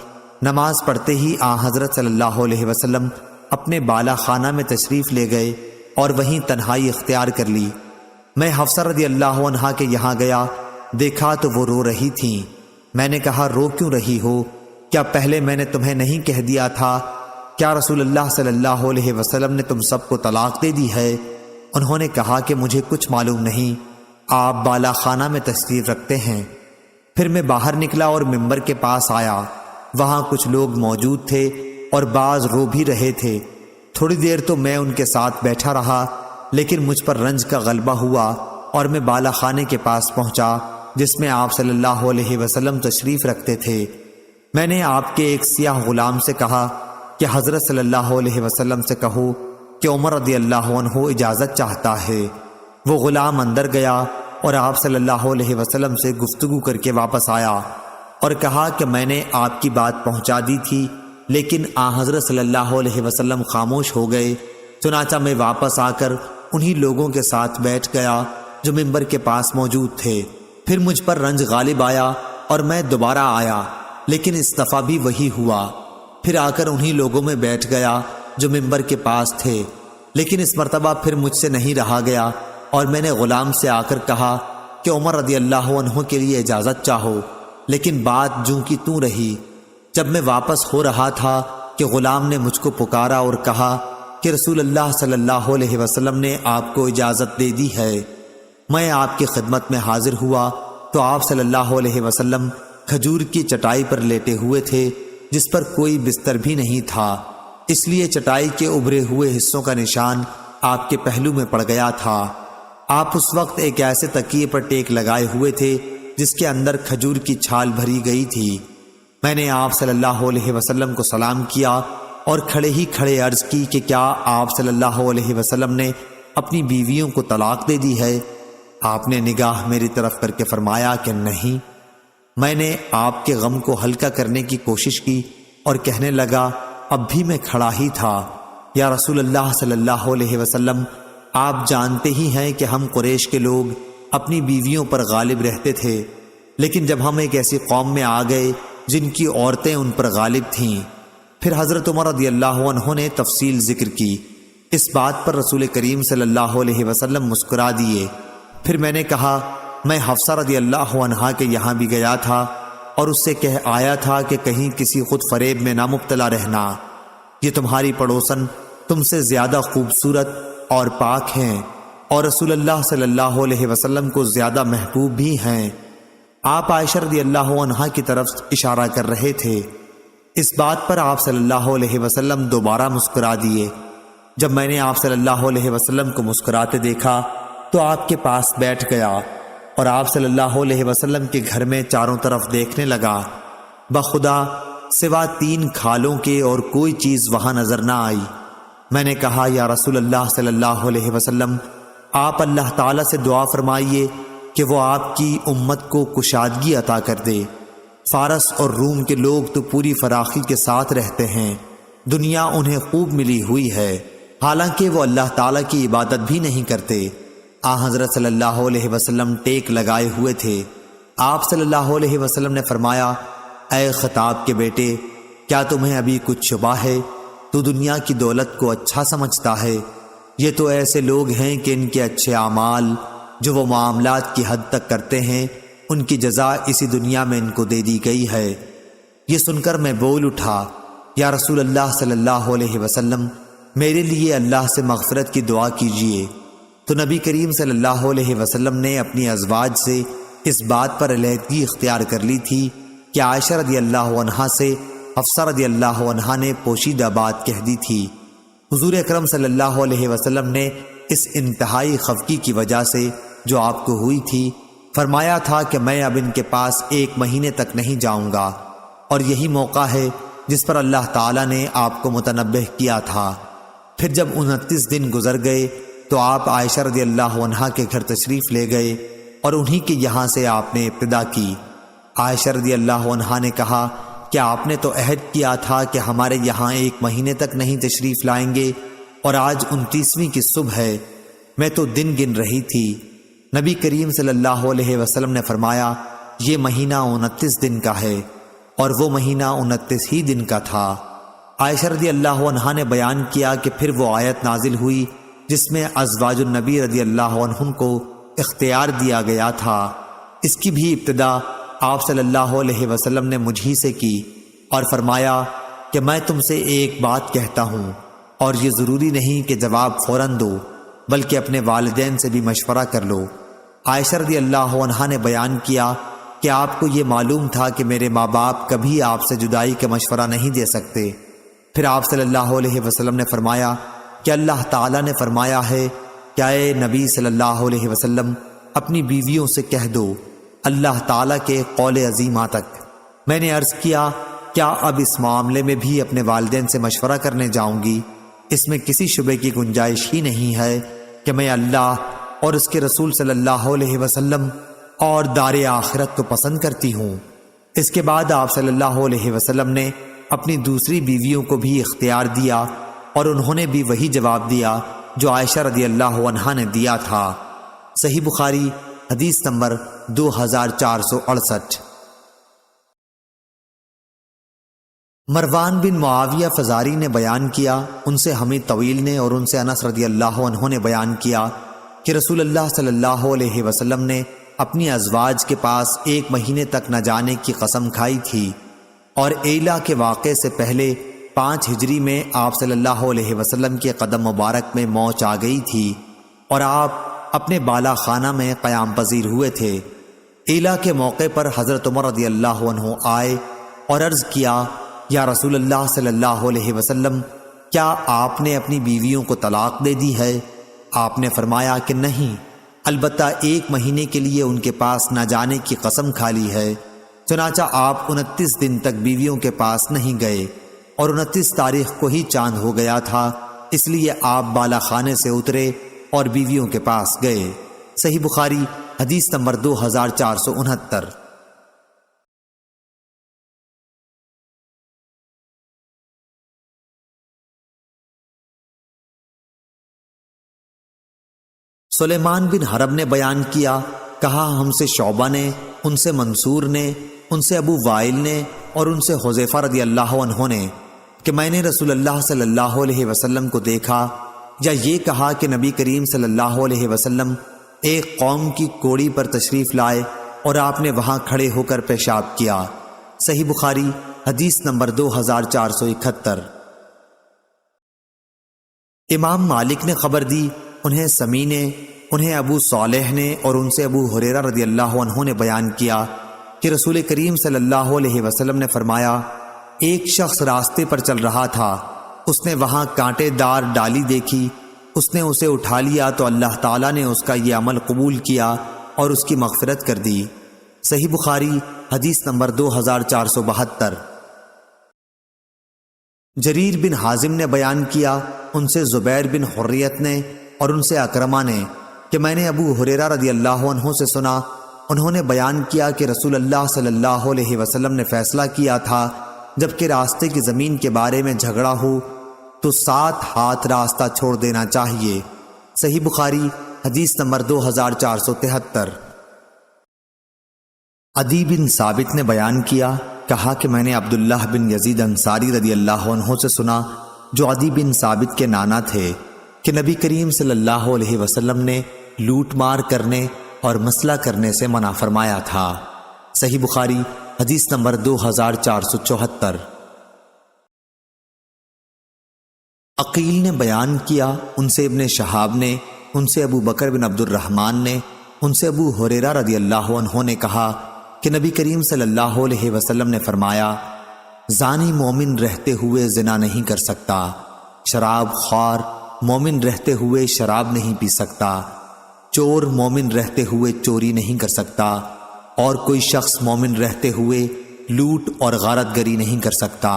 نماز پڑھتے ہی حضرت صلی اللہ علیہ وسلم اپنے بالا خانہ میں تشریف لے گئے اور وہیں تنہائی اختیار کر لی۔ میں حفصہ رضی اللہ عنہا کے یہاں گیا، دیکھا تو وہ رو رہی تھیں۔ میں نے کہا، رو کیوں رہی ہو؟ کیا پہلے میں نے تمہیں نہیں کہہ دیا تھا؟ کیا رسول اللہ صلی اللہ علیہ وسلم نے تم سب کو طلاق دے دی ہے؟ انہوں نے کہا کہ مجھے کچھ معلوم نہیں، آپ بالا خانہ میں تشریف رکھتے ہیں۔ پھر میں باہر نکلا اور ممبر کے پاس آیا، وہاں کچھ لوگ موجود تھے اور بعض رو بھی رہے تھے۔ تھوڑی دیر تو میں ان کے ساتھ بیٹھا رہا، لیکن مجھ پر رنج کا غلبہ ہوا اور میں بالا خانے کے پاس پہنچا جس میں آپ صلی اللہ علیہ وسلم تشریف رکھتے تھے۔ میں نے آپ کے ایک سیاہ غلام سے کہا کہ حضرت صلی اللہ علیہ وسلم سے کہو کہ عمر رضی اللہ عنہ اجازت چاہتا ہے۔ وہ غلام اندر گیا اور آپ صلی اللہ علیہ وسلم سے گفتگو کر کے واپس آیا اور کہا کہ میں نے آپ کی بات پہنچا دی تھی، لیکن حضرت صلی اللہ علیہ وسلم خاموش ہو گئے۔ چنانچہ میں واپس آ کر انہی لوگوں کے ساتھ بیٹھ گیا جو ممبر کے پاس موجود تھے۔ پھر مجھ پر رنج غالب آیا اور میں دوبارہ آیا، لیکن اس دفعہ بھی وہی ہوا۔ پھر آ کر انہی لوگوں میں بیٹھ گیا جو ممبر کے پاس تھے، لیکن اس مرتبہ پھر مجھ سے نہیں رہا گیا اور میں نے غلام سے آ کر کہا کہ عمر رضی اللہ عنہ کے لیے اجازت چاہو، لیکن بات جوں کی توں رہی۔ جب میں واپس ہو رہا تھا کہ غلام نے مجھ کو پکارا اور کہا کہ رسول اللہ صلی اللہ علیہ وسلم نے آپ کو اجازت دے دی ہے۔ میں آپ کی خدمت میں حاضر ہوا تو آپ صلی اللہ علیہ وسلم کھجور کی چٹائی پر لیٹے ہوئے تھے جس پر کوئی بستر بھی نہیں تھا، اس لیے چٹائی کے ابھرے ہوئے حصوں کا نشان آپ کے پہلو میں پڑ گیا تھا۔ آپ اس وقت ایک ایسے تکیے پر ٹیک لگائے ہوئے تھے جس کے اندر کھجور کی چھال بھری گئی تھی۔ میں نے آپ صلی اللہ علیہ وسلم کو سلام کیا اور کھڑے ہی کھڑے عرض کی کہ کیا آپ صلی اللہ علیہ وسلم نے اپنی بیویوں کو طلاق دے دی ہے؟ آپ نے نگاہ میری طرف کر کے فرمایا کہ نہیں۔ میں نے آپ کے غم کو ہلکا کرنے کی کوشش کی اور کہنے لگا، اب بھی میں کھڑا ہی تھا، یا رسول اللہ صلی اللہ علیہ وسلم، آپ جانتے ہی ہیں کہ ہم قریش کے لوگ اپنی بیویوں پر غالب رہتے تھے، لیکن جب ہم ایک ایسی قوم میں آ گئے جن کی عورتیں ان پر غالب تھیں۔ پھر حضرت عمر رضی اللہ عنہ نے تفصیل ذکر کی۔ اس بات پر رسول کریم صلی اللہ علیہ وسلم مسکرا دیے۔ پھر میں نے کہا، میں حفصہ رضی اللہ عنہا کے یہاں بھی گیا تھا اور اس سے کہہ آیا تھا کہ کہیں کسی خود فریب میں نہ مبتلا رہنا، یہ تمہاری پڑوسن تم سے زیادہ خوبصورت اور پاک ہیں اور رسول اللہ صلی اللہ علیہ وسلم کو زیادہ محبوب بھی ہیں۔ آپ عائشہ رضی اللہ عنہا کی طرف اشارہ کر رہے تھے۔ اس بات پر آپ صلی اللہ علیہ وسلم دوبارہ مسکرا دیے۔ جب میں نے آپ صلی اللہ علیہ وسلم کو مسکراتے دیکھا تو آپ کے پاس بیٹھ گیا اور آپ صلی اللہ علیہ وسلم کے گھر میں چاروں طرف دیکھنے لگا۔ بخدا سوا 3 کھالوں کے اور کوئی چیز وہاں نظر نہ آئی۔ میں نے کہا، یا رسول اللہ صلی اللہ علیہ وسلم، آپ اللہ تعالیٰ سے دعا فرمائیے کہ وہ آپ کی امت کو کشادگی عطا کر دے۔ فارس اور روم کے لوگ تو پوری فراخی کے ساتھ رہتے ہیں، دنیا انہیں خوب ملی ہوئی ہے، حالانکہ وہ اللہ تعالیٰ کی عبادت بھی نہیں کرتے۔ حضرت صلی اللہ علیہ وسلم ٹیک لگائے ہوئے تھے۔ آپ صلی اللہ علیہ وسلم نے فرمایا، اے خطاب کے بیٹے، کیا تمہیں ابھی کچھ شبہ ہے؟ تو دنیا کی دولت کو اچھا سمجھتا ہے؟ یہ تو ایسے لوگ ہیں کہ ان کے اچھے اعمال جو وہ معاملات کی حد تک کرتے ہیں، ان کی جزا اسی دنیا میں ان کو دے دی گئی ہے۔ یہ سن کر میں بول اٹھا، یا رسول اللہ صلی اللہ علیہ وسلم، میرے لیے اللہ سے مغفرت کی دعا کیجیے۔ تو نبی کریم صلی اللہ علیہ وسلم نے اپنی ازواج سے اس بات پر علیحدگی اختیار کر لی تھی کہ عائشہ رضی اللہ عنہا سے حفصہ رضی اللہ عنہا نے پوشیدہ بات کہہ دی تھی۔ حضور اکرم صلی اللہ علیہ وسلم نے اس انتہائی خفگی کی وجہ سے جو آپ کو ہوئی تھی فرمایا تھا کہ میں اب ان کے پاس 1 مہینے تک نہیں جاؤں گا، اور یہی موقع ہے جس پر اللہ تعالیٰ نے آپ کو متنبہ کیا تھا۔ پھر جب 29 دن گزر گئے تو آپ عائشہ رضی اللہ عنہا کے گھر تشریف لے گئے اور انہی کے یہاں سے آپ نے ابتدا کی۔ عائشہ رضی اللہ عنہا نے کہا کہ آپ نے تو عہد کیا تھا کہ ہمارے یہاں 1 مہینے تک نہیں تشریف لائیں گے، اور آج 29ویں کی صبح ہے، میں تو دن گن رہی تھی۔ نبی کریم صلی اللہ علیہ وسلم نے فرمایا، یہ مہینہ 29 دن کا ہے، اور وہ مہینہ 29 ہی دن کا تھا۔ عائشہ رضی اللہ عنہا نے بیان کیا کہ پھر وہ آیت نازل ہوئی جس میں ازواج النبی رضی اللہ عنہم کو اختیار دیا گیا تھا۔ اس کی بھی ابتدا آپ صلی اللہ علیہ وسلم نے مجھ ہی سے کی اور فرمایا کہ میں تم سے ایک بات کہتا ہوں، اور یہ ضروری نہیں کہ جواب فوراً دو، بلکہ اپنے والدین سے بھی مشورہ کر لو۔ عائشہ رضی اللہ عنہا نے بیان کیا کہ آپ کو یہ معلوم تھا کہ میرے ماں باپ کبھی آپ سے جدائی کا مشورہ نہیں دے سکتے۔ پھر آپ صلی اللہ علیہ وسلم نے فرمایا کہ اللہ تعالیٰ نے فرمایا ہے کہ اے نبی صلی اللہ علیہ وسلم، اپنی بیویوں سے کہہ دو اللہ تعالیٰ کے قول عظیمہ تک۔ میں نے عرض کیا، کیا اب اس معاملے میں بھی اپنے والدین سے مشورہ کرنے جاؤں گی؟ اس میں کسی شبے کی گنجائش ہی نہیں ہے کہ میں اللہ اور اس کے رسول صلی اللہ علیہ وسلم اور دار آخرت کو پسند کرتی ہوں۔ اس کے بعد آپ صلی اللہ علیہ وسلم نے اپنی دوسری بیویوں کو بھی اختیار دیا، اور انہوں نے بھی وہی جواب دیا جو عائشہ رضی اللہ عنہا نے دیا تھا۔ صحیح بخاری حدیث نمبر 2468۔ مروان بن معاویہ فزاری نے بیان کیا، ان سے حمید طویل نے اور ان سے انس رضی اللہ عنہ نے بیان کیا کہ رسول اللہ صلی اللہ علیہ وسلم نے اپنی ازواج کے پاس 1 مہینے تک نہ جانے کی قسم کھائی تھی، اور ایلا کے واقعے سے پہلے 5 ہجری میں آپ صلی اللہ علیہ وسلم کے قدم مبارک میں موج آ گئی تھی، اور آپ اپنے بالا خانہ میں قیام پذیر ہوئے تھے۔ ایلا کے موقع پر حضرت عمر رضی اللہ عنہ آئے اور عرض کیا، یا رسول اللہ صلی اللہ علیہ وسلم، کیا آپ نے اپنی بیویوں کو طلاق دے دی ہے؟ آپ نے فرمایا کہ نہیں، البتہ 1 مہینے کے لیے ان کے پاس نہ جانے کی قسم کھا لی ہے۔ چنانچہ آپ 29 دن تک بیویوں کے پاس نہیں گئے، اور 29 تاریخ کو ہی چاند ہو گیا تھا، اس لیے آپ بالا خانے سے اترے اور بیویوں کے پاس گئے۔ صحیح بخاری حدیث نمبر 2469۔ سلیمان بن حرب نے بیان کیا، کہا ہم سے شعبہ نے، ان سے منصور نے، ان سے ابو وائل نے اور ان سے حذیفہ رضی اللہ عنہ نے کہ میں نے رسول اللہ صلی اللہ علیہ وسلم کو دیکھا، یا یہ کہا کہ نبی کریم صلی اللہ علیہ وسلم ایک قوم کی کوڑی پر تشریف لائے اور آپ نے وہاں کھڑے ہو کر پیشاب کیا۔ صحیح بخاری حدیث نمبر 2471۔ امام مالک نے خبر دی، انہیں سمی نے، انہیں ابو صالح نے اور ان سے ابو ہریرہ رضی اللہ عنہ نے بیان کیا کہ رسول کریم صلی اللہ علیہ وسلم نے فرمایا، ایک شخص راستے پر چل رہا تھا، اس نے وہاں کانٹے دار ڈالی دیکھی، اس نے اسے اٹھا لیا تو اللہ تعالیٰ نے اس کا یہ عمل قبول کیا اور اس کی مغفرت کر دی۔ صحیح بخاری حدیث نمبر 2472۔ جریر بن حازم نے بیان کیا، ان سے زبیر بن حریت نے اور ان سے اکرمہ نے کہ میں نے ابو ہریرہ رضی اللہ عنہ سے سنا، انہوں نے بیان کیا کہ رسول اللہ صلی اللہ علیہ وسلم نے فیصلہ کیا تھا جبکہ راستے کی زمین کے بارے میں جھگڑا ہو تو 7 ہاتھ راستہ چھوڑ دینا چاہیے۔ صحیح بخاری حدیث نمبر 2473۔ عدی بن ثابت نے بیان کیا، کہا کہ میں نے عبداللہ بن یزید انصاری رضی اللہ عنہ سے سنا جو عدی بن ثابت کے نانا تھے کہ نبی کریم صلی اللہ علیہ وسلم نے لوٹ مار کرنے اور مسئلہ کرنے سے منع فرمایا تھا۔ صحیح بخاری حدیث نمبر 2474۔ عقیل نے بیان کیا، ان سے ابن شہاب نے، ان سے ابو بکر بن عبد الرحمن نے، ان سے ابو ہریرہ رضی اللہ عنہ نے کہا کہ نبی کریم صلی اللہ علیہ وسلم نے فرمایا، زانی مومن رہتے ہوئے زنا نہیں کر سکتا، شراب خوار مومن رہتے ہوئے شراب نہیں پی سکتا، چور مومن رہتے ہوئے چوری نہیں کر سکتا، اور کوئی شخص مومن رہتے ہوئے لوٹ اور غارت گری نہیں کر سکتا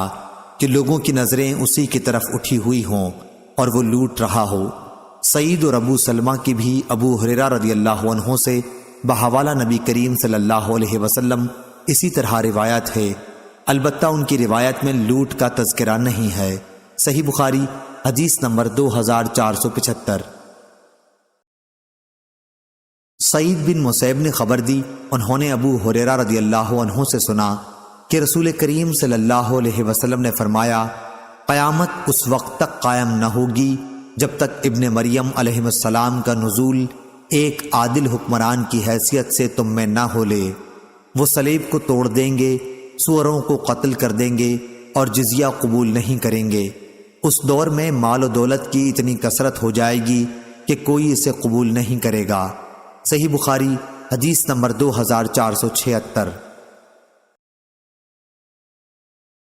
کہ لوگوں کی نظریں اسی کی طرف اٹھی ہوئی ہوں اور وہ لوٹ رہا ہو۔ سعید اور ابو سلمہ کی بھی ابو ہریرہ رضی اللہ عنہ سے بحوالہ نبی کریم صلی اللہ علیہ وسلم اسی طرح روایت ہے، البتہ ان کی روایت میں لوٹ کا تذکرہ نہیں ہے۔ صحیح بخاری حدیث نمبر 2475۔ سعید بن مسیب نے خبر دی، انہوں نے ابو ہریرہ رضی اللہ عنہ سے سنا کہ رسول کریم صلی اللہ علیہ وسلم نے فرمایا، قیامت اس وقت تک قائم نہ ہوگی جب تک ابن مریم علیہ السلام کا نزول ایک عادل حکمران کی حیثیت سے تم میں نہ ہو لے۔ وہ صلیب کو توڑ دیں گے، سوروں کو قتل کر دیں گے اور جزیہ قبول نہیں کریں گے۔ اس دور میں مال و دولت کی اتنی کثرت ہو جائے گی کہ کوئی اسے قبول نہیں کرے گا۔ صحیح بخاری حدیث نمبر 2476۔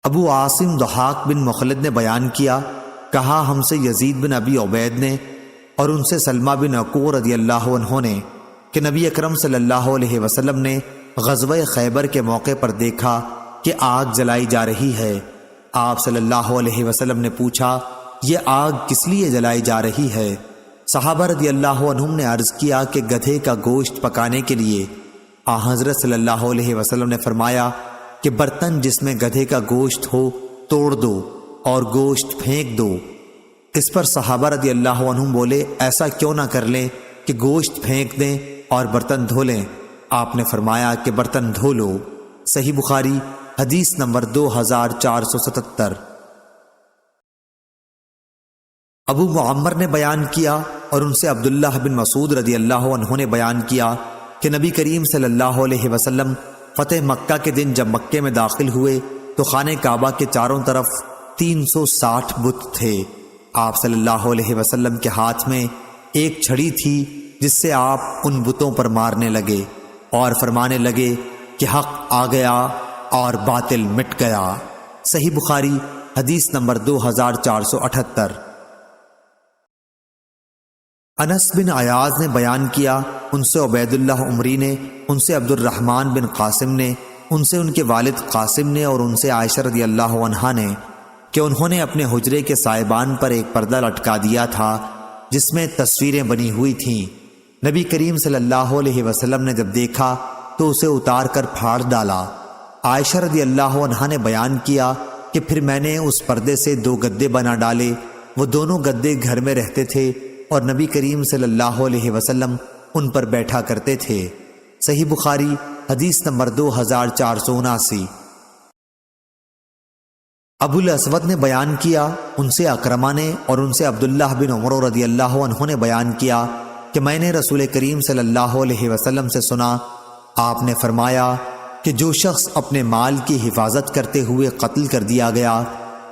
ابو عاصم ضحاک بن مخلد نے بیان کیا، کہا ہم سے یزید بن ابی عبید نے اور ان سے سلمہ بن عقور رضی اللہ عنہ نے کہ نبی اکرم صلی اللہ علیہ وسلم نے غزوہ خیبر کے موقع پر دیکھا کہ آگ جلائی جا رہی ہے۔ آپ صلی اللہ علیہ وسلم نے پوچھا، یہ آگ کس لیے جلائی جا رہی ہے؟ صحابہ رضی اللہ عنہم نے عرض کیا کہ گدھے کا گوشت پکانے کے لیے۔ حضرت صلی اللہ علیہ وسلم نے فرمایا کہ برتن جس میں گدھے کا گوشت ہو توڑ دو اور گوشت پھینک دو۔ اس پر صحابہ رضی اللہ عنہم بولے، ایسا کیوں نہ کر لیں کہ گوشت پھینک دیں اور برتن دھو لیں؟ آپ نے فرمایا کہ برتن دھو لو۔ صحیح بخاری حدیث نمبر 2477۔ ابو معمر نے بیان کیا اور ان سے عبداللہ بن مسعود رضی اللہ عنہ نے بیان کیا کہ نبی کریم صلی اللہ علیہ وسلم فتح مکہ کے دن جب مکے میں داخل ہوئے تو خانہ کعبہ کے چاروں طرف 360 بت تھے۔ آپ صلی اللہ علیہ وسلم کے ہاتھ میں ایک چھڑی تھی جس سے آپ ان بتوں پر مارنے لگے اور فرمانے لگے کہ حق آ گیا اور باطل مٹ گیا۔ صحیح بخاری حدیث نمبر 2478۔ انس بن عیاض نے بیان کیا، ان سے عبید اللہ عمری نے، ان سے عبد الرحمن بن قاسم نے، ان سے ان کے والد قاسم نے اور ان سے عائشہ رضی اللہ عنہا نے کہ انہوں نے اپنے حجرے کے سائبان پر ایک پردہ لٹکا دیا تھا جس میں تصویریں بنی ہوئی تھیں۔ نبی کریم صلی اللہ علیہ وسلم نے جب دیکھا تو اسے اتار کر پھاڑ ڈالا۔ عائشہ رضی اللہ عنہا نے بیان کیا کہ پھر میں نے اس پردے سے 2 گدے بنا ڈالے، وہ دونوں گدے گھر میں رہتے تھے اور نبی کریم صلی اللہ علیہ وسلم ان پر بیٹھا کرتے تھے۔ صحیح بخاری حدیث نمبر 2479۔ ابو الاسود نے بیان کیا، ان سے اکرمہ نے اور ان سے عبداللہ بن عمر رضی اللہ عنہ نے بیان کیا کہ میں نے رسول کریم صلی اللہ علیہ وسلم سے سنا، آپ نے فرمایا کہ جو شخص اپنے مال کی حفاظت کرتے ہوئے قتل کر دیا گیا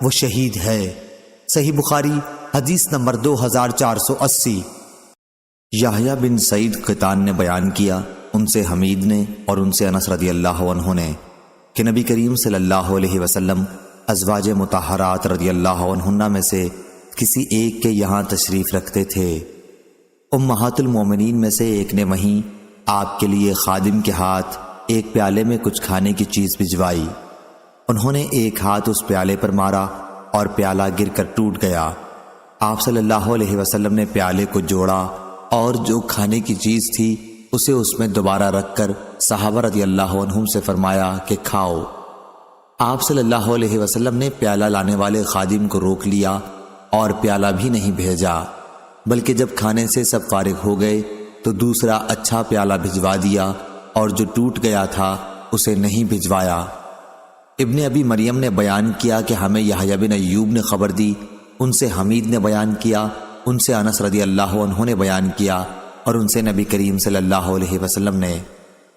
وہ شہید ہے۔ صحیح بخاری حدیث نمبر 2480۔ یحییٰ بن سعید قطان نے بیان کیا، ان سے حمید نے اور ان سے انس رضی اللہ عنہ نے کہ نبی کریم صلی اللہ علیہ وسلم ازواج مطہرات رضی اللہ عنہن میں سے کسی ایک کے یہاں تشریف رکھتے تھے۔ امہات المومنین میں سے ایک نے وہیں آپ کے لیے خادم کے ہاتھ ایک پیالے میں کچھ کھانے کی چیز بھجوائی۔ انہوں نے ایک ہاتھ اس پیالے پر مارا اور پیالہ گر کر ٹوٹ گیا۔ آپ صلی اللہ علیہ وسلم نے پیالے کو جوڑا اور جو کھانے کی چیز تھی اسے اس میں دوبارہ رکھ کر صحابہ رضی اللہ عنہم سے فرمایا کہ کھاؤ۔ آپ صلی اللہ علیہ وسلم نے پیالہ لانے والے خادم کو روک لیا اور پیالہ بھی نہیں بھیجا، بلکہ جب کھانے سے سب فارغ ہو گئے تو دوسرا اچھا پیالہ بھجوا دیا اور جو ٹوٹ گیا تھا اسے نہیں بھجوایا۔ ابن ابی مریم نے بیان کیا کہ ہمیں یحییٰ بن ایوب نے خبر دی، ان سے حمید نے بیان کیا، ان سے انس رضی اللہ عنہ نے بیان کیا اور ان سے نبی کریم صلی اللہ علیہ وسلم نے۔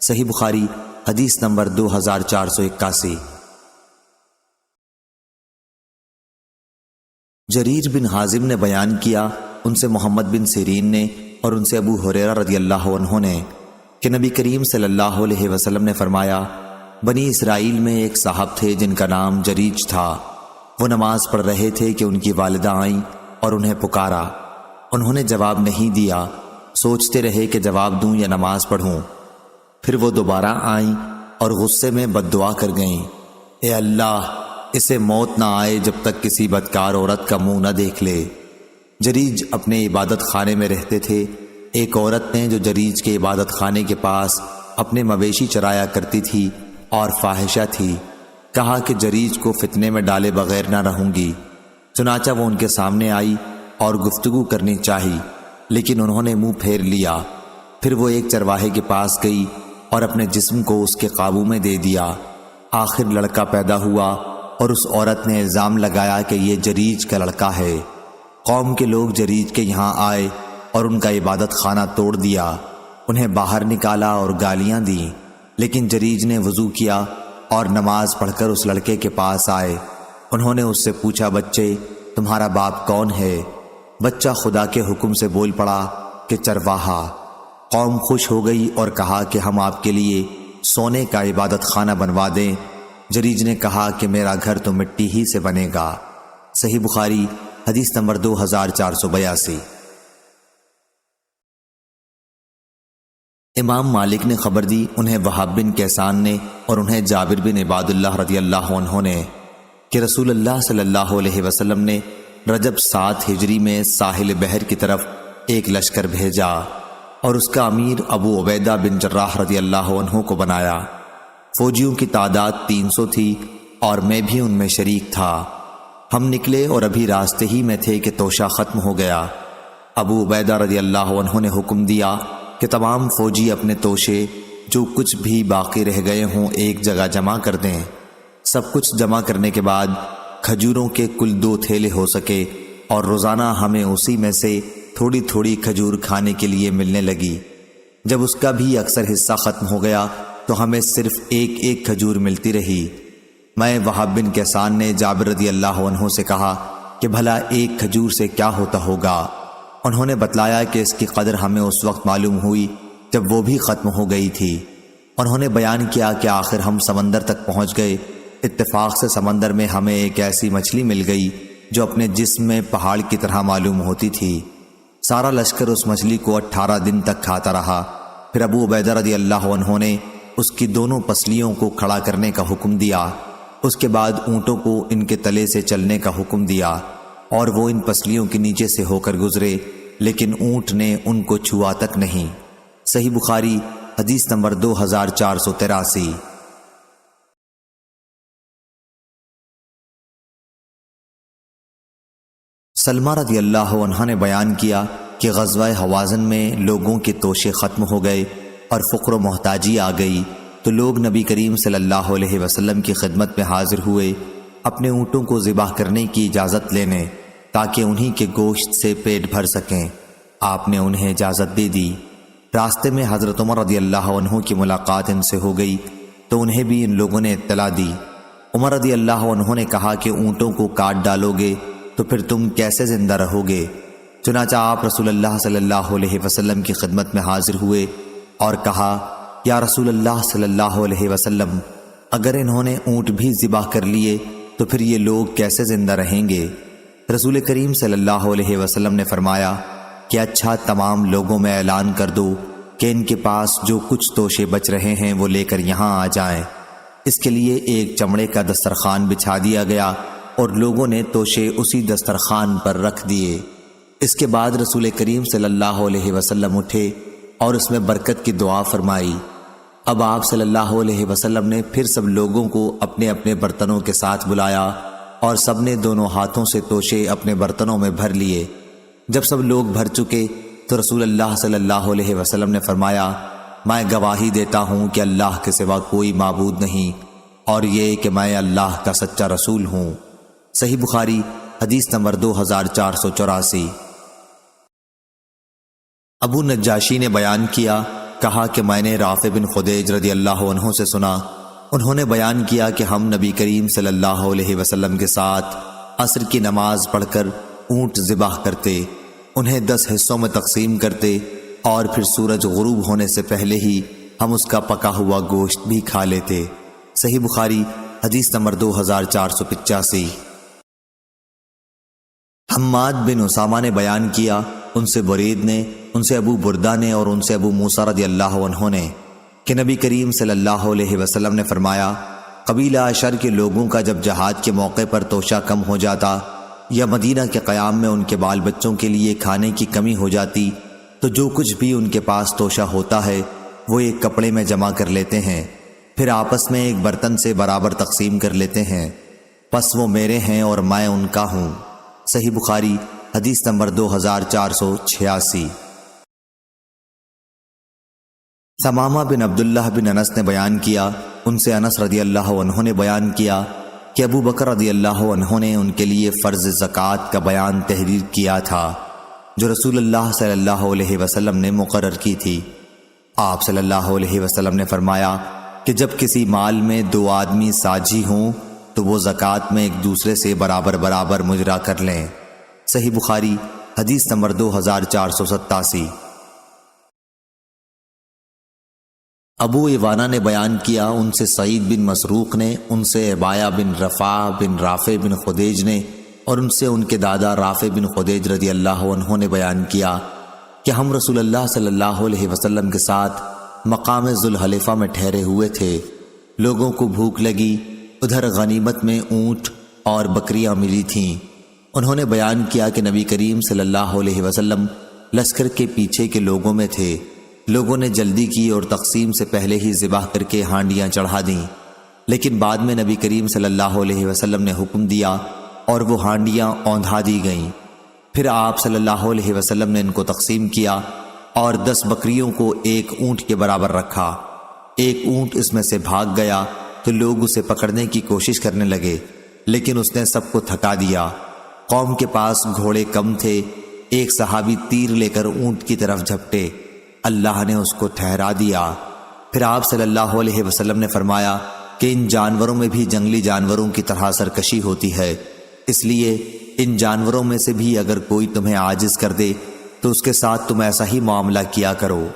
صحیح بخاری حدیث نمبر 2481۔ جریر بن حازم نے بیان کیا، ان سے محمد بن سیرین نے اور ان سے ابو ہریرہ رضی اللہ عنہ نے کہ نبی کریم صلی اللہ علیہ وسلم نے فرمایا، بنی اسرائیل میں ایک صاحب تھے جن کا نام جریج تھا۔ وہ نماز پڑھ رہے تھے کہ ان کی والدہ آئیں اور انہیں پکارا۔ انہوں نے جواب نہیں دیا، سوچتے رہے کہ جواب دوں یا نماز پڑھوں۔ پھر وہ دوبارہ آئیں اور غصے میں بد دعا کر گئیں، اے اللہ، اسے موت نہ آئے جب تک کسی بدکار عورت کا منہ نہ دیکھ لے۔ جریج اپنے عبادت خانے میں رہتے تھے۔ ایک عورت نے جو جریج کے عبادت خانے کے پاس اپنے مویشی چرایا کرتی تھی اور فاحشہ تھی، کہا کہ جریج کو فتنے میں ڈالے بغیر نہ رہوں گی۔ چنانچہ وہ ان کے سامنے آئی اور گفتگو کرنی چاہی، لیکن انہوں نے منہ پھیر لیا۔ پھر وہ ایک چرواہے کے پاس گئی اور اپنے جسم کو اس کے قابو میں دے دیا۔ آخر لڑکا پیدا ہوا اور اس عورت نے الزام لگایا کہ یہ جریج کا لڑکا ہے۔ قوم کے لوگ جریج کے یہاں آئے اور ان کا عبادت خانہ توڑ دیا، انہیں باہر نکالا اور گالیاں دیں، لیکن جریج نے وضو کیا اور نماز پڑھ کر اس لڑکے کے پاس آئے۔ انہوں نے اس سے پوچھا، بچے، تمہارا باپ کون ہے؟ بچہ خدا کے حکم سے بول پڑا کہ چرواہا۔ قوم خوش ہو گئی اور کہا کہ ہم آپ کے لیے سونے کا عبادت خانہ بنوا دیں۔ جریج نے کہا کہ میرا گھر تو مٹی ہی سے بنے گا۔ صحیح بخاری حدیث نمبر 2482۔ امام مالک نے خبر دی، انہیں وہاب بن کیسان نے اور انہیں جابر بن عباد اللہ رضی اللہ عنہ نے کہ رسول اللہ صلی اللہ علیہ وسلم نے رجب 7 ہجری میں ساحل بحر کی طرف ایک لشکر بھیجا اور اس کا امیر ابو عبیدہ بن جراح رضی اللہ عنہ کو بنایا۔ فوجیوں کی تعداد 300 تھی اور میں بھی ان میں شریک تھا۔ ہم نکلے اور ابھی راستے ہی میں تھے کہ توشہ ختم ہو گیا۔ ابو عبیدہ رضی اللہ عنہ نے حکم دیا کہ تمام فوجی اپنے توشے جو کچھ بھی باقی رہ گئے ہوں ایک جگہ جمع کر دیں۔ سب کچھ جمع کرنے کے بعد کھجوروں کے کل 2 تھیلے ہو سکے اور روزانہ ہمیں اسی میں سے تھوڑی تھوڑی کھجور کھانے کے لیے ملنے لگی۔ جب اس کا بھی اکثر حصہ ختم ہو گیا تو ہمیں صرف ایک کھجور ملتی رہی۔ میں وہاب بن کیسان نے جابر رضی اللہ عنہ سے کہا کہ بھلا ایک کھجور سے کیا ہوتا ہوگا؟ انہوں نے بتلایا کہ اس کی قدر ہمیں اس وقت معلوم ہوئی جب وہ بھی ختم ہو گئی تھی۔ انہوں نے بیان کیا کہ آخر ہم سمندر تک پہنچ گئے۔ اتفاق سے سمندر میں ہمیں ایک ایسی مچھلی مل گئی جو اپنے جسم میں پہاڑ کی طرح معلوم ہوتی تھی۔ سارا لشکر اس مچھلی کو 18 دن تک کھاتا رہا۔ پھر ابو عبیدہ رضی اللہ عنہ نے اس کی دونوں پسلیوں کو کھڑا کرنے کا حکم دیا۔ اس کے بعد اونٹوں کو ان کے تلے سے چلنے کا حکم دیا اور وہ ان پسلیوں کے نیچے سے ہو کر گزرے، لیکن اونٹ نے ان کو چھوا تک نہیں۔ صحیح بخاری حدیث نمبر 2483۔ سلمہ رضی اللہ عنہ نے بیان کیا کہ غزوہ حوازن میں لوگوں کے توشے ختم ہو گئے اور فقر و محتاجی آ گئی تو لوگ نبی کریم صلی اللہ علیہ وسلم کی خدمت میں حاضر ہوئے اپنے اونٹوں کو ذبح کرنے کی اجازت لینے تاکہ انہی کے گوشت سے پیٹ بھر سکیں۔ آپ نے انہیں اجازت دے دی۔ راستے میں حضرت عمر رضی اللہ عنہ کی ملاقات ان سے ہو گئی تو انہیں بھی ان لوگوں نے اطلاع دی۔ عمر رضی اللہ عنہ نے کہا کہ اونٹوں کو کاٹ ڈالو گے تو پھر تم کیسے زندہ رہو گے؟ چنانچہ آپ رسول اللہ صلی اللہ علیہ وسلم کی خدمت میں حاضر ہوئے اور کہا، یا رسول اللہ صلی اللہ علیہ وسلم، اگر انہوں نے اونٹ بھی ذبح کر لیے تو پھر یہ لوگ کیسے زندہ رہیں گے؟ رسول کریم صلی اللہ علیہ وسلم نے فرمایا کہ اچھا، تمام لوگوں میں اعلان کر دو کہ ان کے پاس جو کچھ توشے بچ رہے ہیں وہ لے کر یہاں آ جائیں۔ اس کے لیے ایک چمڑے کا دسترخوان بچھا دیا گیا اور لوگوں نے توشے اسی دسترخوان پر رکھ دیے۔ اس کے بعد رسول کریم صلی اللہ علیہ وسلم اٹھے اور اس میں برکت کی دعا فرمائی۔ اب آپ صلی اللہ علیہ وسلم نے پھر سب لوگوں کو اپنے اپنے برتنوں کے ساتھ بلایا اور سب نے دونوں ہاتھوں سے توشے اپنے برتنوں میں بھر لیے۔ جب سب لوگ بھر چکے تو رسول اللہ صلی اللہ علیہ وسلم نے فرمایا، میں گواہی دیتا ہوں کہ اللہ کے سوا کوئی معبود نہیں اور یہ کہ میں اللہ کا سچا رسول ہوں۔ صحیح بخاری حدیث نمبر 2484۔ ابو نجاشی نے بیان کیا کہا کہ میں نے رافع بن خدیج رضی اللہ عنہ سے سنا، انہوں نے بیان کیا کہ ہم نبی کریم صلی اللہ علیہ وسلم کے ساتھ عصر کی نماز پڑھ کر اونٹ ذبح کرتے، انہیں 10 حصوں میں تقسیم کرتے اور پھر سورج غروب ہونے سے پہلے ہی ہم اس کا پکا ہوا گوشت بھی کھا لیتے۔ صحیح بخاری حدیث نمبر 2485۔ حماد بن اسامہ نے بیان کیا، ان سے برید نے، ان سے ابو بردہ نے اور ان سے ابو موسیٰ رضی اللہ عنہ نے کہ نبی کریم صلی اللہ علیہ وسلم نے فرمایا، قبیلہ اشر کے لوگوں کا جب جہاد کے موقع پر توشہ کم ہو جاتا یا مدینہ کے قیام میں ان کے بال بچوں کے لیے کھانے کی کمی ہو جاتی تو جو کچھ بھی ان کے پاس توشہ ہوتا ہے وہ ایک کپڑے میں جمع کر لیتے ہیں، پھر آپس میں ایک برتن سے برابر تقسیم کر لیتے ہیں، پس وہ میرے ہیں اور میں ان کا ہوں۔ صحیح بخاری حدیث نمبر 2486۔ ثمامہ بن عبداللہ بن انس نے بیان کیا، ان سے انس رضی اللہ عنہ نے بیان کیا کہ ابو بکر رضی اللہ عنہ نے ان کے لیے فرض زکوٰۃ کا بیان تحریر کیا تھا جو رسول اللہ صلی اللہ علیہ وسلم نے مقرر کی تھی۔ آپ صلی اللہ علیہ وسلم نے فرمایا کہ جب کسی مال میں 2 آدمی ساجھی ہوں تو وہ زکوٰۃ میں ایک دوسرے سے برابر برابر مجرا کر لیں۔ صحیح بخاری حدیث نمبر 2487۔ ابو ایوانہ نے بیان کیا، ان سے سعید بن مسروق نے، ان سے عبایہ بن رفاع بن رافع بن خدیج نے اور ان سے ان کے دادا رافع بن خدیج رضی اللہ عنہ نے بیان کیا کہ ہم رسول اللہ صلی اللہ علیہ وسلم کے ساتھ مقام ذوالحلیفہ میں ٹھہرے ہوئے تھے، لوگوں کو بھوک لگی، ادھر غنیمت میں اونٹ اور بکریاں ملی تھیں۔ انہوں نے بیان کیا کہ نبی کریم صلی اللہ علیہ وسلم لشکر کے پیچھے کے لوگوں میں تھے، لوگوں نے جلدی کی اور تقسیم سے پہلے ہی ذبح کر کے ہانڈیاں چڑھا دیں، لیکن بعد میں نبی کریم صلی اللہ علیہ وسلم نے حکم دیا اور وہ ہانڈیاں اوندھا دی گئیں۔ پھر آپ صلی اللہ علیہ وسلم نے ان کو تقسیم کیا اور 10 بکریوں کو ایک اونٹ کے برابر رکھا۔ ایک اونٹ اس میں سے بھاگ گیا تو لوگ اسے پکڑنے کی کوشش کرنے لگے، لیکن اس نے سب کو تھکا دیا۔ قوم کے پاس گھوڑے کم تھے، ایک صحابی تیر لے کر اونٹ کی طرف جھپٹے، اللہ نے اس کو ٹھہرا دیا۔ پھر آپ صلی اللہ علیہ وسلم نے فرمایا کہ ان جانوروں میں بھی جنگلی جانوروں کی طرح سرکشی ہوتی ہے، اس لیے ان جانوروں میں سے بھی اگر کوئی تمہیں عاجز کر دے تو اس کے ساتھ تم ایسا ہی معاملہ کیا کرو۔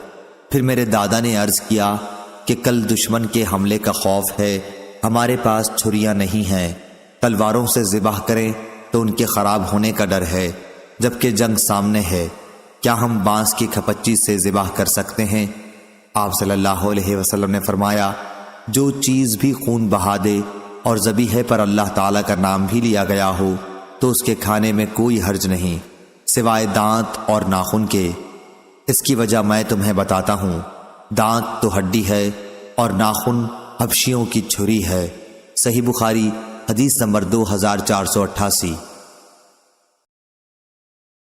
پھر میرے دادا نے عرض کیا کہ کل دشمن کے حملے کا خوف ہے، ہمارے پاس چھریاں نہیں ہیں، تلواروں سے ذبح کریں تو ان کے خراب ہونے کا ڈر ہے، جبکہ جنگ سامنے ہے، کیا ہم بانس کی کھپچی سے ذبح کر سکتے ہیں؟ آپ صلی اللہ علیہ وسلم نے فرمایا، جو چیز بھی خون بہا دے اور ذبیحے پر اللہ تعالیٰ کا نام بھی لیا گیا ہو تو اس کے کھانے میں کوئی حرج نہیں، سوائے دانت اور ناخن کے۔ اس کی وجہ میں تمہیں بتاتا ہوں، دانت تو ہڈی ہے اور ناخن حبشیوں کی چھری ہے۔ صحیح بخاری حدیث نمبر 2488۔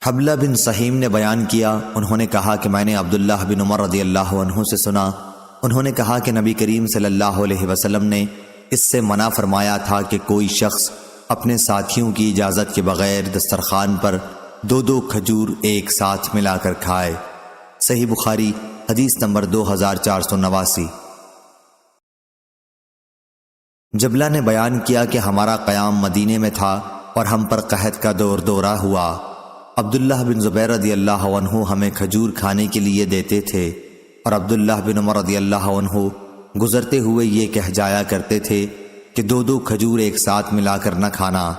حبلہ بن سہیم نے بیان کیا، انہوں نے کہا کہ میں نے عبداللہ بن عمر رضی اللہ عنہ سے سنا، انہوں نے کہا کہ نبی کریم صلی اللہ علیہ وسلم نے اس سے منع فرمایا تھا کہ کوئی شخص اپنے ساتھیوں کی اجازت کے بغیر دسترخوان پر 2 کھجور ایک ساتھ ملا کر کھائے۔ صحیح بخاری حدیث نمبر 2489۔ جبلہ نے بیان کیا کہ ہمارا قیام مدینے میں تھا اور ہم پر قحط کا دورہ ہوا۔ عبداللہ بن زبیر رضی اللہ عنہ ہمیں کھجور کھانے کے لیے دیتے تھے اور عبداللہ بن عمر رضی اللہ عنہ گزرتے ہوئے یہ کہہ جایا کرتے تھے کہ 2 کھجور ایک ساتھ ملا کر نہ کھانا،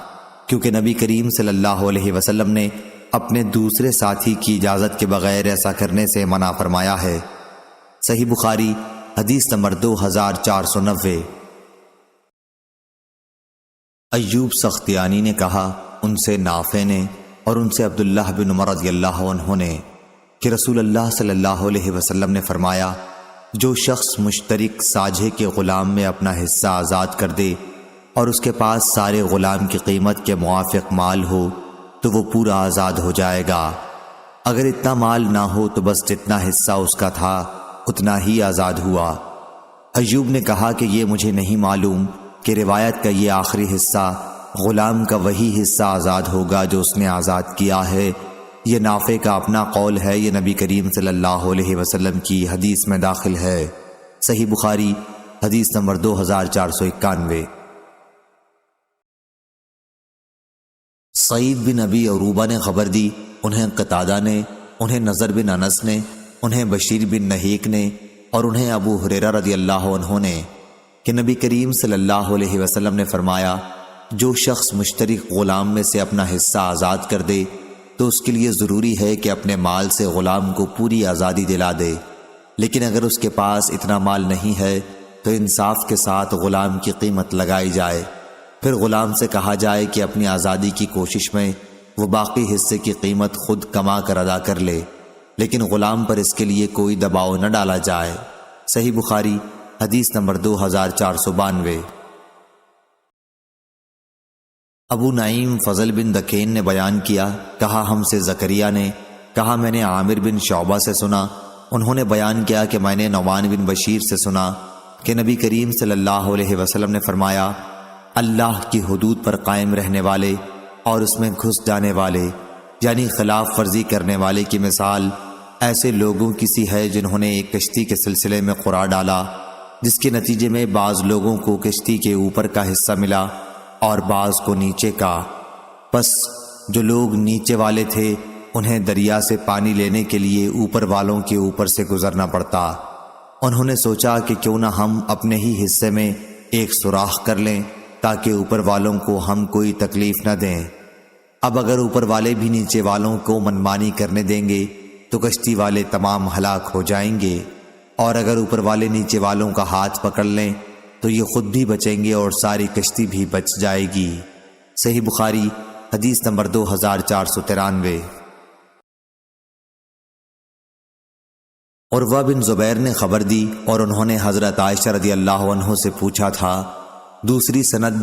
کیونکہ نبی کریم صلی اللہ علیہ وسلم نے اپنے دوسرے ساتھی کی اجازت کے بغیر ایسا کرنے سے منع فرمایا ہے۔ صحیح بخاری حدیث نمبر 2490۔ ایوب سختیانی نے کہا، ان سے نافع نے اور ان سے عبداللہ بن عمر رضی اللہ عنہ نے کہ رسول اللہ صلی اللہ علیہ وسلم نے فرمایا، جو شخص مشترک ساجھے کے غلام میں اپنا حصہ آزاد کر دے اور اس کے پاس سارے غلام کی قیمت کے موافق مال ہو تو وہ پورا آزاد ہو جائے گا، اگر اتنا مال نہ ہو تو بس جتنا حصہ اس کا تھا اتنا ہی آزاد ہوا۔ ایوب نے کہا کہ یہ مجھے نہیں معلوم کہ روایت کا یہ آخری حصہ غلام کا وہی حصہ آزاد ہوگا جو اس نے آزاد کیا ہے، یہ نافع کا اپنا قول ہے، یہ نبی کریم صلی اللہ علیہ وسلم کی حدیث میں داخل ہے۔ صحیح بخاری حدیث نمبر 2491۔ سعید بن ابی عروبہ نے خبر دی، انہیں قتادہ نے، انہیں نضر بن انس نے، انہیں بشیر بن نہیک نے اور انہیں ابو ہریرہ رضی اللہ عنہ نے کہ نبی کریم صلی اللہ علیہ وسلم نے فرمایا، جو شخص مشترک غلام میں سے اپنا حصہ آزاد کر دے تو اس کے لیے ضروری ہے کہ اپنے مال سے غلام کو پوری آزادی دلا دے، لیکن اگر اس کے پاس اتنا مال نہیں ہے تو انصاف کے ساتھ غلام کی قیمت لگائی جائے، پھر غلام سے کہا جائے کہ اپنی آزادی کی کوشش میں وہ باقی حصے کی قیمت خود کما کر ادا کر لے، لیکن غلام پر اس کے لیے کوئی دباؤ نہ ڈالا جائے۔ صحیح بخاری حدیث نمبر 2492۔ ابو نعیم فضل بن دکین نے بیان کیا، کہا ہم سے زکریا نے، کہا میں نے عامر بن شعبہ سے سنا، انہوں نے بیان کیا کہ میں نے نعمان بن بشیر سے سنا کہ نبی کریم صلی اللہ علیہ وسلم نے فرمایا، اللہ کی حدود پر قائم رہنے والے اور اس میں گھس جانے والے یعنی خلاف ورزی کرنے والے کی مثال ایسے لوگوں کی سی ہے جنہوں نے ایک کشتی کے سلسلے میں قرار ڈالا، جس کے نتیجے میں بعض لوگوں کو کشتی کے اوپر کا حصہ ملا اور بعض کو نیچے کا، پس جو لوگ نیچے والے تھے انہیں دریا سے پانی لینے کے لیے اوپر والوں کے اوپر سے گزرنا پڑتا۔ انہوں نے سوچا کہ کیوں نہ ہم اپنے ہی حصے میں ایک سوراخ کر لیں تاکہ اوپر والوں کو ہم کوئی تکلیف نہ دیں۔ اب اگر اوپر والے بھی نیچے والوں کو منمانی کرنے دیں گے تو کشتی والے تمام ہلاک ہو جائیں گے، اور اگر اوپر والے نیچے والوں کا ہاتھ پکڑ لیں تو یہ خود بھی بچیں گے اور ساری کشتی بھی بچ جائے گی۔ صحیح بخاری حدیث نمبر 2493۔ عروہ بن زبیر نے خبر دی اور انہوں نے حضرت عائشہ رضی اللہ عنہ سے پوچھا تھا۔ دوسری سند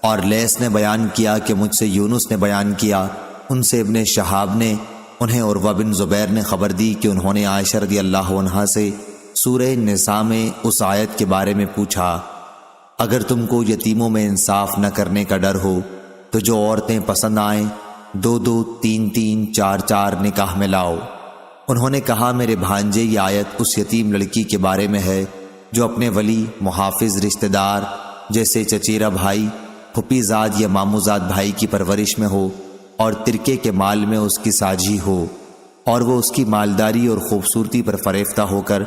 اور لیث نے بیان کیا کہ مجھ سے یونس نے بیان کیا، ان سے ابن شہاب نے، انہیں عروہ بن زبیر نے خبر دی کہ انہوں نے عائشہ رضی اللہ عنہا سے سورہ نساء میں اس آیت کے بارے میں پوچھا، اگر تم کو یتیموں میں انصاف نہ کرنے کا ڈر ہو تو جو عورتیں پسند آئیں 2-2 3-3 4-4 نکاح میں لاؤ۔ انہوں نے کہا، میرے بھانجے یہ آیت اس یتیم لڑکی کے بارے میں ہے جو اپنے ولی محافظ رشتہ دار جیسے چچیرا بھائی، پھپھی زاد یا ماموں زاد بھائی کی پرورش میں ہو اور ترکے کے مال میں اس کی ساجھی ہو، اور وہ اس کی مالداری اور خوبصورتی پر فریفتہ ہو کر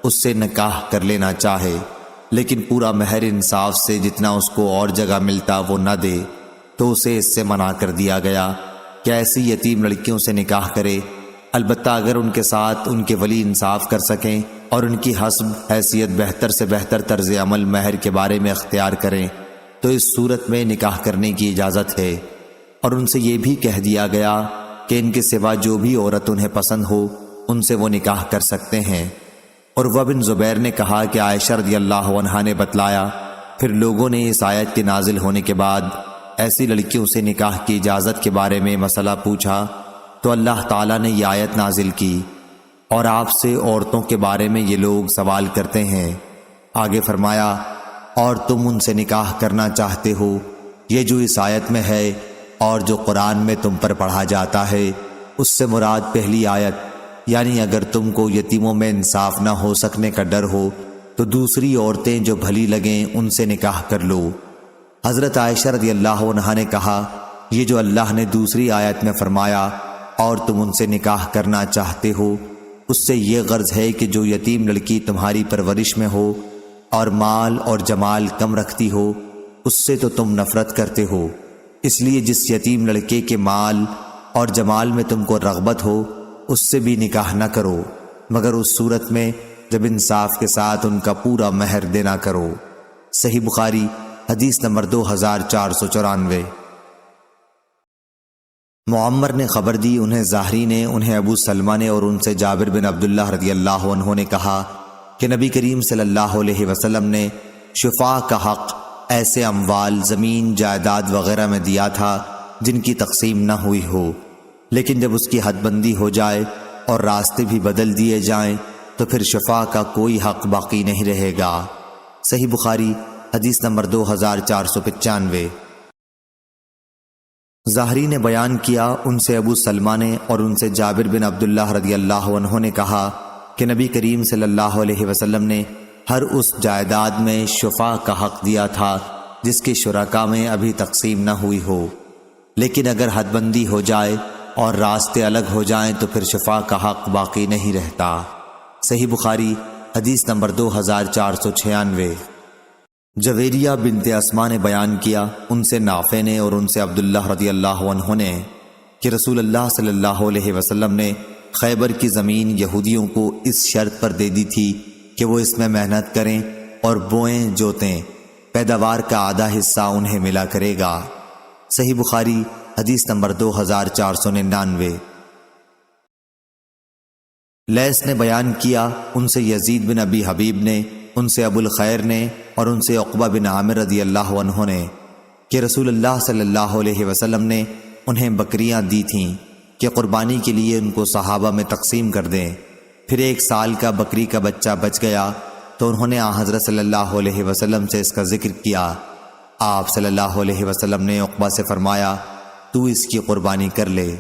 اس سے نکاح کر لینا چاہے، لیکن پورا مہر انصاف سے جتنا اس کو اور جگہ ملتا وہ نہ دے، تو اسے اس سے منع کر دیا گیا کہ ایسی یتیم لڑکیوں سے نکاح کرے، البتہ اگر ان کے ساتھ ان کے ولی انصاف کر سکیں اور ان کی حسب حیثیت بہتر سے بہتر طرز عمل مہر کے بارے میں اختیار کریں تو اس صورت میں نکاح کرنے کی اجازت ہے۔ اور ان سے یہ بھی کہہ دیا گیا کہ ان کے سوا جو بھی عورت انہیں پسند ہو ان سے وہ نکاح کر سکتے ہیں۔ عروہ بن زبیر نے کہا کہ عائشہ رضی اللہ عنہا نے بتلایا، پھر لوگوں نے اس آیت کے نازل ہونے کے بعد ایسی لڑکیوں سے نکاح کی اجازت کے بارے میں مسئلہ پوچھا تو اللہ تعالیٰ نے یہ آیت نازل کی، اور آپ سے عورتوں کے بارے میں یہ لوگ سوال کرتے ہیں۔ آگے فرمایا، اور تم ان سے نکاح کرنا چاہتے ہو، یہ جو اس آیت میں ہے اور جو قرآن میں تم پر پڑھا جاتا ہے اس سے مراد پہلی آیت، یعنی اگر تم کو یتیموں میں انصاف نہ ہو سکنے کا ڈر ہو تو دوسری عورتیں جو بھلی لگیں ان سے نکاح کر لو۔ حضرت عائشہ رضی اللہ عنہا نے کہا، یہ جو اللہ نے دوسری آیت میں فرمایا اور تم ان سے نکاح کرنا چاہتے ہو، اس سے یہ غرض ہے کہ جو یتیم لڑکی تمہاری پرورش میں ہو اور مال اور جمال کم رکھتی ہو اس سے تو تم نفرت کرتے ہو، اس لیے جس یتیم لڑکے کے مال اور جمال میں تم کو رغبت ہو اس سے بھی نکاح نہ کرو، مگر اس صورت میں جب انصاف کے ساتھ ان کا پورا مہر دینا کرو۔ صحیح بخاری حدیث نمبر 2494۔ معمر نے خبر دی، انہیں زاہری نے، انہیں ابو سلمہ نے اور ان سے جابر بن عبداللہ رضی اللہ عنہ نے کہا کہ نبی کریم صلی اللہ علیہ وسلم نے شفاء کا حق ایسے اموال، زمین، جائیداد وغیرہ میں دیا تھا جن کی تقسیم نہ ہوئی ہو، لیکن جب اس کی حد بندی ہو جائے اور راستے بھی بدل دیے جائیں تو پھر شفاء کا کوئی حق باقی نہیں رہے گا۔ صحیح بخاری حدیث نمبر 2495۔ ظاہری نے بیان کیا، ان سے ابو سلمہ نے اور ان سے جابر بن عبداللہ رضی اللہ عنہ نے کہا کہ نبی کریم صلی اللہ علیہ وسلم نے ہر اس جائیداد میں شفاء کا حق دیا تھا جس کی شرکاء میں ابھی تقسیم نہ ہوئی ہو، لیکن اگر حد بندی ہو جائے اور راستے الگ ہو جائیں تو پھر شفاء کا حق باقی نہیں رہتا۔ صحیح بخاری حدیث نمبر 2496۔ جویریہ بنت اسما نے بیان کیا، ان سے نافع نے اور ان سے عبداللہ رضی اللہ عنہ نے کہ رسول اللہ صلی اللہ علیہ وسلم نے خیبر کی زمین یہودیوں کو اس شرط پر دے دی تھی کہ وہ اس میں محنت کریں اور بوئیں جوتیں، پیداوار کا آدھا حصہ انہیں ملا کرے گا۔ صحیح بخاری حدیث نمبر 2499۔ لیث نے بیان کیا، ان سے یزید بن ابی حبیب نے، ان سے ابو الخیر نے اور ان سے عقبہ بن عامر رضی اللہ عنہ نے کہ رسول اللہ صلی اللہ علیہ وسلم نے انہیں بکریاں دی تھیں کہ قربانی کے لیے ان کو صحابہ میں تقسیم کر دیں۔ پھر 1 سال کا بکری کا بچہ بچ گیا تو انہوں نے حضرت صلی اللہ علیہ وسلم سے اس کا ذکر کیا۔ آپ صلی اللہ علیہ وسلم نے عقبہ سے فرمایا، تو اس کی قربانی کر لے۔